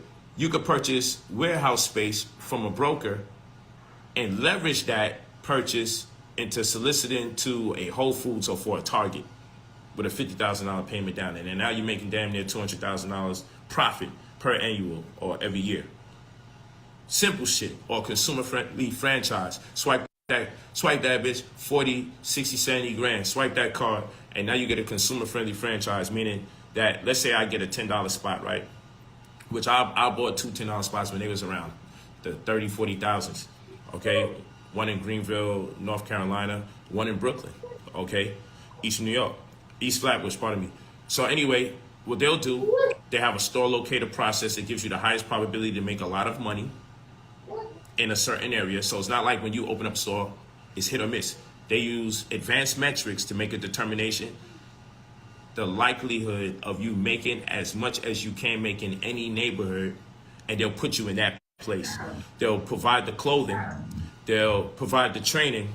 purchase warehouse space from a broker and leverage that purchase into soliciting to a Whole Foods or for a Target with a $50,000 payment down there. And now you're making damn near $200,000 profit per annual or every year. Simple shit. Or consumer friendly franchise. Swipe that bitch 40, 60, 70 grand. Swipe that card and now you get a consumer friendly franchise, meaning that let's say I get a $10 spot, right? Which I bought two $10 spots when they was around the 30, 40,000s. Okay? One in Greenville, North Carolina, one in Brooklyn. Okay? East New York. East Flatbush, pardon me. So anyway, what they'll do, they have a store locator process that gives you the highest probability to make a lot of money in a certain area. So it's not like when you open up a store, it's hit or miss. They use advanced metrics to make a determination, the likelihood of you making as much as you can make in any neighborhood, and they'll put you in that place. They'll provide the clothing, they'll provide the training,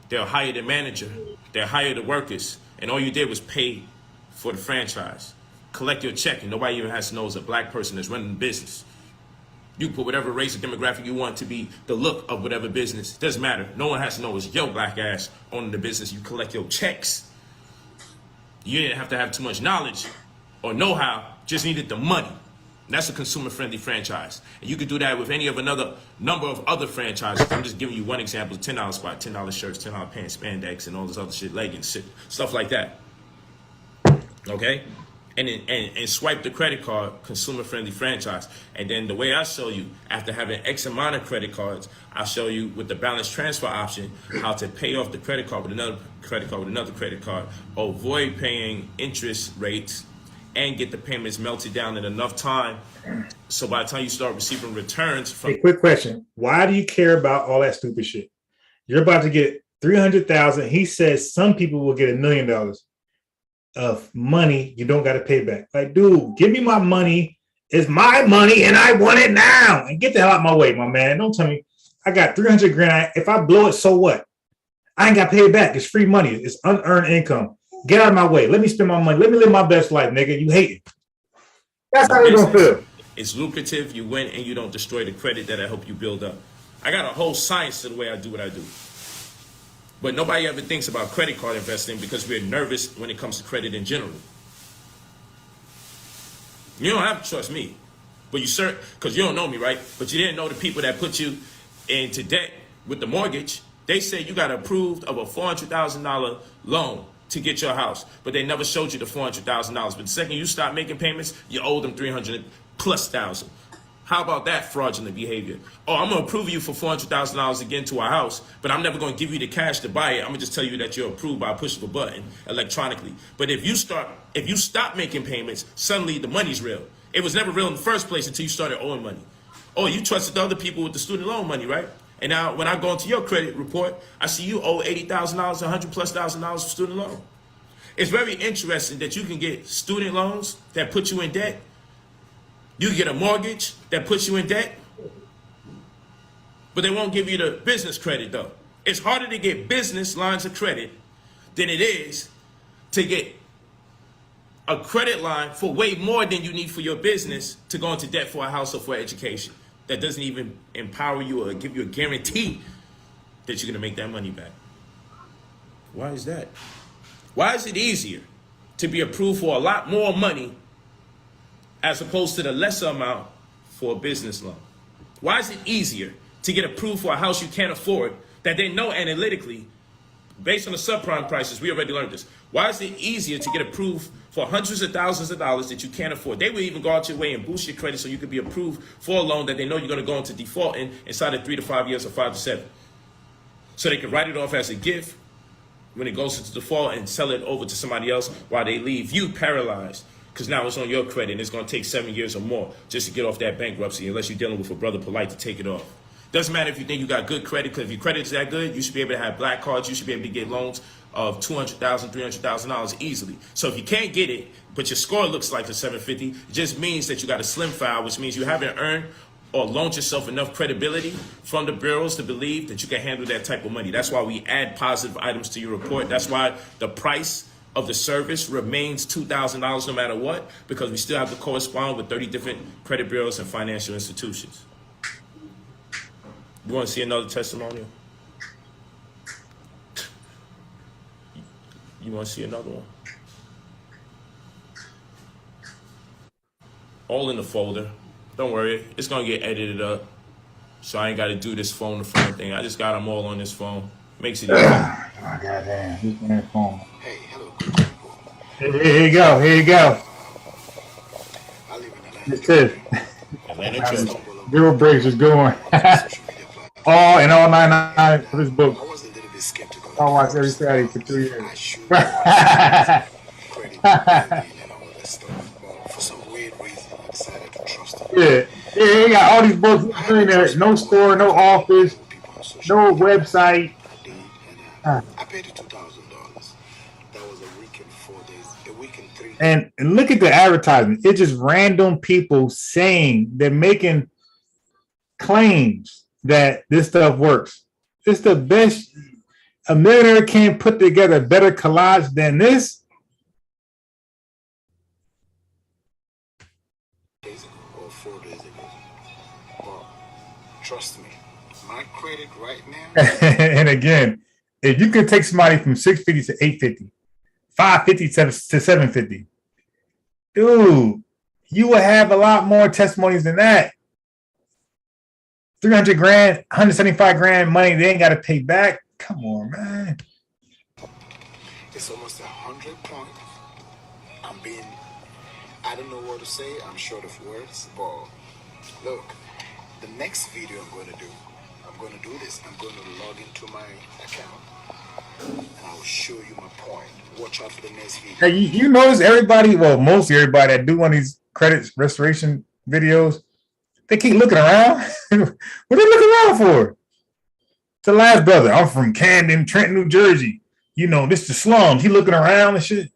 they'll hire the manager, they'll hire the workers, and all you did was pay for the franchise. Collect your check, and nobody even has to know it's a black person that's running the business. You put whatever race or demographic you want to be the look of whatever business. Doesn't matter. No one has to know it's your black ass owning the business. You collect your checks. You didn't have to have too much knowledge or know-how, just needed the money. And that's a consumer-friendly franchise. And you could do that with any of another number of other franchises. I'm just giving you one example, $10 spot, $10 shirts, $10 pants, spandex, and all this other shit, leggings, shit, stuff like that. Okay? And swipe the credit card, consumer-friendly franchise. And then the way I show you, after having X amount of credit cards, I'll show you with the balance transfer option how to pay off the credit card with another credit card with another credit card, avoid paying interest rates, and get the payments melted down in enough time so by the time you start receiving returns from... Hey, quick question. Why do you care about all that stupid shit? You're about to get $300,000. He says some people will get $1 million of money you don't got to pay back. Like, dude, give me my money. It's my money and I want it now. And get the hell out of my way, my man. Don't tell me I got 300 grand. If I blow it, so what? I ain't got to pay it back. It's free money. It's unearned income. Get out of my way. Let me spend my money. Let me live my best life, nigga. You hate it. That's how you gonna feel. It's lucrative. You win and you don't destroy the credit that I hope you build up. I got a whole science to the way I do what I do. But nobody ever thinks about credit card investing because we're nervous when it comes to credit in general. You don't have to trust me, but you because you don't know me, right? But you didn't know the people that put you into debt with the mortgage. They say you got approved of a $400,000 loan to get your house, but they never showed you the $400,000. But the second you start making payments, you owe them $300,000+. How about that fraudulent behavior? Oh, I'm going to approve you for $400,000 to get into our house, but I'm never going to give you the cash to buy it. I'm going to just tell you that you're approved by a push of a button electronically. But if you stop making payments, suddenly the money's real. It was never real in the first place until you started owing money. Oh, you trusted the other people with the student loan money, right? And now when I go into your credit report, I see you owe $80,000, $100,000+ for student loan. It's very interesting that you can get student loans that put you in debt. You can get a mortgage that puts you in debt, but they won't give you the business credit though. It's harder to get business lines of credit than it is to get a credit line for way more than you need for your business to go into debt for a house or for education. That doesn't even empower you or give you a guarantee that you're gonna make that money back. Why is that? Why is it easier to be approved for a lot more money as opposed to the lesser amount for a business loan? Why is it easier to get approved for a house you can't afford that they know analytically, based on the subprime prices, we already learned this. Why is it easier to get approved for hundreds of thousands of dollars that you can't afford? They will even go out your way and boost your credit so you could be approved for a loan that they know you're going to go into default inside of 3 to 5 years or 5 to 7. So they can write it off as a gift when it goes into default and sell it over to somebody else while they leave you paralyzed. Because now it's on your credit and it's going to take 7 years or more just to get off that bankruptcy unless you're dealing with a brother polite to take it off. Doesn't matter if you think you got good credit, because if your credit is that good, you should be able to have black cards. You should be able to get loans of $200,000, $300,000 easily. So if you can't get it, but your score looks like a 750, it just means that you got a slim file, which means you haven't earned or loaned yourself enough credibility from the bureaus to believe that you can handle that type of money. That's why we add positive items to your report. That's why the price of the service remains $2,000 no matter what, because we still have to correspond with 30 different credit bureaus and financial institutions. You want to see another testimonial? You want to see another one? All in the folder. Don't worry, it's going to get edited up. So I ain't got to do this phone to phone thing. I just got them all on this phone. Makes it easy. Oh, goddamn. This man phone. Hey, hello. Here you go. Here you go. This is Zero Breaks is going. All 99 for this book. I watched every Saturday for 3 years. Yeah, he got all these books in there. No store, no office, no website. I paid $2,000. That was a week and 4 days. A week and 3 days. And look at the advertisement. It's just random people saying they're making claims that this stuff works. It's the best. A millionaire can't put together a better collage than this. Days ago or 4 days ago. But trust me, my credit right now. And again, if you can take somebody from 650 to 850, 550 to 750, dude, you will have a lot more testimonies than that. 300 grand, 175 grand money they ain't got to pay back. Come on, man. It's almost 100 points. I don't know what to say. I'm short of words. But look, the next video I'm going to do this. I'm going to log into my account and I will show you my point. Watch out for the next video. Hey, you notice everybody, well, most everybody that do one of these credit restoration videos, they keep looking around. What are they looking around for? The last brother, I'm from Camden, Trenton, New Jersey. You know, this is the slums. He looking around and shit.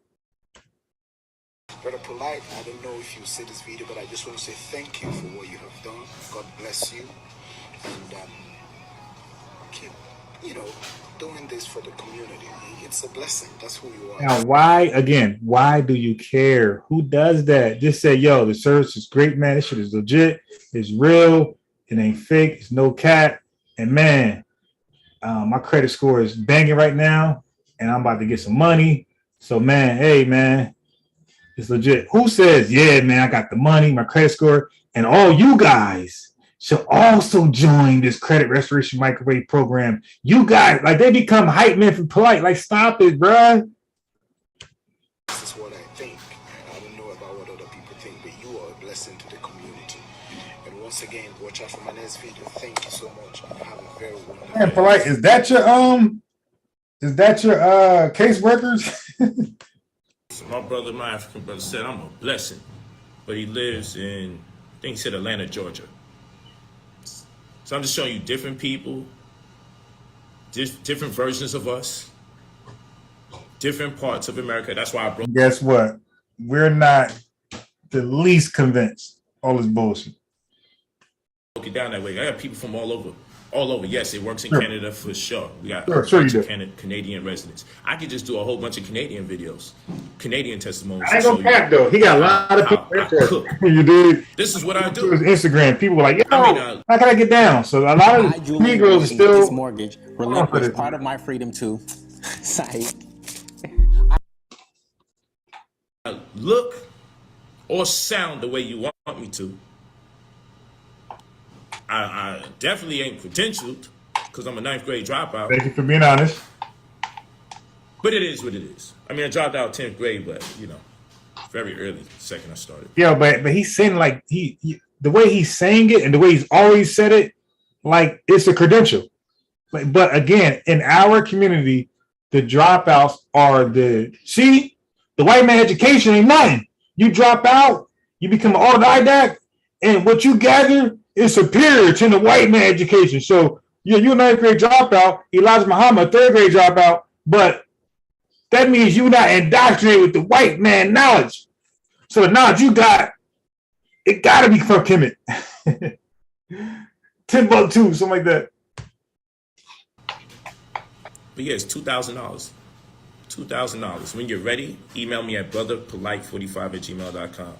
Brother Polite, I don't know if you see this video, but I just want to say thank you for what you have done. God bless you. And keep, doing this for the community. It's a blessing. That's who you are. Now, why do you care? Who does that? Just say, yo, the service is great, man. This shit is legit. It's real. It ain't fake. It's no cap. And man, my credit score is banging right now, and I'm about to get some money. So, man, hey, man, it's legit. Who says, yeah, man, I got the money, my credit score, and all you guys should also join this credit restoration microwave program. You guys, like, they become hype men for Polite. Like, stop it, bruh. This is what I think. I don't know about what other people think, but you are a blessing to the community. And once Once again, watch out for my next video. Thank you so much. Have a very wonderful Man, Polite, is that your caseworkers? So my brother, my African brother, said I'm a blessing, but he lives in, I think he said Atlanta, Georgia. So I'm just showing you different people, different versions of us, different parts of America. That's why I broke. Guess what? We're not the least convinced. All this bullshit. It down that way. I got people from all over. Yes, it works in Sure. Canada for sure. We got Sure, a sure bunch you of do. Canadian residents. I could just do a whole bunch of Canadian videos, Canadian testimonies. I ain't to gonna show you cap though. He got a lot of people how I cook. interested. You did. This is what I To do. his Instagram, people were like, "Yo, I mean, how can I get down?" So a lot of I, Julian, Negroes are this still mortgage for relinquish this. part of my freedom to site. Look or sound the way you want me to. I definitely ain't credentialed because I'm a 9th grade dropout. Thank you for being honest. But it is what it is. I mean, I dropped out 10th grade, but very early, second I started. Yeah, but he's saying like he the way he's saying it and the way he's always said it, like it's a credential. Like, but again, in our community, the dropouts are the white man education ain't nothing. You drop out, you become an autodidact, and what you gather is superior to the white man education. So you're a 9th grade dropout, Elijah Muhammad, 3rd grade dropout, but that means you're not indoctrinated with the white man knowledge. So the knowledge you got, it gotta be from Kemet. Timbuktu, something like that. But yeah, it's $2,000. $2,000. When you're ready, email me at brotherpolite45@gmail.com.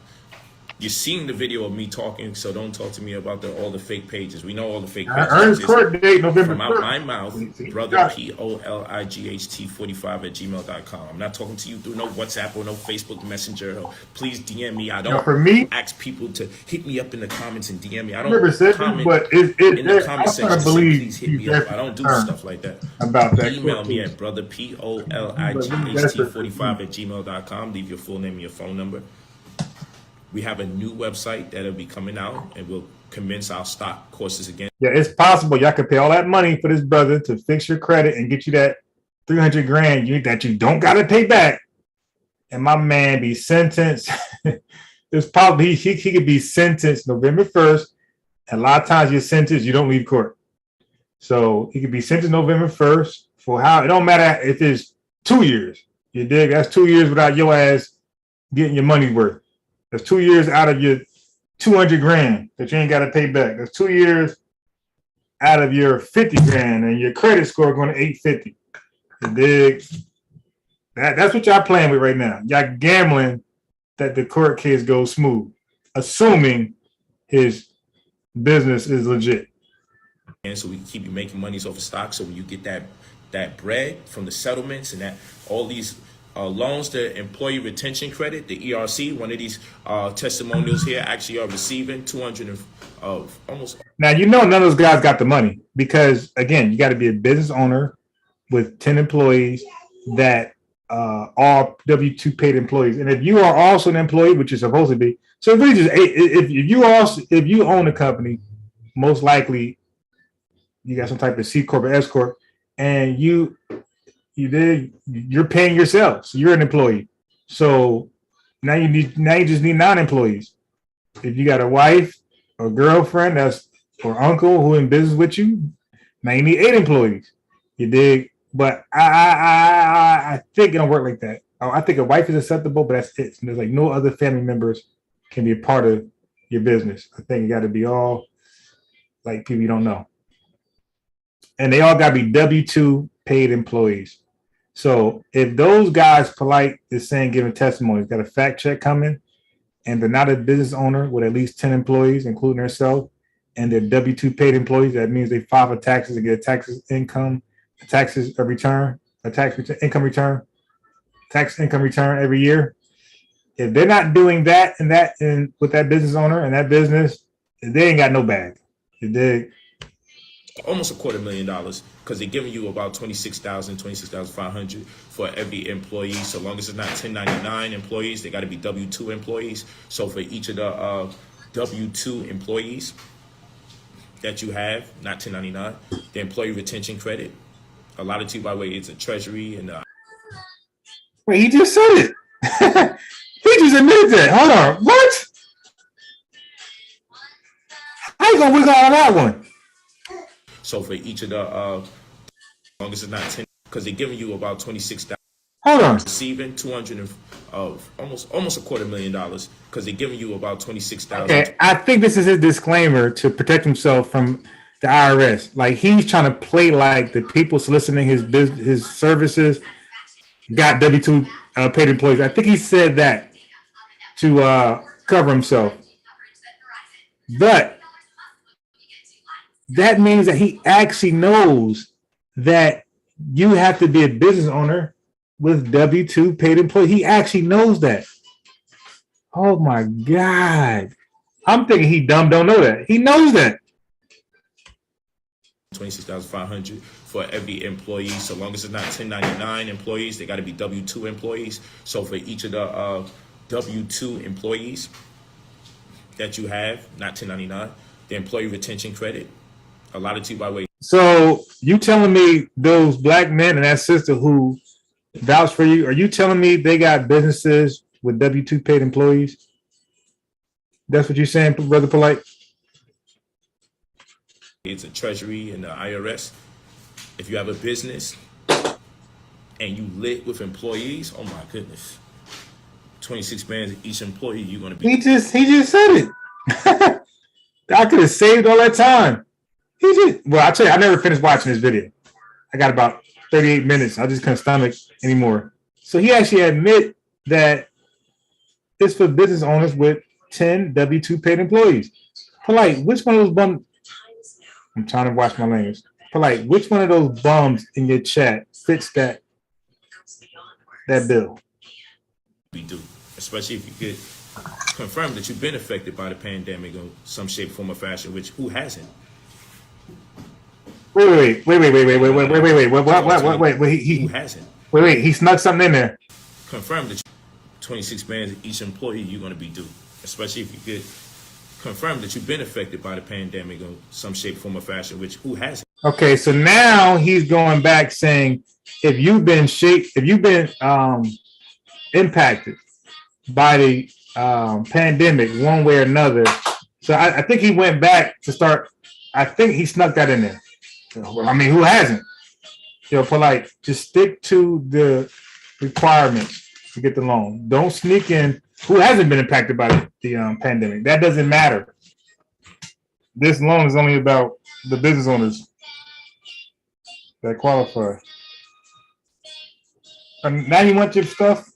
You're seeing the video of me talking, so don't talk to me about all the fake pages. We know all the fake pages. Earnest court date November From out 1st. my mouth, brother POLIGHT45@gmail.com. I'm not talking to you through no WhatsApp or no Facebook Messenger. Or please DM me. I don't for me, ask people to hit me up in the comments and DM me. I never don't said comment that, but in the I'm comment trying section. to Say, believe please hit me up. I don't do stuff like that. About that Email court me case. at brother POLIGHT45@gmail.com. Leave your full name and your phone number. We have a new website that'll be coming out, and we'll commence our stock courses again. Yeah, it's possible y'all could pay all that money for this brother to fix your credit and get you that 300 grand that you don't gotta pay back. And my man be sentenced. There's probably he could be sentenced November 1st. And a lot of times you're sentenced, you don't leave court. So he could be sentenced November 1st for it don't matter if it's 2 years. You dig? That's 2 years without your ass getting your money's worth. That's 2 years out of your 200 grand that you ain't got to pay back. That's 2 years out of your 50 grand and your credit score going to 850. You dig? That's what y'all playing with right now. Y'all gambling that the court case goes smooth, assuming his business is legit. And so we can keep you making monies off of stock. So when you get that bread from the settlements and that all these loans, the employee retention credit, the ERC, one of these testimonials here actually are receiving 200 of almost. Now, none of those guys got the money because, again, you got to be a business owner with 10 employees that are W-2 paid employees. And if you are also an employee, which you're supposed to be, so if really just if you own a company, most likely you got some type of C corp or S corp, and you're paying yourself. So you're an employee. So now you just need non-employees. If you got a wife or girlfriend or uncle who in business with you, now you need 8 employees. You dig? But I think it don't work like that. I think a wife is acceptable, but that's it. There's like no other family members can be a part of your business. I think it got to be all like people you don't know. And they all got to be W-2 paid employees. So if those guys Polite is saying giving testimonies, got a fact check coming, and they're not a business income with at least 10 employees, including herself, and they're W-2 paid employees, that means they file for taxes and get tax income return every year. If they're not doing that and with that business owner and that business, they ain't got no bag. They almost $250,000 because they're giving you about $26,500 for every employee. So long as it's not 1099 employees, they got to be W-2 employees. So for each of the W-2 employees, that you have, not 1099, the employee retention credit, allotted to you by way it's a treasury and Wait, he just said it. He just admitted that. Hold on. What? How you gonna wiggle out of that one? so for each of the as long as it's not 10, because they're giving you about 26,000. Hold on. Receiving 200 of almost $250,000 because they're giving you about 26,000. Okay, I think this is his disclaimer to protect himself from the IRS. Like he's trying to play like the people soliciting his services got W-2 paid employees. I think he said that to cover himself. But that means that he actually knows that you have to be a business owner with W-2 paid employees. He actually knows that. Oh my God. I'm thinking he don't know that. He knows that. 26,500 for every employee. So long as it's not 1099 employees, they got to be W-2 employees. So for each of the W-2 employees that you have, not 1099, the employee retention credit allotted to you by way. So you telling me those black men and that sister who vouch for you, are you telling me they got businesses with W-2 paid employees? That's what you're saying, Brother Polite? It's a treasury and the IRS. If you have a business and you lit with employees, oh my goodness, 26 bands each employee, you're gonna be. He just said it. I could have saved all that time. Well, I tell you, I never finished watching this video. I got about 38 minutes. I just couldn't stomach anymore. So he actually admit that it's for business owners with 10 W-2 paid employees. Polite, which one of those bums? I'm trying to watch my language. Polite, which one of those bums in your chat fits that bill? We do, especially if you get confirmed that you've been affected by the pandemic in some shape, form, or fashion. Which who hasn't? Wait. Who hasn't? Wait. He snuck something in there. Confirmed that 26 bands each employee you're going to be due, especially if you get confirmed that you've been affected by the pandemic in some shape, form, or fashion. Which who hasn't? Okay, so now he's going back saying if you've been impacted by the pandemic one way or another. So I think he went back to start. I think he snuck that in there. I mean, who hasn't? Polite, just stick to the requirements to get the loan. Don't sneak in who hasn't been impacted by the pandemic. That doesn't matter. This loan is only about the business owners that qualify. And now you want your stuff?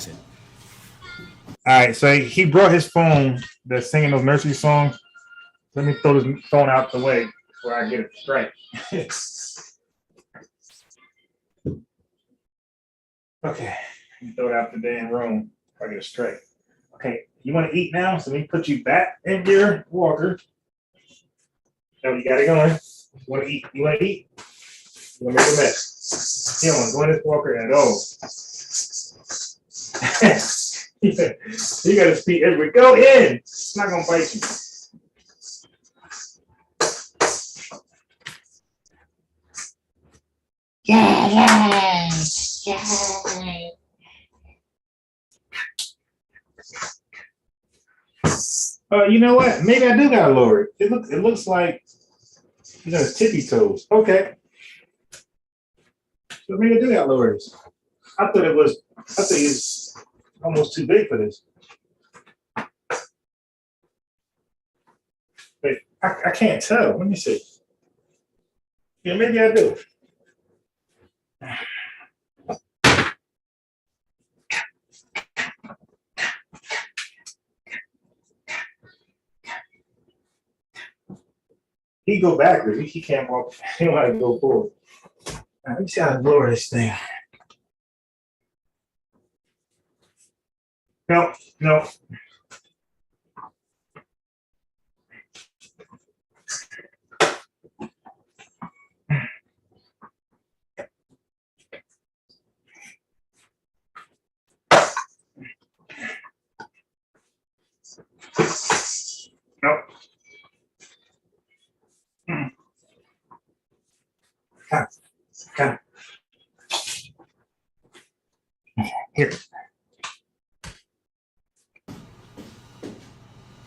All right, so he brought his phone that's singing those nursery songs. Let me throw this phone out the way before I get it straight. Okay, throw it out the damn room before I get it straight. Okay, you want to eat now? So let me put you back in your walker. Now you got it going. You want to eat? You want to eat? You want to make a mess? You don't want to go in this walker at all. You got to speak every. Go in. It's not gonna bite you. Yeah. You know what? Maybe I do gotta lower it. It looks like it's tippy toes. Okay. So maybe I do gotta lower this. I thought it was almost too big for this. Wait, I can't tell. Let me see. Yeah, maybe I do. He go backwards. He can't walk. He don't want to go forward. Let me see how to lower this thing. No. Nope. Here.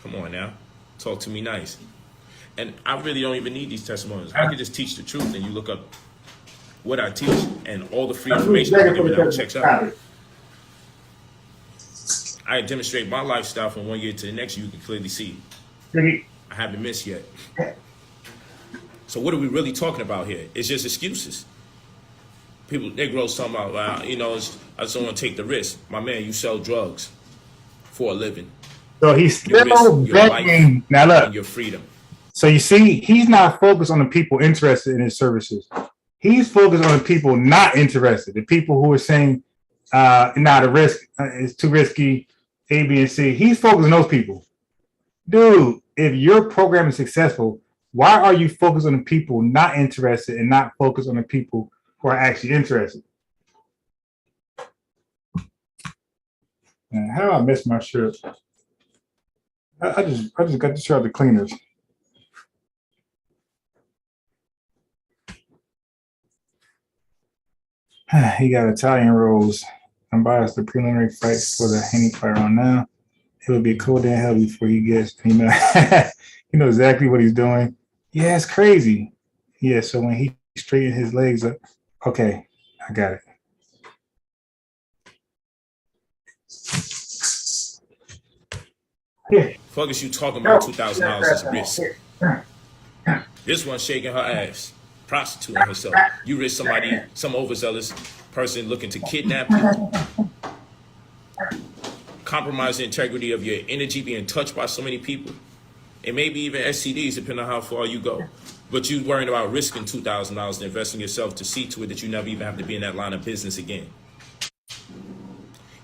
Come on now. Talk to me nice. And I really don't even need these testimonies. I can just teach the truth, and you look up what I teach, and all the free information I'm giving out checks out. I demonstrate my lifestyle from one year to the next. You can clearly see. I haven't missed yet. So what are we really talking about here? It's just excuses. People, Negroes talking about, well, you know, I just don't want to take the risk. My man, you sell drugs for a living. So he's still begging. Now look, and your freedom. So you see, he's not focused on the people interested in his services. He's focused on the people not interested. The people who are saying, "Nah, the risk is too risky." A, B, and C. He's focused on those people. Dude, if your program is successful, why are you focused on the people not interested and not focused on the people who are actually interested? Man, how do I miss my shirt? I just got to show the cleaners. He got Italian rolls. I'm biased. The preliminary fights for the Haney fight on now. It will be a cold day in hell before he gets. He know exactly what he's doing. Yeah, it's crazy. Yeah. So when he straightened his legs up, okay, I got it. Yeah. Fuck is you talking about $2,000 is risk. This one shaking her ass, prostituting herself. You risk somebody, some overzealous person looking to kidnap you, compromise the integrity of your energy, being touched by so many people, and maybe even STDs, depending on how far you go. But you worrying about risking $2,000 and investing yourself to see to it that you never even have to be in that line of business again.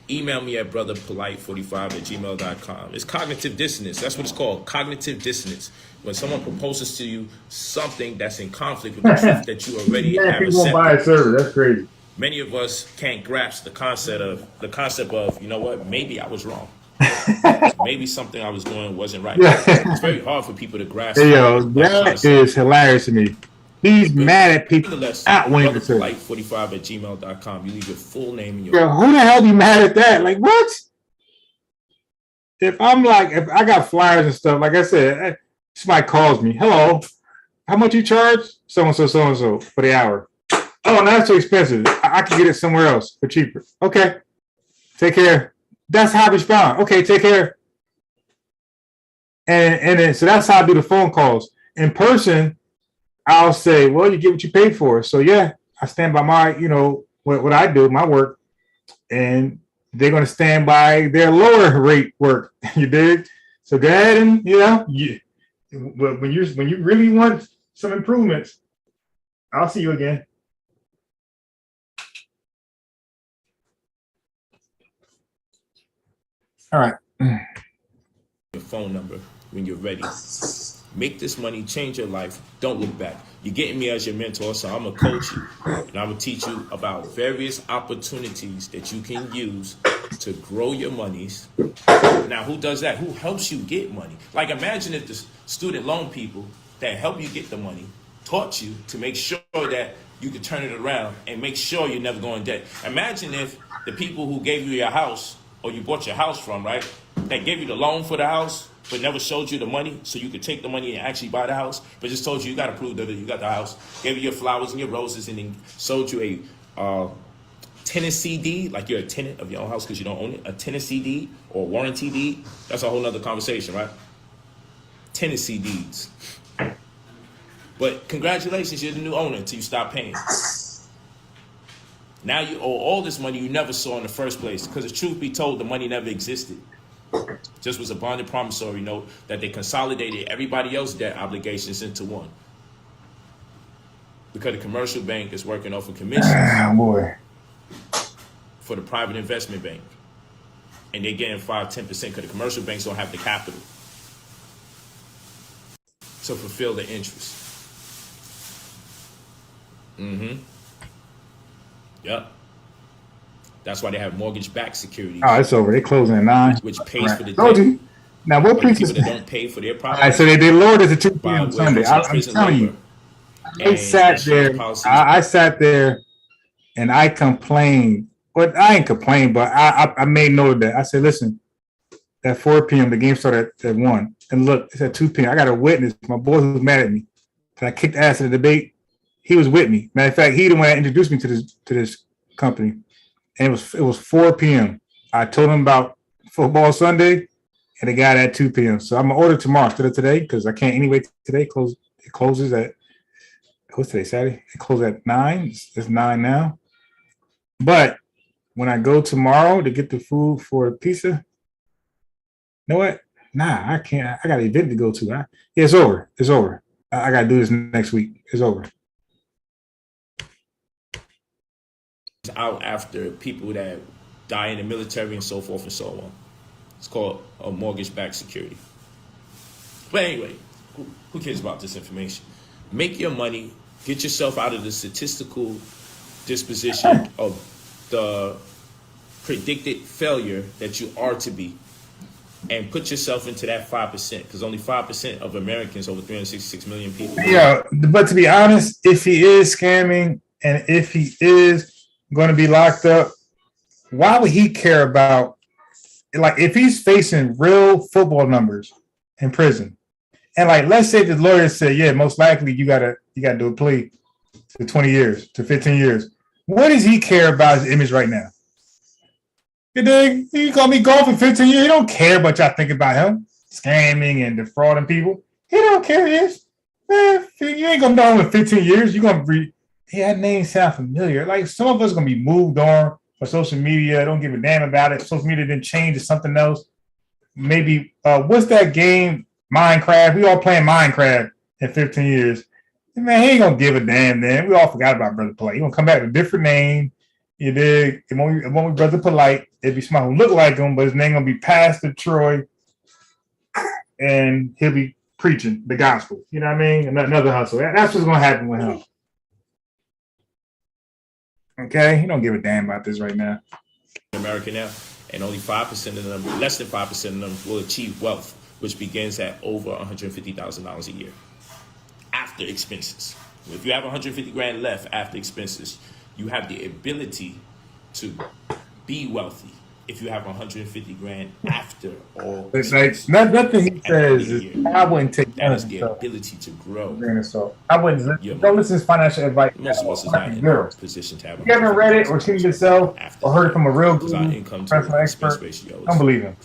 Email me at brotherpolite45@gmail.com. It's cognitive dissonance. That's what it's called, cognitive dissonance. When someone proposes to you something that's in conflict with the truth that you already have accepted. Buy a server. That's crazy. Many of us can't grasp the concept of, you know what, maybe I was wrong. Maybe something I was doing wasn't right. It's very hard for people to grasp. Hey, yo, that is hilarious to me. He's mad at people not winning the service. Like45@gmail.com. You leave your full name and your. Yo, who the hell be mad at that? Like, what? If I got flyers and stuff, like I said, somebody calls me, hello, how much you charge? So-and-so for the hour. Oh, no, that's too expensive. I can get it somewhere else for cheaper. Okay. Take care. That's how it's found. Okay, take care. And then, so that's how I do the phone calls. In person, I'll say, well, you get what you pay for. So yeah, I stand by my, what I do, my work, and they're going to stand by their lower rate work. You dig? So go ahead and, when you really want some improvements, I'll see you again. All right. Your phone number when you're ready. Make this money, change your life. Don't look back. You're getting me as your mentor, so I'm going to coach you. And I'm going to teach you about various opportunities that you can use to grow your monies. Now, who does that? Who helps you get money? Like, imagine if the student loan people that help you get the money taught you to make sure that you could turn it around and make sure you never go in debt. Imagine if the people who gave you your house, or you bought your house from, right, that gave you the loan for the house, but never showed you the money so you could take the money and actually buy the house, but just told you got to prove that you got the house, gave you your flowers and your roses, and then sold you a tenancy deed, like you're a tenant of your own house because you don't own it, a tenancy deed or warranty deed. That's a whole nother conversation, right? Tenancy deeds. But congratulations, you're the new owner until you stop paying. Now you owe all this money you never saw in the first place because the truth be told, the money never existed. Just was a bonded promissory note that they consolidated everybody else's debt obligations into one. Because the commercial bank is working off of commissions for the private investment bank. And they're getting 5-10% because the commercial banks don't have the capital to fulfill the interest. Yep. That's why they have mortgage-backed securities. Oh, it's over. They're closing at 9. Which pays for the debt. Now, what people preaches that don't pay for their property? All right, so they lowered it to 2 p.m. Sunday. I'm telling you. I sat there. I sat there and I complained. But I ain't complained, but I made note of that. I said, listen, at 4 p.m., the game started at 1. And look, it's at 2 p.m. I got a witness. My boy who's mad at me. I kicked ass in the debate. He was with me. Matter of fact, he the one that introduced me to this company. And it was 4 p.m. I told him about football Sunday, and it got at 2 p.m. So I'm gonna order tomorrow instead of today because I can't anyway today. It closes at what's today? Saturday? It closes at 9. It's 9 now. But when I go tomorrow to get the food for pizza, you know what? Nah, I can't. I got an event to go to. Yeah, it's over. It's over. I got to do this next week. It's over. Out after people that die in the military and so forth and so on. It's called a mortgage-backed security. But anyway, who cares about this information? Make your money. Get yourself out of the statistical disposition of the predicted failure that you are to be, and put yourself into that 5%, because only 5% of Americans, over 366 million people. Yeah, but to be honest, if he is scamming and if he is going to be locked up, why would he care about, like, if he's facing real football numbers in prison, and like, let's say the lawyer said, yeah, most likely you gotta do a plea to 20 years, to 15 years. What does he care about his image right now? You dig? You call me golf for 15 years. He don't care about y'all think about him scamming and defrauding people. He don't care. Man, you ain't gonna know him in 15 years. You're gonna read. Yeah, that name sound familiar. Like, some of us gonna be moved on for social media. Don't give a damn about it. Social media didn't change to something else. Maybe what's that game? Minecraft. We all playing Minecraft in 15 years. Man, he ain't gonna give a damn, man. We all forgot about Brother Polite. He gonna come back with a different name. You dig? It won't be Brother Polite. It'd be somebody who look like him, but his name gonna be Pastor Troy, and he'll be preaching the gospel. You know what I mean? Another hustle. That's what's gonna happen with him. Okay, he don't give a damn about this right now. America now, and only 5% of them, less than 5% of them, will achieve wealth, which begins at over $150,000 a year after expenses. If you have 150 grand left after expenses, you have the ability to be wealthy. If you have 150 grand after all, it's like nothing he says is, I wouldn't take that is the ability to grow. I wouldn't don't listen to financial advice. Most of us is not in a position to have. You haven't read it or seen it yourself or heard it from a real professional expert. Don't believe him.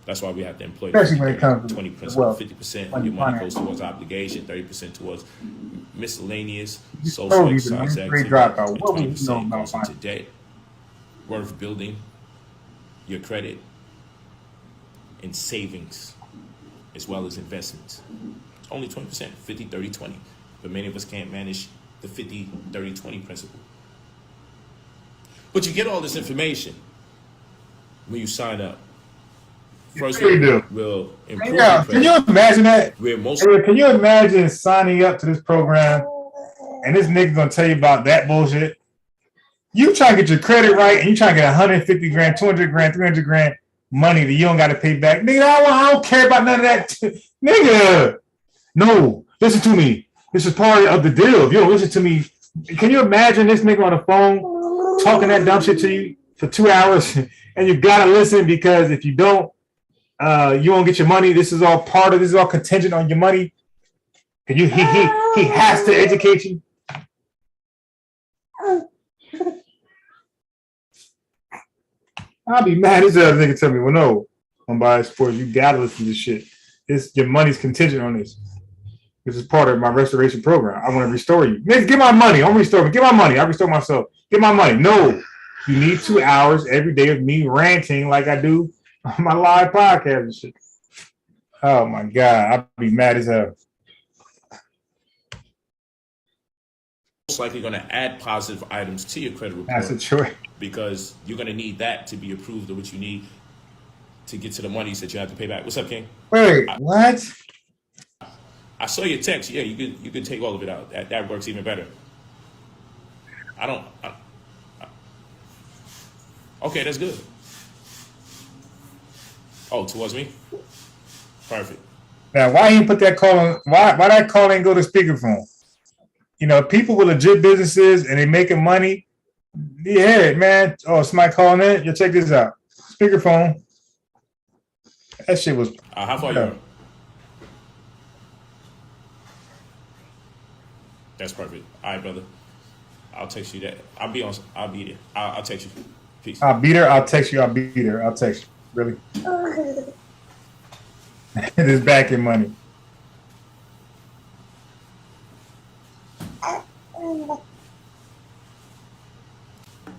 That's why we have to employ especially when it comes to 20%, 50% of your money goes towards obligation, 30% towards miscellaneous social exercise activities, and 20% goes into debt, worth building your credit, and savings, as well as investments. Only 20%, 50, 30, 20. But many of us can't manage the 50, 30, 20 principle. But you get all this information when you sign up. First, we'll improve. Yeah, can you imagine that? Can you imagine signing up to this program and this nigga gonna tell you about that bullshit? You trying to get your credit right and you trying to get 150 grand, 200 grand, 300 grand money that you don't got to pay back. Nigga, I don't care about none of that. Nigga, no, listen to me. This is part of the deal. If you don't listen to me, can you imagine this nigga on the phone talking that dumb shit to you for 2 hours and you gotta listen because if you don't, you won't get your money. This is all contingent on your money. And he has to educate you. I'll be mad as other nigga tell me, well, no, I'm buying sports. You gotta listen to this shit. Your money's contingent on this. This is part of my restoration program. I want to restore you. Nigga, get my money. Don't restore me. Get my money. I restore myself. Get my money. No, you need 2 hours every day of me ranting like I do on my live podcast and shit. Oh my God, I'd be mad as hell. Most likely going to add positive items to your credit report. That's a choice. Because you're going to need that to be approved of what you need to get to the monies that you have to pay back. What's up, King? Wait, what? I saw your text. Yeah, you could take all of it out. That works even better. Okay, that's good. Oh, towards me? Perfect. Now, why he put that call on? Why that call ain't go to speakerphone? You know, people with legit businesses and they making money. Yeah, man. Oh, somebody calling in. You check this out. Speakerphone. That shit was. How far you are? That's perfect. All right, brother. I'll text you that. I'll be there. I'll text you. Peace. I'll be there. I'll text you. I'll be there. I'll text you. Really? It is back in money.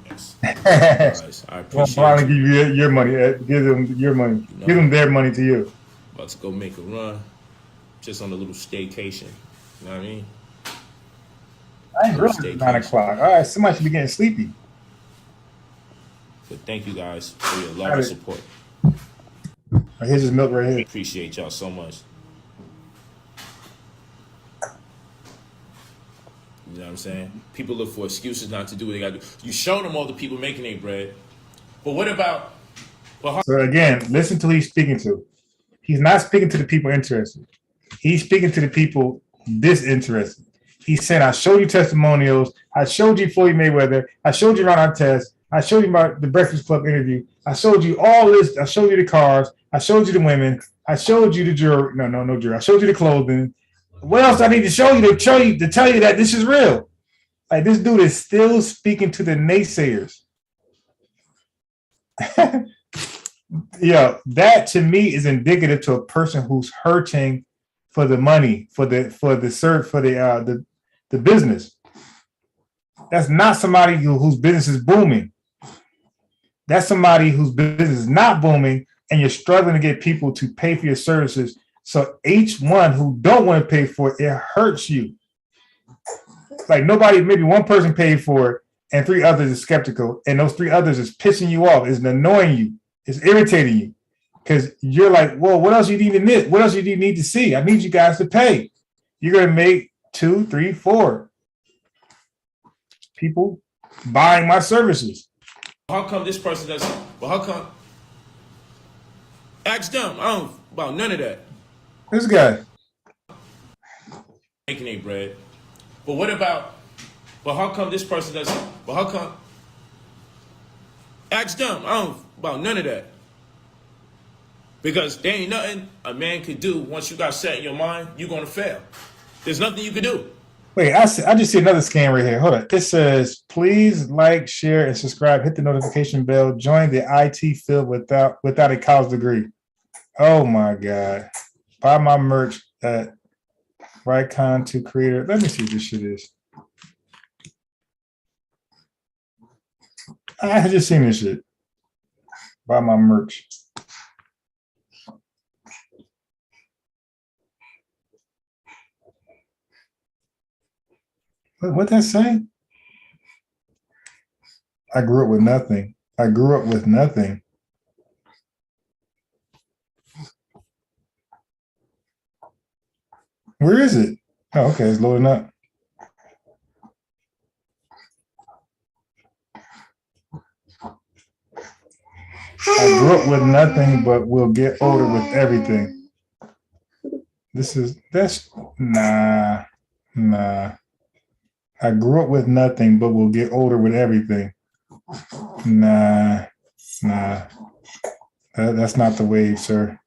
Yes. Guys, I appreciate Well, give you your money. Give them your money. You know, give them their money to you. About to go make a run, just on a little staycation. You know what I mean? I ain't really at 9 o'clock. All right, somebody should be getting sleepy. But thank you guys for your love and support. Here's his milk right here. Appreciate y'all so much. You know what I'm saying? People look for excuses not to do what they got to do. You show them all the people making their bread. But what about... So again, listen to who he's speaking to. He's not speaking to the people interested. He's speaking to the people disinterested. He's saying, I showed you testimonials. I showed you Floyd Mayweather. I showed you Ron Artest. I showed you about the Breakfast Club interview. I showed you all this. I showed you the cars. I showed you the women. I showed you the jewelry. No jewelry. I showed you the clothing. What else I need to show you to tell you that this is real? Like, this dude is still speaking to the naysayers. Yo, that to me is indicative to a person who's hurting for the money, for the business. That's not somebody whose business is booming. That's somebody whose business is not booming, and you're struggling to get people to pay for your services. So each one who don't want to pay for it hurts you. Like nobody, maybe one person paid for it, and 3 others are skeptical, and those 3 others is pissing you off, is annoying you, is irritating you, because you're like, well, what else you need in this? What else you need to see? I need you guys to pay. You're gonna make 2, 3, 4 people buying my services. How come this person doesn't? Well, how come? Ask them. I don't about none of that. This guy making a bread. But what about? Well, how come this person doesn't? Well, how come? Ask them. I don't about none of that. Because there ain't nothing a man could do once you got set in your mind, you're gonna fail. There's nothing you can do. Wait, I just see another scan right here. Hold on. It says, please like, share, and subscribe. Hit the notification bell. Join the IT field without a college degree. Oh my God. Buy my merch at Rycon to Creator. Let me see what this shit is. I just seen this shit. Buy my merch. What that say? I grew up with nothing. I grew up with nothing. Where is it? Oh, okay, it's loading up. I grew up with nothing, but will get older with everything. Nah. I grew up with nothing, but will get older with everything. Nah. That's not the wave, sir.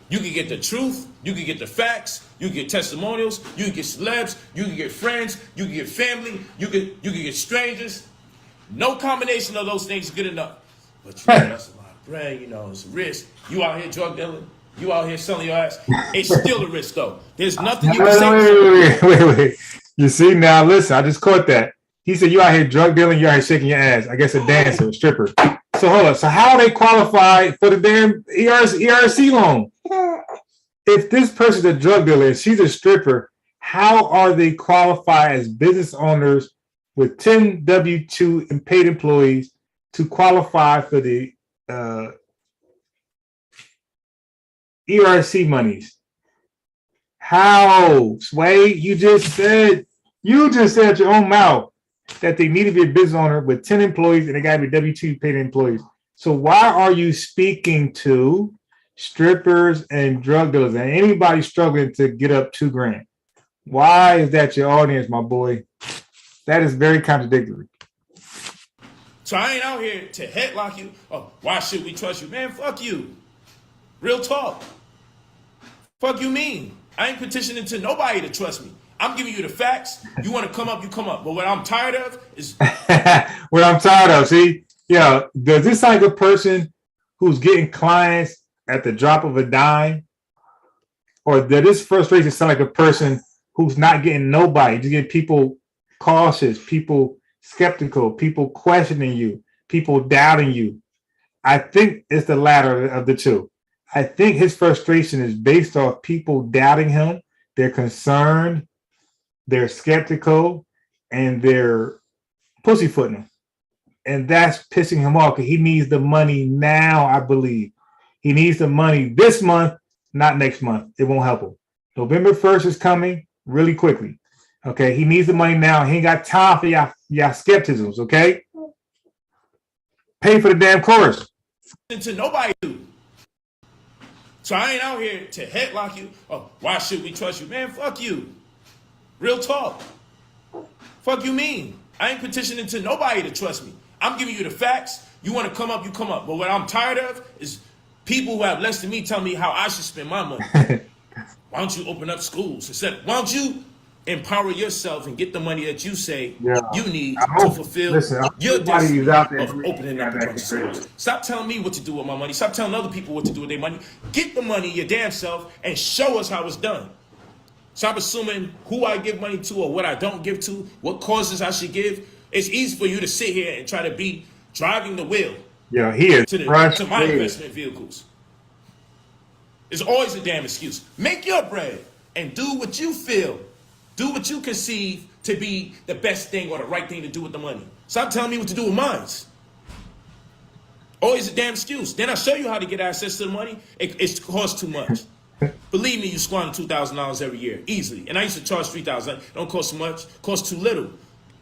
You can get the truth, you can get the facts, you can get testimonials, you can get celebs, you can get friends, you can get family, you can get strangers. No combination of those things is good enough. But you know, that's a lot of bread, you know, it's a risk. You out here drug dealing, you out here selling your ass. It's still a risk though. There's nothing you can say. Wait. You see, now listen, I just caught that. He said you out here drug dealing, you out here shaking your ass. I guess a dancer, a stripper. So hold up. So how are they qualified for the damn ERC loan? If this person's a drug dealer and she's a stripper, how are they qualified as business owners with 10 W-2 and paid employees to qualify for the ERC monies? How? Sway, you just said your own mouth that they need to be a business owner with 10 employees and they got to be W-2 paid employees. So why are you speaking to strippers and drug dealers and anybody struggling to get up $2,000. Why is that your audience, my boy? That is very contradictory. So I ain't out here to headlock you. Oh, why should we trust you? Man, fuck you. Real talk. Fuck you mean? I ain't petitioning to nobody to trust me. I'm giving you the facts. You want to come up, you come up. But what I'm tired of is... What I'm tired of, see? Yeah, does this sound like a person who's getting clients at the drop of a dime? Or does this frustration sound like a person who's not getting nobody, just getting people cautious, people skeptical, people questioning you, people doubting you? I think it's the latter of the two. I think his frustration is based off people doubting him. They're concerned, they're skeptical, and they're pussyfooting him. And that's pissing him off because he needs the money now, I believe. He needs the money this month, not next month. It won't help him. November 1st is coming really quickly. Okay, he needs the money now. He ain't got time for y'all skepticisms, okay? Pay for the damn chorus. To nobody do. So I ain't out here to headlock you. Oh, why should we trust you? Man, fuck you. Real talk. Fuck you mean? I ain't petitioning to nobody to trust me. I'm giving you the facts. You want to come up, you come up. But what I'm tired of is people who have less than me tell me how I should spend my money. Why don't you open up schools? Why don't you empower yourself and get the money that you say you need to fulfill your destiny of opening up a bunch of schools. Stop telling me what to do with my money. Stop telling other people what to do with their money. Get the money your damn self and show us how it's done. Stop assuming who I give money to or what I don't give to, what causes I should give. It's easy for you to sit here and try to be driving the wheel to my investment vehicles. It's always a damn excuse. Make your bread and do what you feel. Do what you conceive to be the best thing or the right thing to do with the money. Stop telling me what to do with mine. Always a damn excuse. Then I show you how to get access to the money. It costs too much. Believe me, you squander $2,000 every year easily. And I used to charge $3,000. It don't cost too much. It costs too little.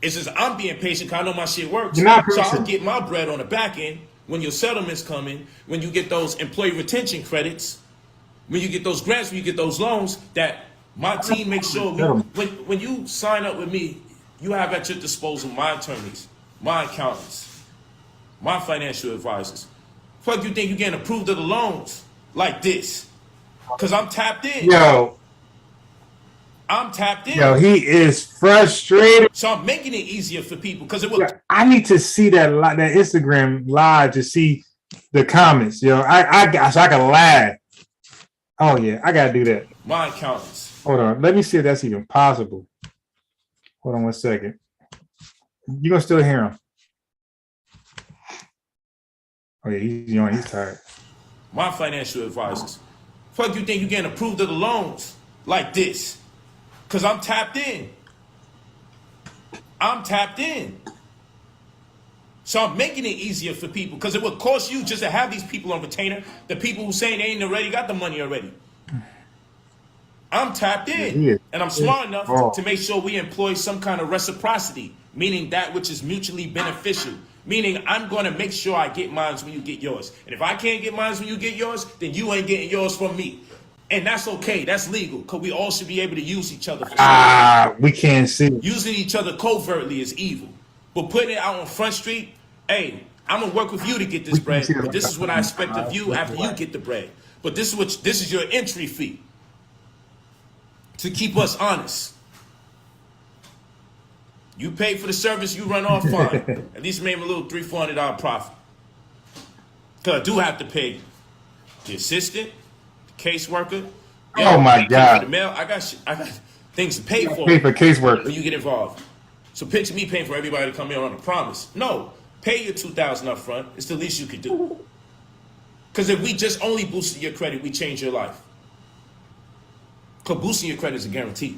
It's just I'm being patient because I know my shit works. So I'll get my bread on the back end when your settlements come in, when you get those employee retention credits, when you get those grants, when you get those loans, that my team makes sure when you sign up with me, you have at your disposal my attorneys, my accountants, my financial advisors. Fuck you think you getting approved of the loans like this? Because I'm tapped in. I'm tapped in. He is frustrated. So I'm making it easier for people because it will. I need to see that Instagram live to see the comments. So I can laugh. Oh yeah, I gotta do that. My accountants. Hold on, let me see if that's even possible. Hold on 1 second. You gonna still hear him? Oh yeah, he's tired. My financial advisors. Fuck you think you getting approved of the loans like this? Because I'm tapped in. I'm tapped in. So I'm making it easier for people because it would cost you just to have these people on retainer, the people who saying they ain't already got the money already. I'm tapped in, and I'm smart enough to make sure we employ some kind of reciprocity, meaning that which is mutually beneficial, meaning I'm going to make sure I get mine when you get yours. And if I can't get mine when you get yours, then you ain't getting yours from me. And that's okay. That's legal because we all should be able to use each other. We can't see. Using each other covertly is evil. But putting it out on Front Street, hey, I'm going to work with you to get this bread. But this is what I expect of you after you get the bread. But this is your entry fee. To keep us honest. You pay for the service, you run off fine. At least make a little $300-$400 profit. Because I do have to pay the assistant, the caseworker. Oh my God. For the mail. I got things to pay for. Pay for casework. When you get involved. So picture me paying for everybody to come here on a promise. No. Pay your $2,000 up front. It's the least you could do. Because if we just only boosted your credit, we change your life. Because boosting your credit is a guarantee.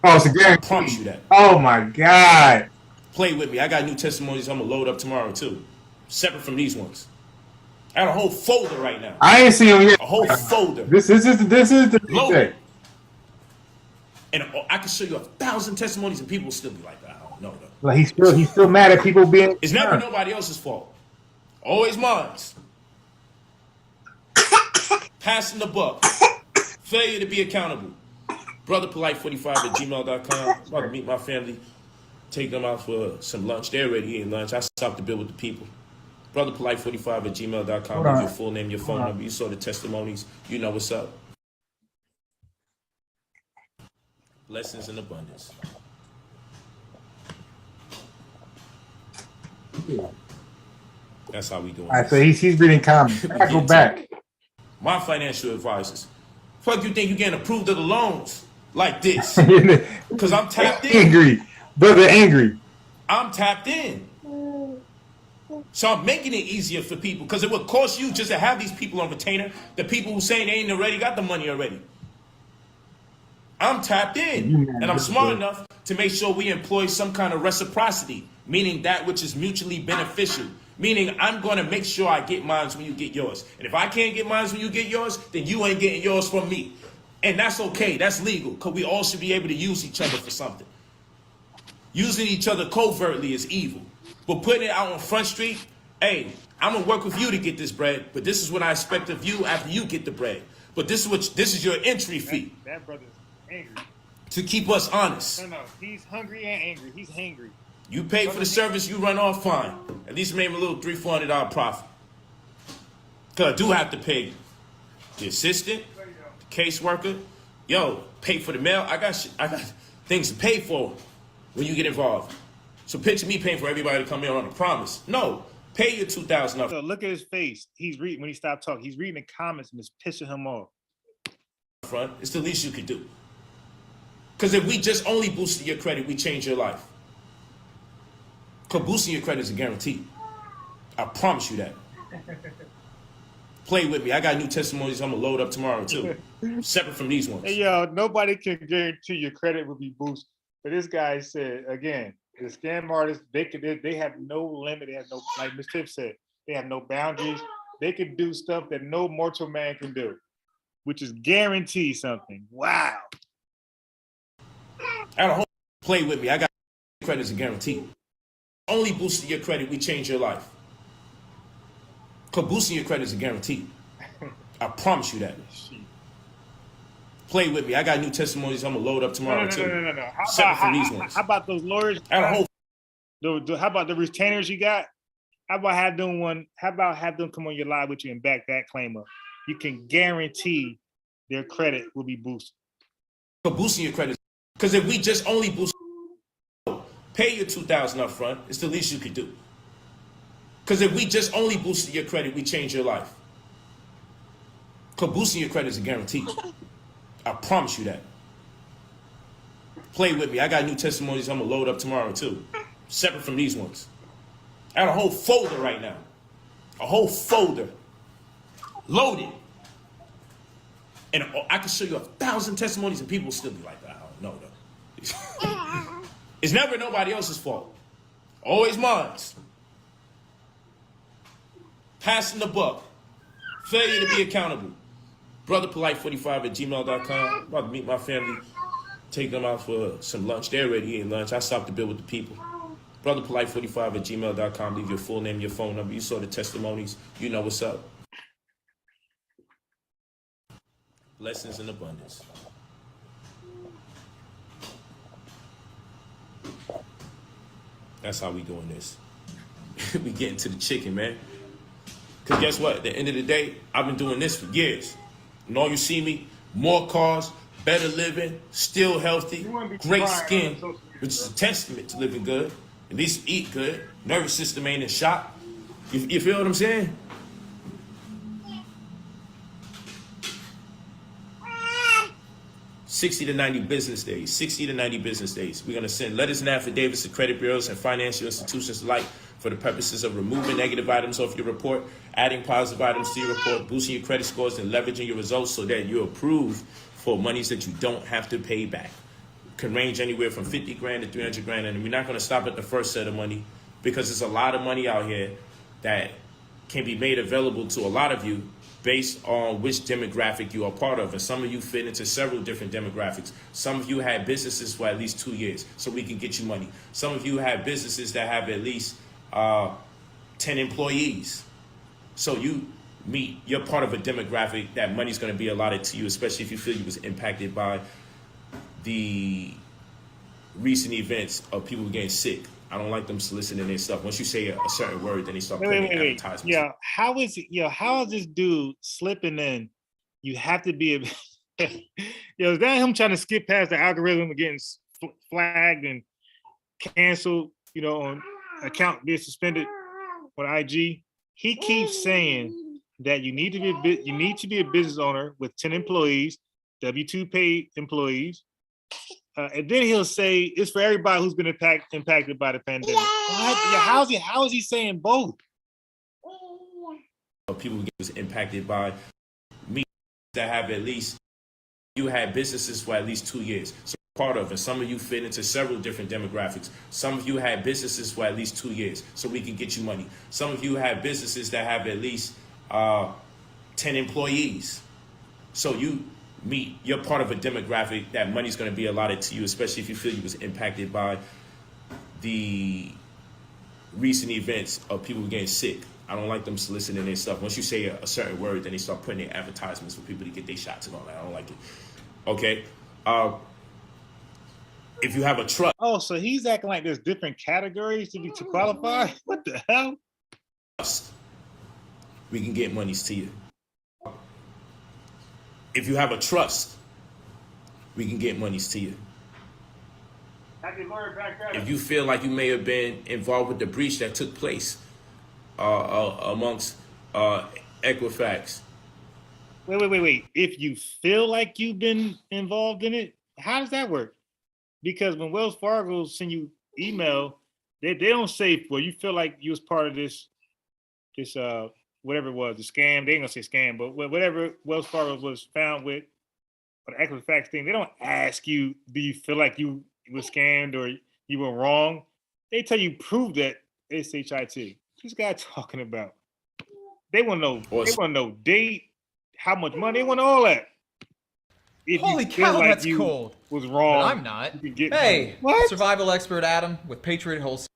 Oh, it's a guarantee. I promise you that. Oh my God. Play with me. I got new testimonies I'm going to load up tomorrow too. Separate from these ones. I got a whole folder right now. I ain't seen them yet. A whole folder. This is the loaded. And I can show you 1,000 testimonies and people will still be like, I don't know though. Like he's still mad at people being. It's never nobody else's fault. Always mine. Passing the buck. Failure to be accountable. Brotherpolite45@gmail.com. About to meet my family. Take them out for some lunch. They're already eating lunch. I stop to build with the people. Brotherpolite45@gmail.com. Hold Leave on. your full name, your phone number. You saw the testimonies. You know what's up. Blessings in abundance. That's how we doing. All right, so he's reading comments. I go back. My financial advisors. Fuck you think you getting approved of the loans like this? Because I'm tapped in. Angry. Brother angry. I'm tapped in. So I'm making it easier for people because it would cost you just to have these people on retainer. The people who saying they ain't already got the money already. I'm tapped in, and I'm smart enough to make sure we employ some kind of reciprocity, meaning that which is mutually beneficial. Meaning I'm going to make sure I get mine when you get yours. And if I can't get mine when you get yours, then you ain't getting yours from me. And that's okay. That's legal because we all should be able to use each other for something. Using each other covertly is evil. But putting it out on Front Street, hey, I'm going to work with you to get this bread, but this is what I expect of you after you get the bread. But this is your entry fee. That brother's angry. To keep us honest. No, he's hungry and angry. He's hangry. You pay for the service, you run off fine. At least make him a little $300-$400 profit. Because I do have to pay the assistant, the caseworker. Yo, pay for the mail. I got things to pay for when you get involved. So picture me paying for everybody to come in on a promise. No, pay your $2,000 up. So look at his face. He's reading when he stopped talking. He's reading the comments and it's pissing him off. Front, it's the least you could do. Because if we just only boosted your credit, we change your life. Because boosting your credit is a guarantee. I promise you that. Play with me. I got new testimonies I'm going to load up tomorrow, too. Separate from these ones. Hey, yo, nobody can guarantee your credit will be boosted. But this guy said, again, the scam artists, they have no limit. They have no, like Ms. Tiff said, they have no boundaries. They can do stuff that no mortal man can do, which is guarantee something. Wow. I don't play with me. I got credit is a guarantee. Only boosting your credit, we change your life. Because boosting your credit is a guarantee. I promise you that. Play with me. I got new testimonies I'm going to load up tomorrow, too. No. Separate from these ones. How about those lawyers? How about the retainers you got? How about have them come on your live with you and back that claim up? You can guarantee their credit will be boosted. For boosting your credit, because if we just only boost, pay your $2,000 up front, it's the least you could do. Because if we just only boosted your credit, we change your life. Because boosting your credit is a guarantee. I promise you that. Play with me. I got new testimonies I'm going to load up tomorrow, too. Separate from these ones. I got a whole folder right now. A whole folder. Loaded. And I can show you 1,000 testimonies and people will still be like, I don't know, though. It's never nobody else's fault. Always mine. Passing the buck. Failure to be accountable. Brotherpolite45@gmail.com. About to meet my family. Take them out for some lunch. They're already eating lunch. I stop to build with the people. Brotherpolite45@gmail.com. Leave your full name, your phone number. You saw the testimonies. You know what's up. Blessings in abundance. That's how we doing this. We getting to the chicken, man. Because guess what? At the end of the day, I've been doing this for years. And all you see me, more cars, better living, still healthy, great skin, which is a testament to living good. At least eat good. Nervous system ain't in shock. You feel what I'm saying? $60 to 90 business days. 60 to 90 business days. We're going to send letters and affidavits to credit bureaus and financial institutions alike for the purposes of removing negative items off your report, adding positive items to your report, boosting your credit scores, and leveraging your results so that you're approved for monies that you don't have to pay back. Can range anywhere from 50 grand to 300 grand. And we're not going to stop at the first set of money because there's a lot of money out here that can be made available to a lot of you based on which demographic you are part of. And some of you fit into several different demographics. Some of you had businesses for at least 2 years, so we can get you money. Some of you have businesses that have at least 10 employees. So you you're part of a demographic that money's going to be allotted to you, especially if you feel you was impacted by the recent events of people getting sick. I don't like them soliciting their stuff. Once you say a certain word, then they start putting advertisements. Yeah, how is this dude slipping in? You have to be a is that him trying to skip past the algorithm and getting flagged and canceled, on account being suspended on IG? He keeps saying that you need to be a business owner with 10 employees, W-2 paid employees. And then he'll say it's for everybody who's been impacted by the pandemic. What? Yeah, how is he saying both? People get impacted by me that have at least, you had businesses for at least 2 years. So part of it. Some of you fit into several different demographics. Some of you had businesses for at least 2 years, so we can get you money. Some of you have businesses that have at least 10 employees. So you're part of a demographic that money's going to be allotted to you, especially if you feel you was impacted by the recent events of people getting sick. I don't like them soliciting their stuff. Once you say a certain word, then they start putting their advertisements for people to get their shots and all that. I don't like it. Okay. If you have a trust. Oh, so he's acting like there's different categories to qualify? What the hell? We can get monies to you. If you have a trust, we can get monies to you. If you feel like you may have been involved with the breach that took place amongst Equifax. Wait. If you feel like you've been involved in it, how does that work? Because when Wells Fargo send you email, they don't say, well, you feel like you was part of this whatever it was, the scam. They ain't gonna say scam, but whatever Wells Fargo was found with, or the Equifax thing, they don't ask you, do you feel like you was scammed or you were wrong? They tell you prove that SHIT. This guy talking about. They want to know. They want to know date, how much money. They want all that. If Holy you feel cow, like that's you cold. Was wrong. But I'm not. Hey, what? Survival expert Adam with Patriot Wholesale.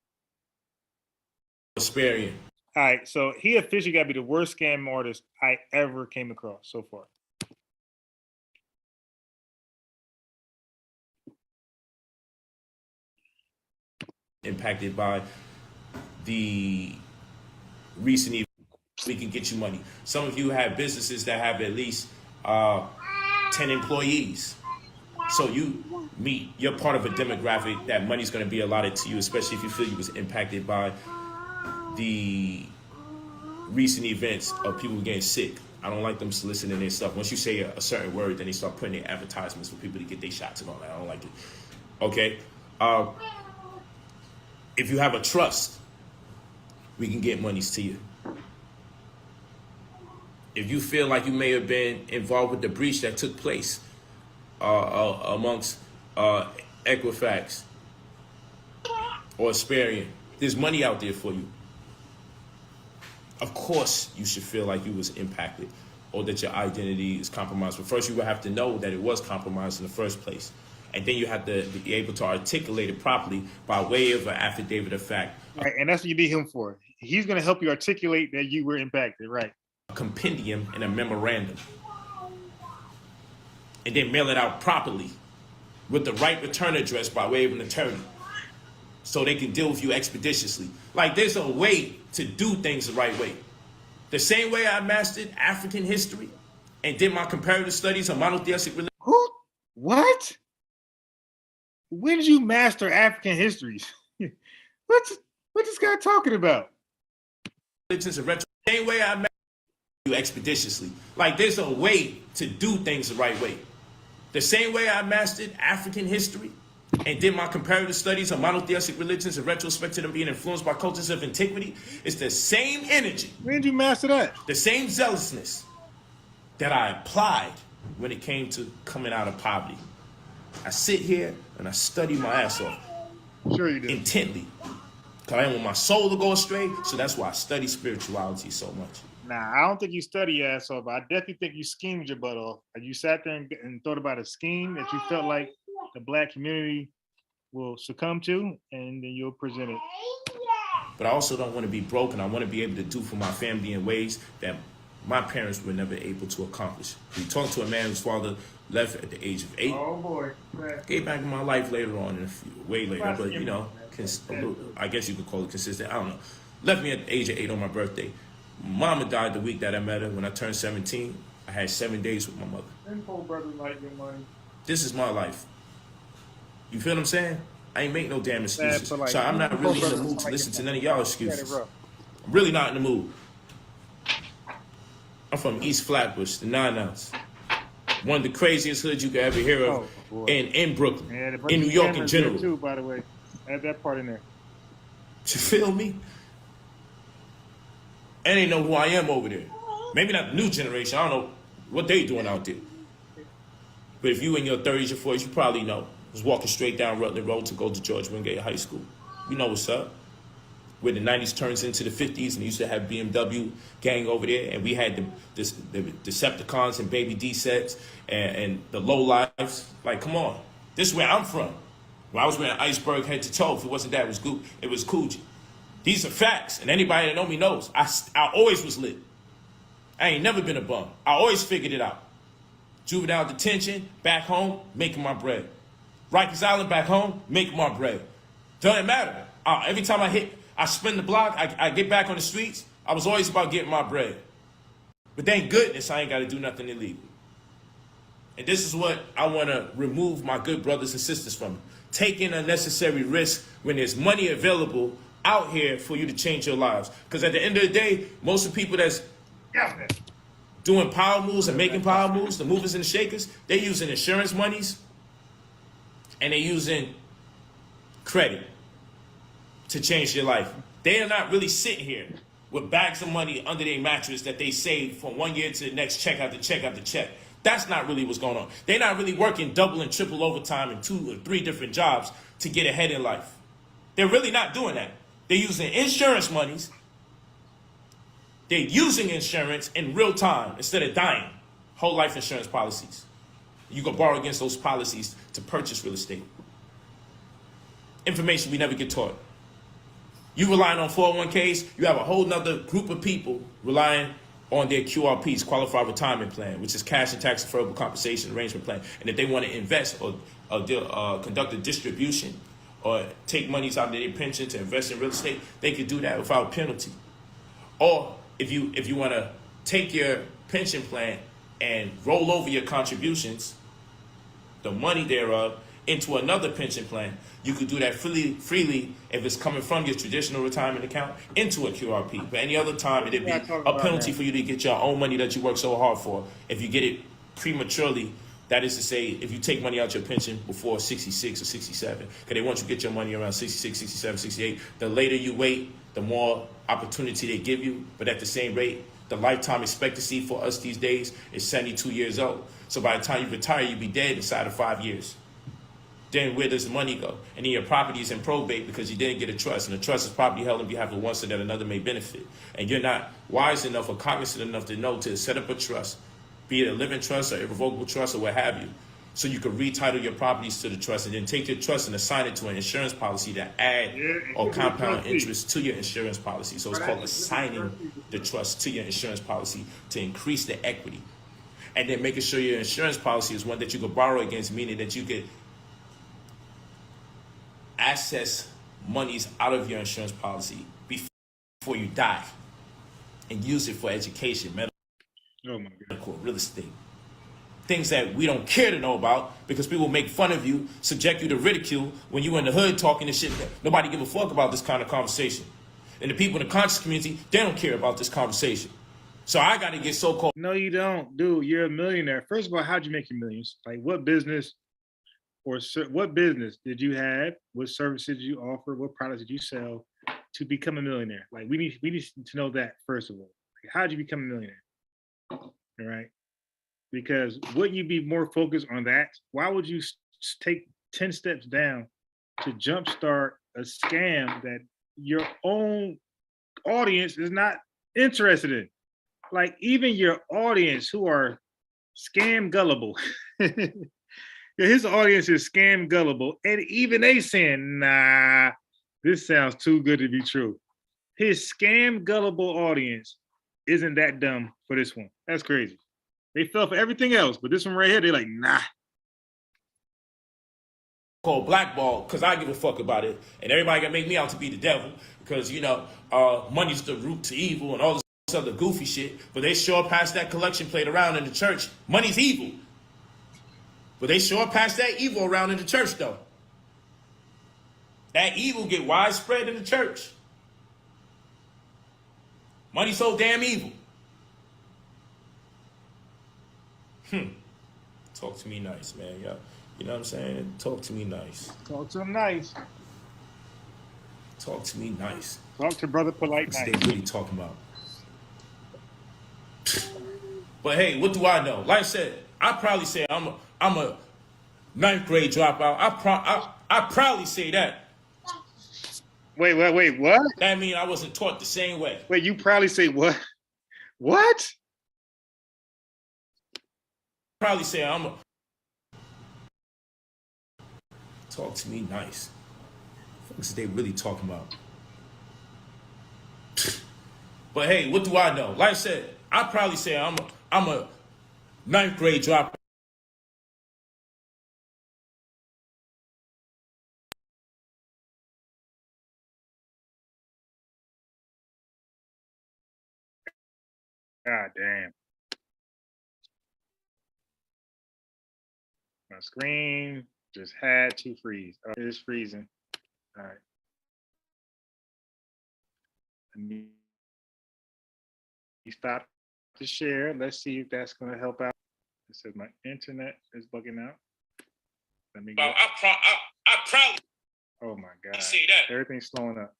Experian. All right, so he officially got to be the worst scam artist I ever came across so far. Impacted by the recent events, we can get you money. Some of you have businesses that have at least 10 employees. So you're part of a demographic that money's going to be allotted to you, especially if you feel you was impacted by the recent events of people getting sick. I don't like them soliciting their stuff. Once you say a certain word, then they start putting their advertisements for people to get their shots and all that. I don't like it. Okay. If you have a trust, we can get monies to you. If you feel like you may have been involved with the breach that took place amongst Equifax or Experian, there's money out there for you. Of course, you should feel like you was impacted or that your identity is compromised. But first, you will have to know that it was compromised in the first place. And then you have to be able to articulate it properly by way of an affidavit of fact. Right, and that's what you need him for. He's going to help you articulate that you were impacted, right? A compendium and a memorandum. And then mail it out properly with the right return address by way of an attorney, so they can deal with you expeditiously. Like, there's a way to do things the right way. The same way I mastered African history and did my comparative studies on monotheistic religion. Who? What? When did you master African histories? What's this guy talking about? Religions and retro. Same way I mastered you expeditiously. Like, there's a way to do things the right way. The same way I mastered African history and did my comparative studies on monotheistic religions in retrospect to them being influenced by cultures of antiquity, it's the same energy. When did you master that? The same zealousness that I applied when it came to coming out of poverty. I sit here and I study my ass off. Sure you do. Intently. Because I don't want my soul to go astray, so that's why I study spirituality so much. Nah, I don't think you study your ass off, but I definitely think you schemed your butt off. You sat there and thought about a scheme that you felt like the Black community will succumb to, and then you'll present it. But I also don't want to be broken. I want to be able to do for my family in ways that my parents were never able to accomplish. We talked to a man whose father left at the age of 8. Oh boy. Came back in my life later on, way later, but you know, I guess you could call it consistent. I don't know. Left me at the age of 8 on my birthday. Mama died the week that I met her. When I turned 17, I had 7 days with my mother. Them poor brothers like your money. This is my life. You feel what I'm saying? I ain't make no damn excuses. but like, So I'm not them really poor in the brothers mood to like listen to your none of money. y'all Get it excuses. rough. I'm really not in the mood. I'm from East Flatbush, the 9 ounce. One of the craziest hoods you could ever hear of in Brooklyn, Yeah, the in New York in cameras there general. too, by the way. Add that part in there. You feel me? And they know who I am over there. Maybe not the new generation. I don't know what they doing out there. But if you in your 30s or 40s, you probably know. I was walking straight down Rutland Road to go to George Wingate High School. You know what's up. Where the 90s turns into the 50s, and they used to have BMW gang over there, and we had the Decepticons and Baby D sets and the low lives. Like, come on. This is where I'm from. When I was wearing iceberg head to toe, if it wasn't that, it was Coogee. These are facts, and anybody that know me knows. I always was lit. I ain't never been a bum. I always figured it out. Juvenile detention, back home, making my bread. Rikers Island, back home, making my bread. Doesn't matter. Every time I spin the block, I get back on the streets, I was always about getting my bread. But thank goodness I ain't got to do nothing illegal. And this is what I want to remove my good brothers and sisters from. Taking unnecessary risks when there's money available out here for you to change your lives. Because at the end of the day, most of the people that's doing power moves and making power moves, the movers and the shakers, they're using insurance monies and they're using credit to change their life. They are not really sitting here with bags of money under their mattress that they saved from 1 year to the next, check after check after check. That's not really what's going on. They're not really working double and triple overtime in 2 or 3 different jobs to get ahead in life. They're really not doing that. They're using insurance monies. They're using insurance in real time instead of dying. Whole life insurance policies. You can borrow against those policies to purchase real estate. Information we never get taught. You relying on 401ks, you have a whole nother group of people relying on their QRPs, Qualified Retirement Plan, which is cash and tax deferrable compensation arrangement plan. And if they want to invest or conduct a distribution or take monies out of their pension to invest in real estate, they could do that without penalty. Or if you want to take your pension plan and roll over your contributions, the money thereof, into another pension plan, you could do that freely if it's coming from your traditional retirement account into a QRP. But any other time, it'd be a penalty for you to get your own money that you work so hard for. If you get it prematurely, that is to say, if you take money out your pension before 66 or 67, because they want you to get your money around 66, 67, 68. The later you wait, the more opportunity they give you. But at the same rate, the lifetime expectancy for us these days is 72 years old. So by the time you retire, you'll be dead inside of 5 years. Then where does the money go? And then your property is in probate because you didn't get a trust. And the trust is property held on behalf of one so that another may benefit. And you're not wise enough or cognizant enough to know to set up a trust, be it a living trust or irrevocable trust or what have you, so you can retitle your properties to the trust and then take your trust and assign it to an insurance policy to add or compound interest to your insurance policy. So it's called assigning the trust to your insurance policy to increase the equity. And then making sure your insurance policy is one that you could borrow against, meaning that you could access monies out of your insurance policy before you die and use it for education, medical, real estate. Things that we don't care to know about because people make fun of you, subject you to ridicule when you in the hood talking this shit. Nobody give a fuck about this kind of conversation. And the people in the conscious community, they don't care about this conversation. So I got to get so-called. No, you don't. Dude, you're a millionaire. First of all, how'd you make your millions? Like what business did you have? What services did you offer? What products did you sell to become a millionaire? Like we need to know that first of all. Like, how'd you become a millionaire? All right. Because wouldn't you be more focused on that? Why would you take 10 steps down to jumpstart a scam that your own audience is not interested in? Like even your audience who are scam gullible. His audience is scam gullible. And even they saying, nah, this sounds too good to be true. His scam gullible audience isn't that dumb for this one. That's crazy. They fell for everything else, but this one right here, they're like, nah. Called blackball because I give a fuck about it, and everybody gonna make me out to be the devil because money's the root to evil and all this other goofy shit. But they sure passed that collection plate around in the church. Money's evil, but they sure passed that evil around in the church though. That evil get widespread in the church. Money's so damn evil. Talk to me nice, man. Yeah. You know what I'm saying? Talk to me nice. Talk to him nice. Talk to me nice. Talk to Brother Polite What's nice. they really talking about? But hey, what do I know? Like I said, I probably say I'm a ninth grade dropout. I probably say that. Wait, what? That means I wasn't taught the same way. Wait, you probably say what? What? Probably say talk to me nice. What's they really talking about? But hey, what do I know? Like I said, I probably say I'm a ninth grade dropout. God damn. My screen just had to freeze. Oh, it is freezing. All right. Let me stop the share. Let's see if that's going to help out. It says my internet is bugging out. Let me go. I probably. Oh my God. Say that. Everything's slowing up.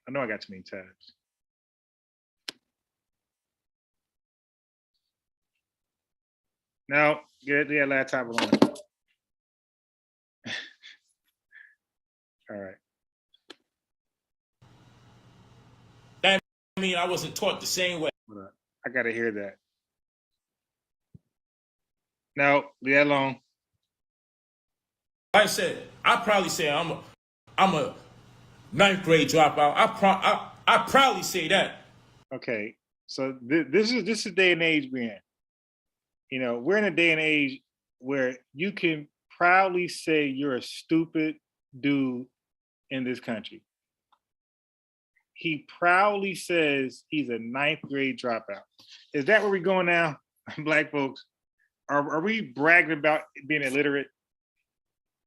I know I got too many tabs. No, get the laptop on. All right. That means I wasn't taught the same way. I gotta hear that. No, leave that alone. Like I said, I probably say I'm a ninth grade dropout. I probably say that. Okay, so this is the day and age we're in. You know, we're in a day and age where you can proudly say you're a stupid dude in this country. He proudly says he's a ninth grade dropout. Is that where we're going now, Black folks? Are we bragging about being illiterate?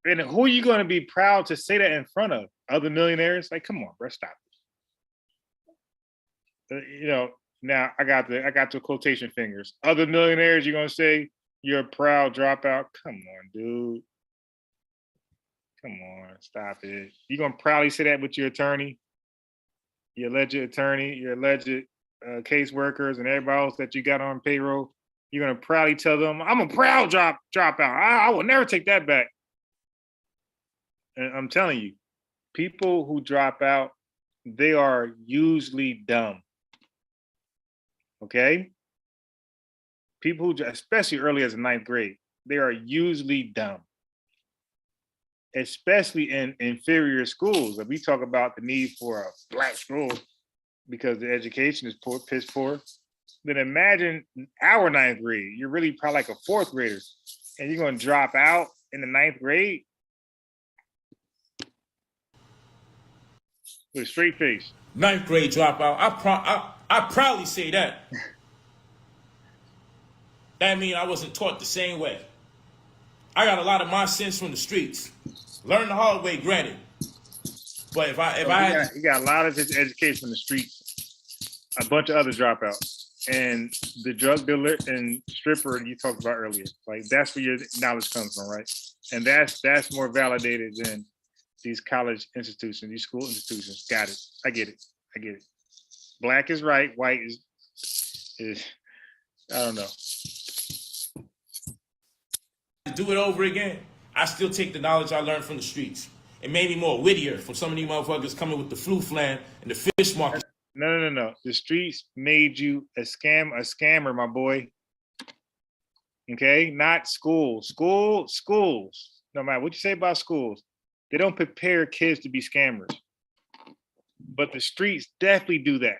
And who are you going to be proud to say that in front of? Other millionaires? Like, come on, bro, stop it. Now I got the quotation fingers. Other millionaires, you're gonna say you're a proud dropout? Come on, dude. Come on, stop it. You're gonna proudly say that with your attorney, your alleged attorney, your alleged caseworkers, and everybody else that you got on payroll. You're gonna proudly tell them, "I'm a proud dropout. I will never take that back." And I'm telling you, people who drop out, they are usually dumb. Okay? People who, especially early as a ninth grade, they are usually dumb. Especially in inferior schools. If we talk about the need for a Black school because the education is piss poor, then imagine our ninth grade. You're really probably like a fourth grader, and you're going to drop out in the ninth grade with a straight face. Ninth grade dropout. I proudly say that. That means I wasn't taught the same way. I got a lot of my sense from the streets. Learn the hard way, granted. But if I you got a lot of his education from the streets, a bunch of other dropouts, and the drug dealer and stripper you talked about earlier. Like that's where your knowledge comes from, right? And that's more validated than these college institutions, these school institutions. Got it. I get it. Black is right, white is I don't know. to do it over again, I still take the knowledge I learned from the streets. It made me more wittier from some of these motherfuckers coming with the flu flan and the fish market. No. The streets made you a scammer, my boy. Okay, not schools. Schools. No matter what you say about schools, They don't prepare kids to be scammers. But the streets definitely do that.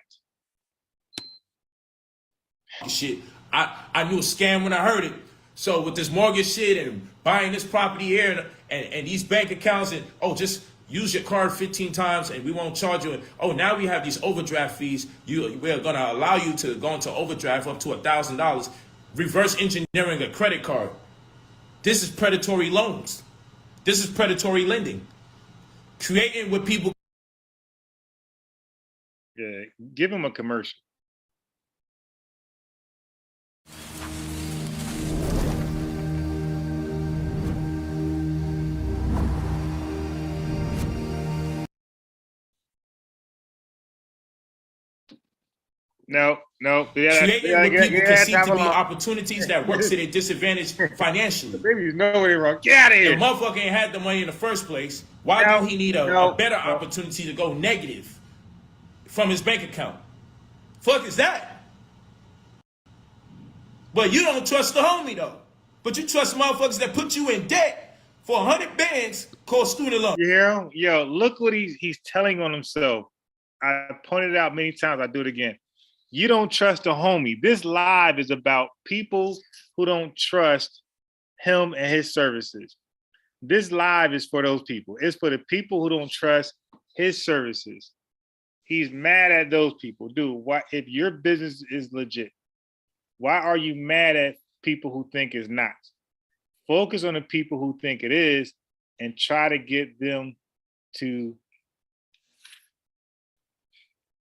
Shit, I knew a scam when I heard it. So with this mortgage shit and buying this property here and these bank accounts and just use your card 15 times and we won't charge you. Oh, now we have these overdraft fees. We're gonna allow you to go into overdraft up to $1,000. Reverse engineering a credit card. This is predatory loans. This is predatory lending. Creating what people. Yeah, give them a commercial. No. Creating what people perceive to be opportunities that work to their disadvantage financially. The baby's nowhere wrong. Get out of here. The motherfucker ain't had the money in the first place. Why do he need a better opportunity to go negative from his bank account? Fuck is that? But you don't trust the homie though. But you trust motherfuckers that put you in debt for 100 bands called student loan. You hear him? Yo, look what he's telling on himself. I pointed it out many times. I do it again. You don't trust a homie. This live is about people who don't trust him and his services. This live is for those people. It's for the people who don't trust his services. He's mad at those people. Dude, why, if your business is legit, why are you mad at people who think it's not? Focus on the people who think it is and try to get them to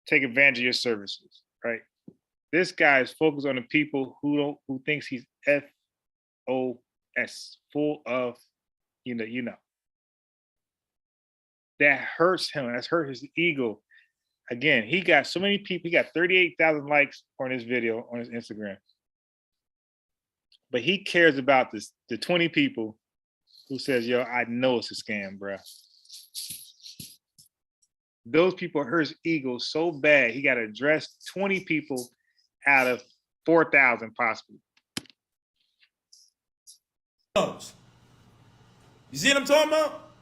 take advantage of your services. Right, this guy is focused on the people who thinks he's FOS, full of, you know. That hurts him. That's hurt his ego. Again, he got so many people. He got 38,000 likes on his video on his Instagram, but he cares about the 20 people who says, "Yo, I know it's a scam, bro." Those people hurt his ego so bad, he got to address 20 people out of 4,000 possibly. You see what I'm talking about?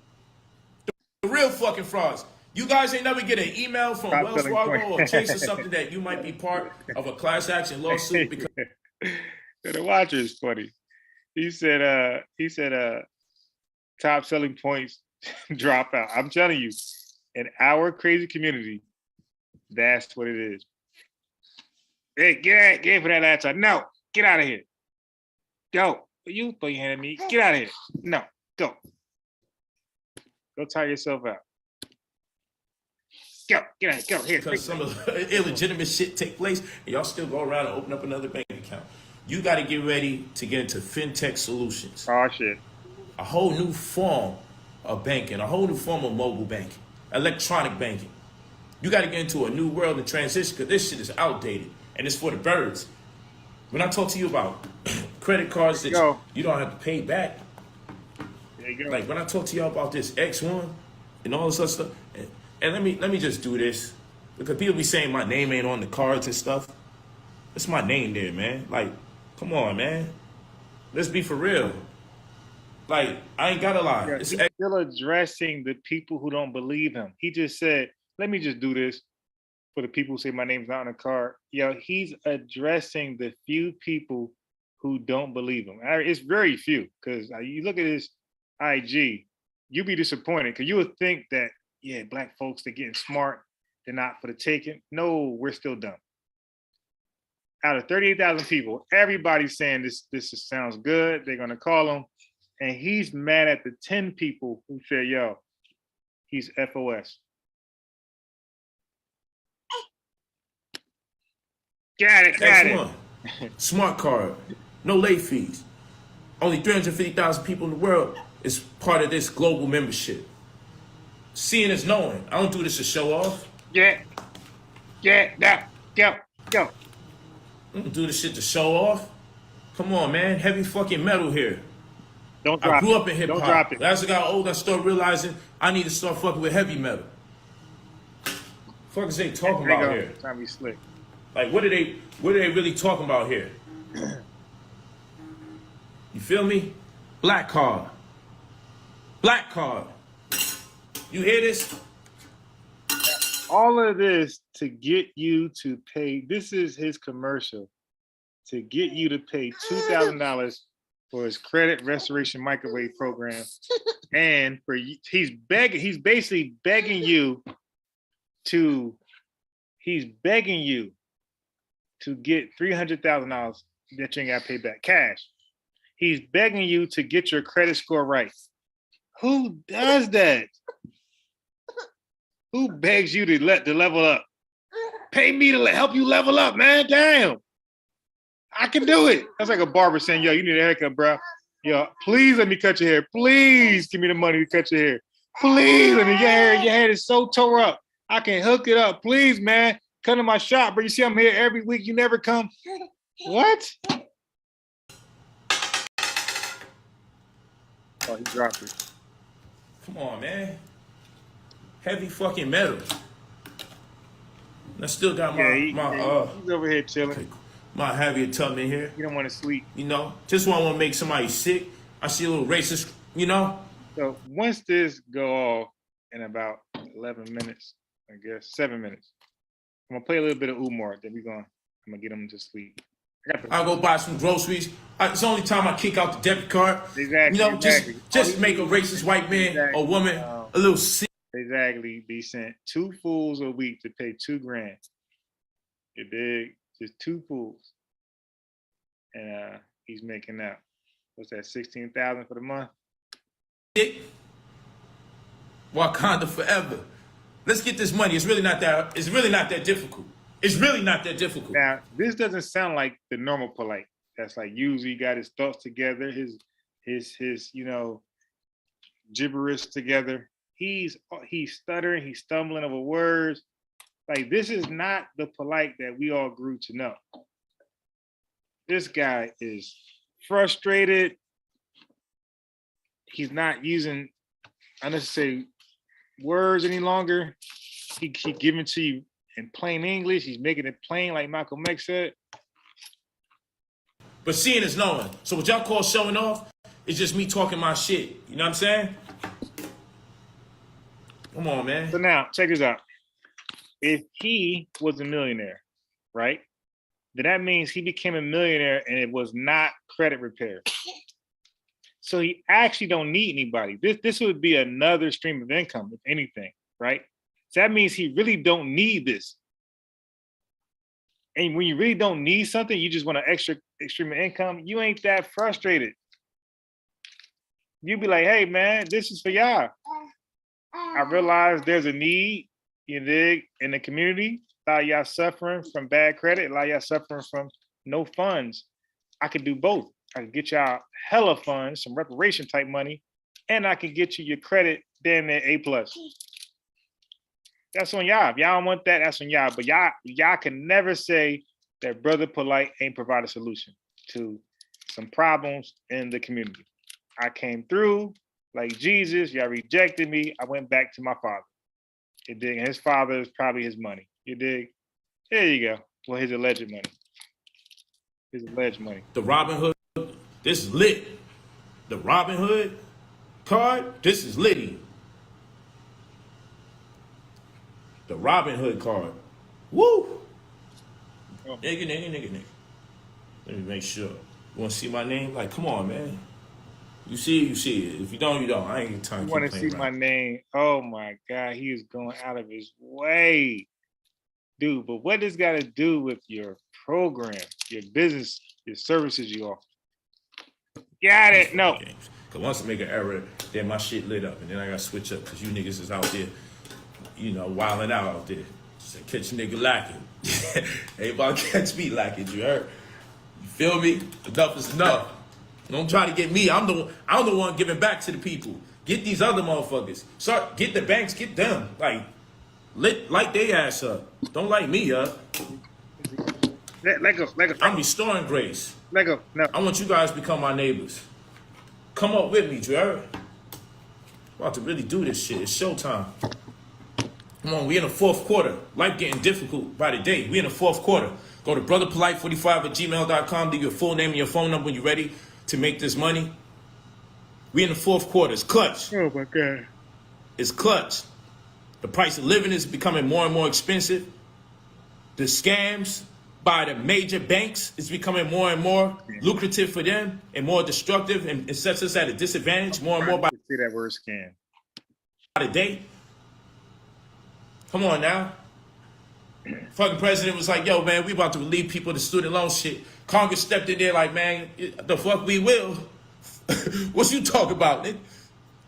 The real fucking frauds. You guys ain't never get an email from Wells Fargo or Chase or something that you might be part of a class action lawsuit because the watcher is funny. He said top selling points drop out. I'm telling you. In our crazy community, that's what it is. Hey, get for that laptop. No, get out of here. Go. You throw your hand at me. Get out of here. No, go. Go tire yourself out. Go, get out. Go here. Because some of the illegitimate shit take place, and y'all still go around and open up another bank account. You got to get ready to get into fintech solutions. Oh shit. A whole new form of banking, a whole new form of mobile banking. Electronic banking. You got to get into a new world and transition because this shit is outdated and it's for the birds. When I talk to you about credit cards that you don't have to pay back, there you go. Like when I talk to y'all about this X1 and all this other stuff, and let me just do this because people be saying my name ain't on the cards and stuff. It's my name there, man. Like, come on, man. Let's be for real. Like, I ain't gotta lie. Yeah, he's still addressing the people who don't believe him. He just said, let me just do this for the people who say my name's not on the card. Yo, he's addressing the few people who don't believe him. It's very few, because you look at his IG, you'd be disappointed, because you would think that, yeah, black folks, they're getting smart, they're not for the taking. No, we're still dumb. Out of 38,000 people, everybody's saying this sounds good. They're gonna call him. And he's mad at the 10 people who said, yo, he's FOS. Got it. Smart card. No late fees. Only 350,000 people in the world is part of this global membership. Seeing is knowing. I don't do this to show off. Yeah, now, go. I don't do this shit to show off. Come on, man. Heavy fucking metal here. Don't drop I grew up in hip Don't drop hop. it. As I got older, I started realizing I need to start fucking with heavy metal. Fuck is they talking about here? Time to be slick. Like, what are they really talking about here? You feel me? Black card. You hear this? All of this to get you to pay. This is his commercial to get you to pay $2,000 for his credit restoration microwave program, and he's basically begging you to get $300,000 that you ain't got to pay back cash. He's begging you to get your credit score right. Who does that? Who begs you to level up? Pay me to help you level up, man. Damn. I can do it. That's like a barber saying, yo, you need a haircut, bro. Yo, please let me cut your hair. Please give me the money to cut your hair. Please let me get hair. Your hair is so tore up. I can hook it up. Please, man. Come to my shop, bro. You see I'm here every week. You never come. What? Oh, he dropped it. Come on, man. Heavy fucking metal. And I still got he's over here chilling. My heavier Tubman here. You don't want to sleep. You know, just want to make somebody sick. I see a little racist, you know. So once this go off in about 11 minutes, I guess 7 minutes, I'm gonna play a little bit of Umar. Then I'm gonna get him to sleep. I'll go buy some groceries. It's the only time I kick out the debit card. Exactly. You know, just make a racist white man or woman a little sick. Exactly. Be sent 2 fools a week to pay $2,000. You dig? Just 2 fools. And he's making that. What's that? 16,000 for the month. Wakanda forever. Let's get this money. It's really not that difficult. It's really not that difficult. Now, this doesn't sound like the normal Polite. That's like usually got his thoughts together, his gibberish together. He's stuttering, he's stumbling over words. Like, this is not the Polite that we all grew to know. This guy is frustrated. He's not using unnecessary words any longer. He giving to you in plain English. He's making it plain, like Malcolm X said. But seeing is knowing. So what y'all call showing off is just me talking my shit. You know what I'm saying? Come on, man. So now, check this out. If he was a millionaire, right? Then that means he became a millionaire and it was not credit repair. So he actually don't need anybody. This would be another stream of income, if anything, right? So that means he really don't need this. And when you really don't need something, you just want an extra stream of income, you ain't that frustrated. You be like, hey man, this is for y'all. I realize there's a need, you dig, in the community. A lot of y'all suffering from bad credit, a lot of y'all suffering from no funds. I could do both. I can get y'all hella funds, some reparation type money, and I can get you your credit damn near A+. That's on y'all. If y'all don't want that, that's on y'all. But y'all can never say that Brother Polite ain't provide a solution to some problems in the community. I came through like Jesus. Y'all rejected me. I went back to my father. You dig? And his father is probably his money. You dig? There you go. Well, his alleged money. His alleged money. The Robin Hood, this is lit. The Robin Hood card, this is litty. The Robin Hood card. Woo! Oh. Nigga. Let me make sure. You want to see my name? Like, come on, man. You see it. If you don't, you don't. I ain't got time to want to see my name. Oh, my God. He is going out of his way. Dude, but what does got to do with your program, your business, your services you offer? Got it. No. Because once I make an error, then my shit lit up. And then I got to switch up because you niggas is out there, you know, wilding out there. Just catch a nigga lacking. Ain't about to catch me lacking, you heard? You feel me? Enough is enough. Don't try to get me. I'm the one giving back to the people. Get these other motherfuckers. Get the banks, get them. Light they ass up. Don't light me up. Let go. I'm restoring grace. Let go. No. I want you guys to become my neighbors. Come up with me, Jared. About to really do this shit. It's showtime. Come on, we in the fourth quarter. Life getting difficult by the day. We in the fourth quarter. Go to brotherpolite45@gmail.com. Leave your full name and your phone number when you're ready to make this money. We in the fourth quarter. It's clutch. Oh my God. is clutch. The price of living is becoming more and more expensive. The scams by the major banks is becoming more and more lucrative for them and more destructive, and it sets us at a disadvantage more and more by Say that word scam. the day. Come on now. Fucking president was like, yo, man, we about to relieve people of the student loan shit. Congress stepped in there like, man, the fuck we will. What you talking about, nigga?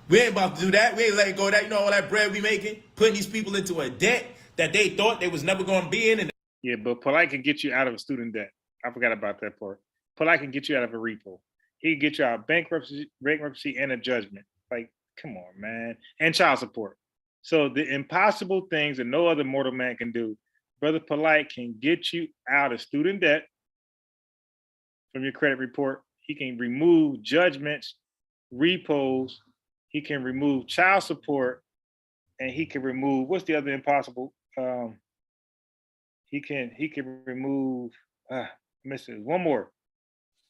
We ain't about to do that. We ain't letting go of that. You know all that bread we making? Putting these people into a debt that they thought they was never going to be in. And Yeah, but Polite can get you out of a student debt. I forgot about that part. Polite can get you out of a repo. He can get you out of bankruptcy and a judgment. Like, come on, man. And child support. So the impossible things that no other mortal man can do, Brother Polite can get you out of student debt from your credit report. He can remove judgments, repos. He can remove child support, and he can remove, what's the other impossible? He can remove, missing one more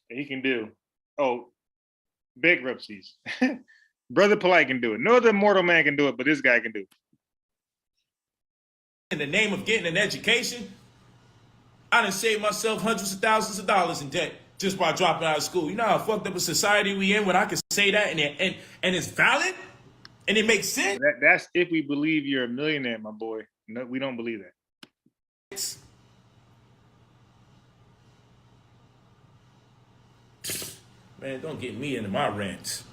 that he can do. Oh, bankruptcies. Brother Polite can do it. No other mortal man can do it, but this guy can do it. in the name of getting an education, I done saved myself hundreds of thousands of dollars in debt just by dropping out of school. You know how fucked up a society we in when I can say that and it's valid and it makes sense? That's if we believe you're a millionaire, my boy. No, we don't believe that. Man, don't get me into my rants.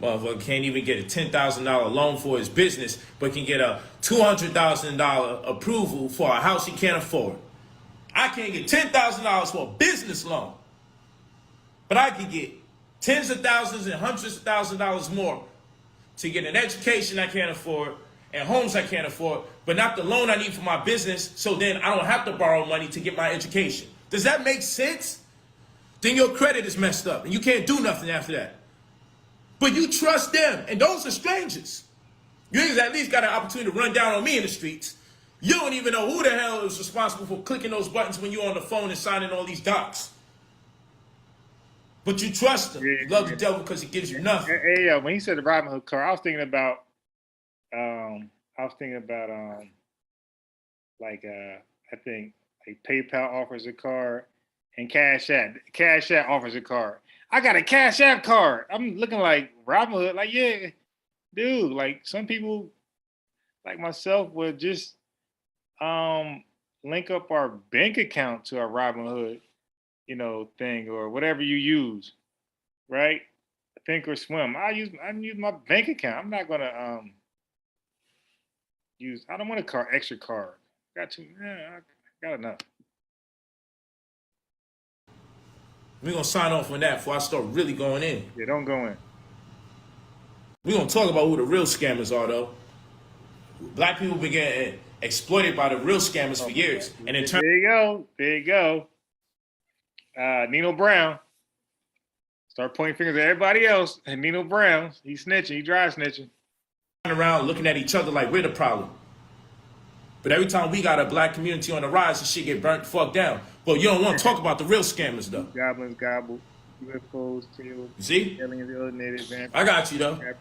Motherfucker can't even get a $10,000 loan for his business, but can get a $200,000 approval for a house he can't afford. I can't get $10,000 for a business loan, but I can get tens of thousands and hundreds of thousands of dollars more to get an education I can't afford and homes I can't afford, but not the loan I need for my business, so then I don't have to borrow money to get my education. Does that make sense? Then your credit is messed up and you can't do nothing after that. But you trust them, and those are strangers. You at least got an opportunity to run down on me in the streets. You don't even know who the hell is responsible for clicking those buttons when you're on the phone and signing all these docs. But you trust them. You love the devil because he gives you nothing. Hey, when he said the Robinhood card, I was thinking about, I think like PayPal offers a card and Cash App. Cash App offers a card. I got a Cash App card. I'm looking like Robinhood. Like, yeah, dude, like some people like myself would just link up our bank account to our Robinhood, thing or whatever you use, right? Thinkorswim. I use my bank account. I'm not gonna I don't want a extra card. I got enough. We're going to sign off on that before I start really going in. Yeah, don't go in. We're going to talk about who the real scammers are, though. Black people been getting exploited by the real scammers for years. And in turn, there you go. Nino Brown. Start pointing fingers at everybody else. And Nino Brown, he's snitching. He dry snitching. Around looking at each other like we're the problem. But every time we got a black community on the rise, the shit get burnt the fuck down. But you don't want to talk about the real scammers, though. Goblins, gobble, UFOs, tails, see? aliens, alienated, vampires, I got you, though. and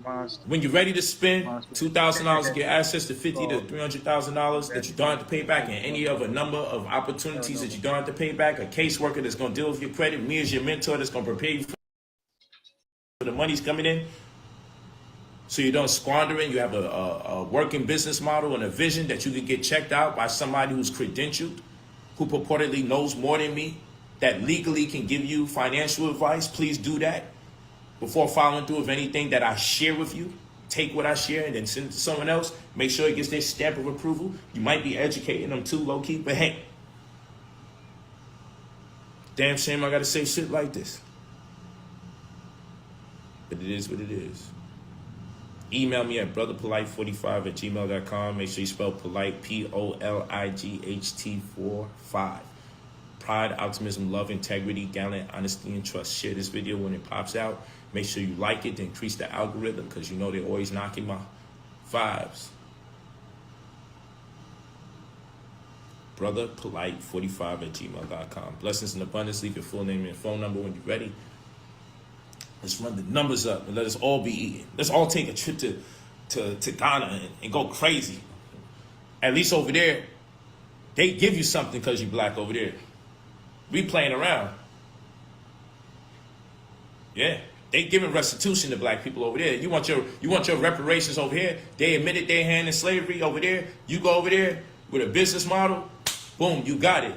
monsters. When you're ready to spend $2,000 to get access to $50,000 to $300,000 that you don't have to pay back, and any of a number of opportunities that you don't have to pay back, a caseworker that's going to deal with your credit, me as your mentor that's going to prepare you for the money's coming in, so you don't squander it. You have a working business model and a vision that you can get checked out by somebody who's credentialed, who purportedly knows more than me, that legally can give you financial advice. Please do that before following through with anything that I share with you. Take what I share and then send it to someone else. Make sure it gets their stamp of approval. You might be educating them too, low-key, but hey, damn shame I gotta say shit like this. But it is what it is. Email me at brotherpolite45@gmail.com. Make sure you spell polite, POLIGHT45. Pride, optimism, love, integrity, gallant, honesty, and trust. Share this video when it pops out. Make sure you like it to increase the algorithm because you know they're always knocking my vibes. Brotherpolite45@gmail.com. Blessings in abundance. Leave your full name and phone number when you're ready. Let's run the numbers up and let us all be eating. Let's all take a trip to to Ghana and go crazy. At least over there, they give you something because you black over there. We playing around. Yeah, they giving restitution to black people over there. You want your reparations over here? They admitted their hand in slavery over there. You go over there with a business model, boom, you got it.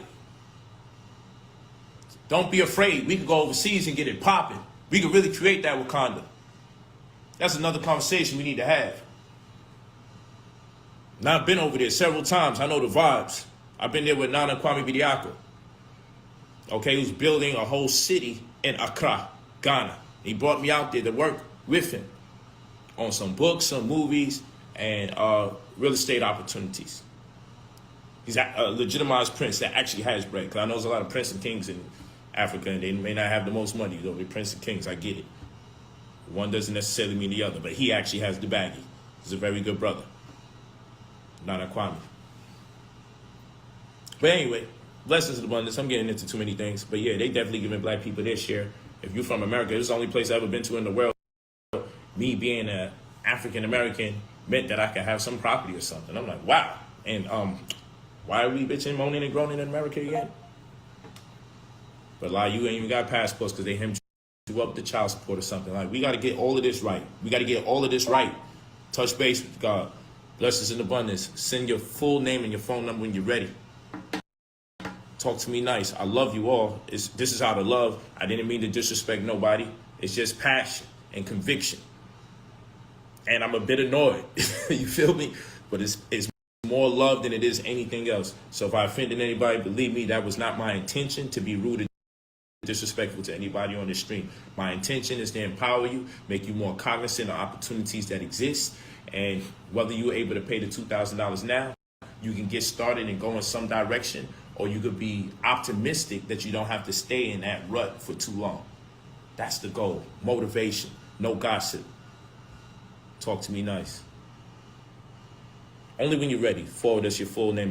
Don't be afraid. We can go overseas and get it popping. We can really create that Wakanda. That's another conversation we need to have. Now, I've been over there several times. I know the vibes. I've been there with Nana Kwame Bediako. Okay, he was building a whole city in Accra, Ghana. He brought me out there to work with him on some books, some movies, and real estate opportunities. He's a legitimized prince that actually has bread. Because I know there's a lot of prince and kings in Africa, and they may not have the most money. Though they're prince and kings, I get it. One doesn't necessarily mean the other, but he actually has the baggie. He's a very good brother. Nana Kwame. But anyway, blessings of abundance. I'm getting into too many things. But yeah, they definitely giving black people their share. If you're from America, it's the only place I've ever been to in the world. Me being an African American meant that I could have some property or something. I'm like, wow. And why are we bitching, moaning, and groaning in America again? But like, you ain't even got passports because they hemmed you up the child support or something. Like, we got to get all of this right. We got to get all of this right. Touch base with God. Blessings in abundance. Send your full name and your phone number when you're ready. Talk to me nice. I love you all. This is how to love. I didn't mean to disrespect nobody. It's just passion and conviction. And I'm a bit annoyed. You feel me? But it's more love than it is anything else. So if I offended anybody, believe me, that was not my intention to be rude or disrespectful to anybody on this stream. My intention is to empower you, make you more cognizant of opportunities that exist. And whether you're able to pay the $2,000 now, you can get started and go in some direction, or you could be optimistic that you don't have to stay in that rut for too long. That's the goal. Motivation, no gossip. Talk to me nice. Only when you're ready. Forward us your full name